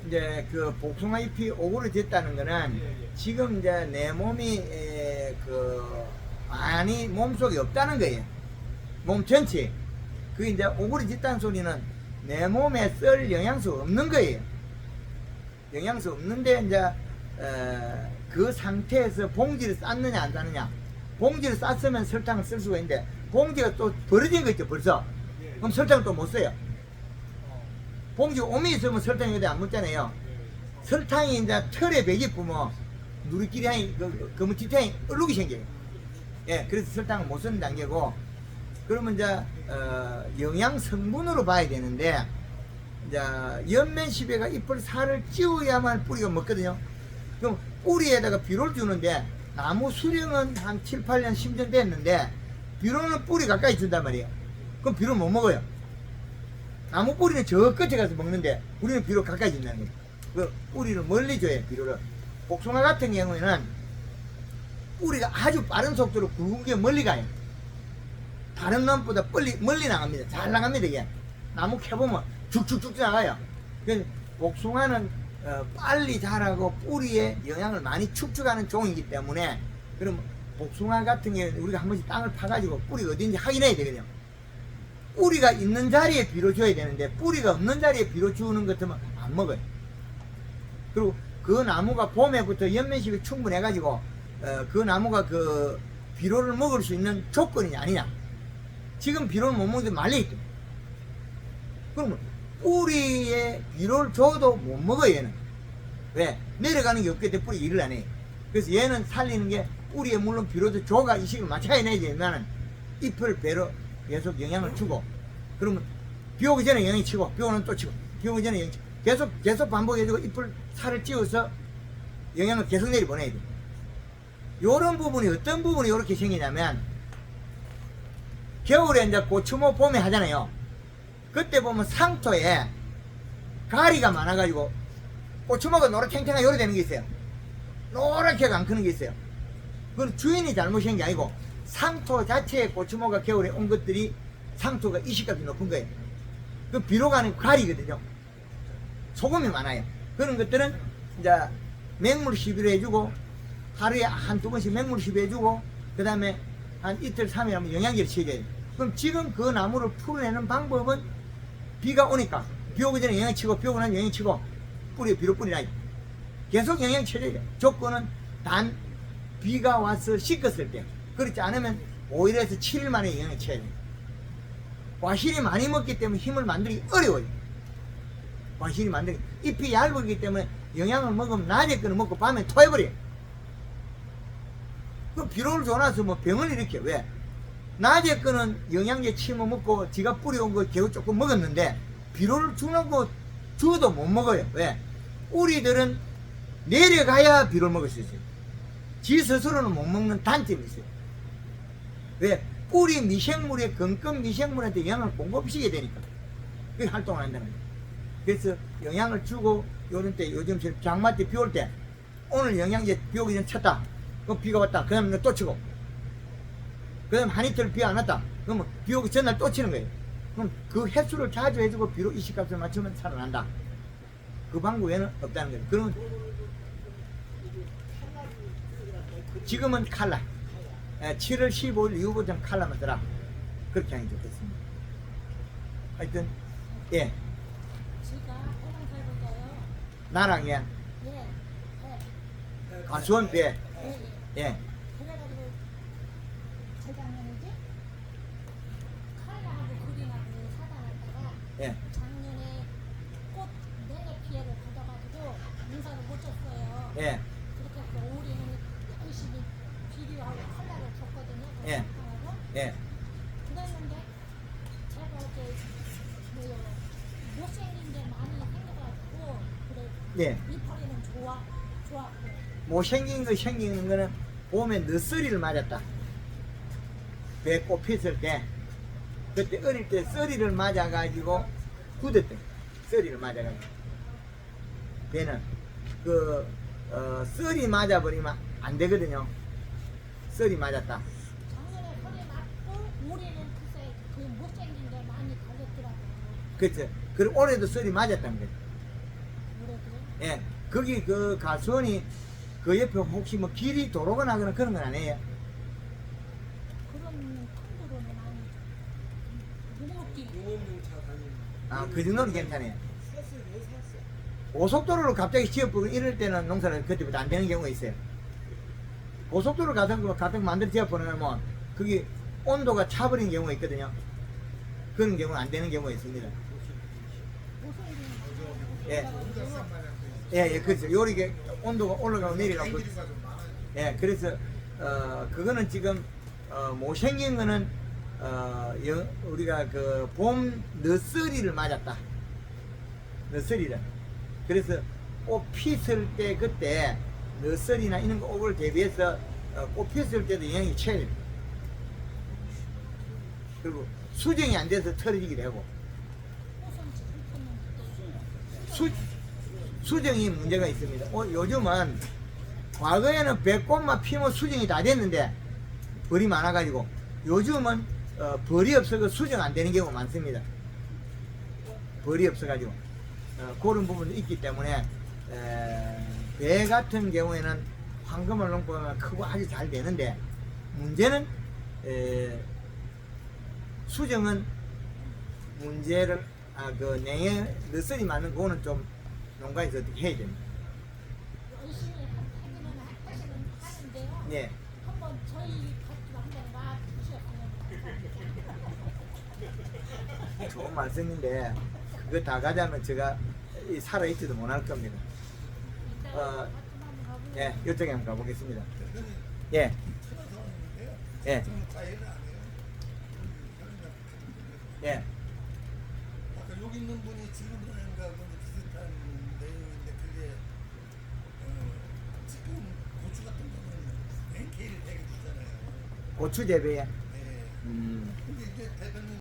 [SPEAKER 1] 이제 그 복숭아 잎이 오그로 됐다는 거는 지금 이제 내 몸이 많이 몸속에 없다는 거예요. 몸 전체. 그게 이제 오그로 됐다는 소리는 내 몸에 쓸 영양소 없는 거예요. 영양소 없는데 이제 그 상태에서 봉지를 쌌느냐 안 쌌느냐. 봉지를 쌌으면 설탕을 쓸 수가 있는데 봉지가 또 벌어진 거 있죠 벌써. 그럼 설탕을 또 못 써요. 봉지 오미 있으면 설탕이 어디 안 묻잖아요. 설탕이 이제 털에 배기 뿌면 누리끼리 향이 검은 뒷향이 얼룩이 생겨요. 예, 그래서 설탕을 못 쓰는 단계고 그러면 이제 영양 성분으로 봐야 되는데 이제 연면시배가 잎을 살을 찌워야만 뿌리가 먹거든요. 그럼 뿌리에다가 비료를 주는데 나무 수령은 한 7, 8년 10년 됐는데 비료는 뿌리 가까이 준단 말이에요. 그럼 비료를 못 먹어요. 나무 뿌리는 저 끝에 가서 먹는데 우리는 비료 가까이 준다는 거예요. 그 뿌리를 멀리 줘야 비료를. 복숭아 같은 경우에는 뿌리가 아주 빠른 속도로 굵게 멀리 가요. 다른 나무보다 멀리 나갑니다. 잘 나갑니다. 이게 나무 캐보면 쭉쭉쭉 나가요. 그래서 복숭아는 빨리 자라고 뿌리에 영양을 많이 축적하는 종이기 때문에 그럼 복숭아 같은 경우는 우리가 한 번씩 땅을 파가지고 뿌리가 어딘지 확인해야 되거든요. 뿌리가 있는 자리에 비료 줘야 되는데 뿌리가 없는 자리에 비료 주는 것 같으면 안 먹어요. 그리고 그 나무가 봄에부터 연면식이 충분해가지고 그 나무가 그 비료를 먹을 수 있는 조건이 아니냐. 지금 비료를 못 먹는데 말려있죠. 그러면 뿌리에 비료를 줘도 못 먹어요 얘는. 왜? 내려가는 게 없기 때문에 뿌리 일을 안 해요. 그래서 얘는 살리는 게 뿌리에 물론 비료도 줘가 이 시기를 맞춰야 되지만은 잎을 배로 계속 영향을 주고 그러면 비 오기 전에 영향이 치고 비 오면 또 치고 비 오기 전에 영향이 치고 계속 반복해주고 잎을 살을 찌워서 영향을 계속 내려보내야 돼. 요런 부분이 어떤 부분이 이렇게 생기냐면 겨울에 이제 고추모 봄에 하잖아요. 그때 보면 상토에 가리가 많아가지고 고추모가 노랗탱탱하게 요래 되는 게 있어요. 노랗게 안 크는 게 있어요. 그건 주인이 잘못인 게 아니고 상토 자체에 고추모가 겨울에 온 것들이 상토가 이식값이 높은 거예요. 그 비료가 아니고 가리거든요. 소금이 많아요. 그런 것들은 이제 맹물 시비를 해주고 하루에 한두 번씩 맹물 시비 해주고 그 다음에 한 이틀 3일 하면 영양제를 치워줘야 돼요. 그럼 지금 그 나무를 풀어내는 방법은 비가 오니까 비 오기 전에 영양 치고 비 오고 나면 영양 치고 비료 뿌리나 계속 영양 쳐줘야 돼요. 조건은 단 비가 와서 씻었을 때 그렇지 않으면 5일에서 7일 만에 영양을 쳐야 돼요. 과실이 많이 먹기 때문에 힘을 만들기 어려워요. 과실이 만들기 잎이 얇기 때문에 영양을 먹으면 낮에 거는 먹고 밤에 토해버려요. 그 비료를 줘놔서 뭐 병을 일으켜. 왜? 낮에 거는 영양제 치모 먹고 지가 뿌려온 거 겨우 조금 먹었는데 비료를 주는 거 줘도 못 먹어요. 왜? 우리들은 내려가야 비료를 먹을 수 있어요. 지 스스로는 못 먹는 단점이 있어요. 왜? 뿌리 미생물에 건강 미생물한테 영양을 공급시켜야 되니까 그게 활동을 한다는 거예요. 그래서 영양을 주고 요런 때 요즘 장마 때 비 올 때 오늘 영양제 비 오기 전에 쳤다. 그럼 비가 왔다. 그 다음에 또 치고 그 다음에 한 이틀 비 안 왔다. 그러면 비 오기 전날 또 치는 거예요. 그럼 그 횟수를 자주 해주고 비로 이식값을 맞추면 살아난다. 그 방법 외에는 없다는 거예요. 그러면 지금은 칼라 7월 15일 이후부터는 칼라만 써라. 그렇게 하는 게 좋겠습니다. 하여튼 예
[SPEAKER 7] 제가 해방살보자요.
[SPEAKER 1] 나랑 예
[SPEAKER 7] 예. 예.
[SPEAKER 1] 가수원 배
[SPEAKER 7] 예. 예.
[SPEAKER 1] 예.
[SPEAKER 7] 그래가지고 재작년이지? 칼라하고 그린하고 사다 놨다가
[SPEAKER 1] 예.
[SPEAKER 7] 작년에 꽃 냉해 피해를 받아가지고 인사를 못 줬어요.
[SPEAKER 1] 예.
[SPEAKER 7] 그렇게 해서 올해는 열심히 비료하고 칼라를 줬거든요.
[SPEAKER 1] 예.
[SPEAKER 7] 하고
[SPEAKER 1] 예.
[SPEAKER 7] 그랬는데 제가 이렇게 뭐요 못생긴 게 많이 생겨가지고 그래
[SPEAKER 1] 예.
[SPEAKER 7] 이파리는 좋았고
[SPEAKER 1] 뭐 생긴 거는 봄에 늦서리를 맞았다. 배 꽃폈을 때 그때 어릴 때 썰이를 맞아가지고 굳었대. 썰이를 맞아가지고 배는 썰이 맞아버리면 안 되거든요. 썰이 맞았다.
[SPEAKER 7] 작년에 소리 맞고 올해는 글쎄 그 못생긴 게 많이 달렸더라고요.
[SPEAKER 1] 그렇죠. 그리고 올해도 썰이 맞았다는 거예요.
[SPEAKER 7] 올해도요.
[SPEAKER 1] 예. 거기 그 가수원이 그 옆에 혹시 뭐 길이 도로가 나거나 그런 건 아니에요?
[SPEAKER 7] 그런 통도로는 아니죠. 목록길이.
[SPEAKER 2] 용업용차 다니는.
[SPEAKER 1] 아, 그 정도는 괜찮아요.
[SPEAKER 2] 샀어요, 왜 샀어?
[SPEAKER 1] 고속도로로 갑자기 지어버리고 이럴 때는 농사는 그때부터 안 되는 경우가 있어요. 고속도로 같은 거 만들어 지어버리면 그게 온도가 차버리는 경우가 있거든요. 그런 경우는 안 되는 경우가 있습니다. 예. 예, 그렇죠. 요렇게 온도가 올라가고 내려가고.
[SPEAKER 5] 길이가 좀 많아요.
[SPEAKER 1] 예, 그래서 그거는 지금 못 생긴 거는 우리가 그 봄 늦서리를 맞았다. 늦서리를. 그래서 꽃 피었을 때 그때 늦서리나 이런 거 오걸 대비해서 꽃 피었을 때도 영향이 쳐야 됩니다. 그리고 수정이 안 돼서 털어지기도 하고 수정이 문제가 있습니다. 요즘은 과거에는 배꽃만 피면 수정이 다 됐는데 벌이 많아가지고 요즘은 벌이 없어서 수정 안 되는 경우가 많습니다. 벌이 없어가지고 그런 부분도 있기 때문에 배 같은 경우에는 황금을 놓고 크고 아주 잘 되는데 문제는 수정은 문제를 그 냉해 늦설이 맞는 그거는 좀 농가에서 어떻게 해야 됩니다.
[SPEAKER 7] 열심히 하기는 하는데요.
[SPEAKER 1] 예.
[SPEAKER 7] 한번 저희 밭도 한번 와주셨으면
[SPEAKER 1] 좋은 말씀인데 그거 다 가자면 제가 살아있지도 못할 겁니다.
[SPEAKER 7] 이따가 밭좀 한번 가보려고.
[SPEAKER 1] 예, 이쪽에 한번 가보겠습니다. 예, 예,
[SPEAKER 5] 다 일을 안 해요.
[SPEAKER 1] 예.
[SPEAKER 5] 아까 여기 있는 분이 질문하는가 비슷한 내용인데 그게 지금 고추 같은 거는 NK를 되게 주잖아요.
[SPEAKER 1] 고추 재배에.
[SPEAKER 5] 네.
[SPEAKER 1] 음.
[SPEAKER 5] 근데 이제 대표님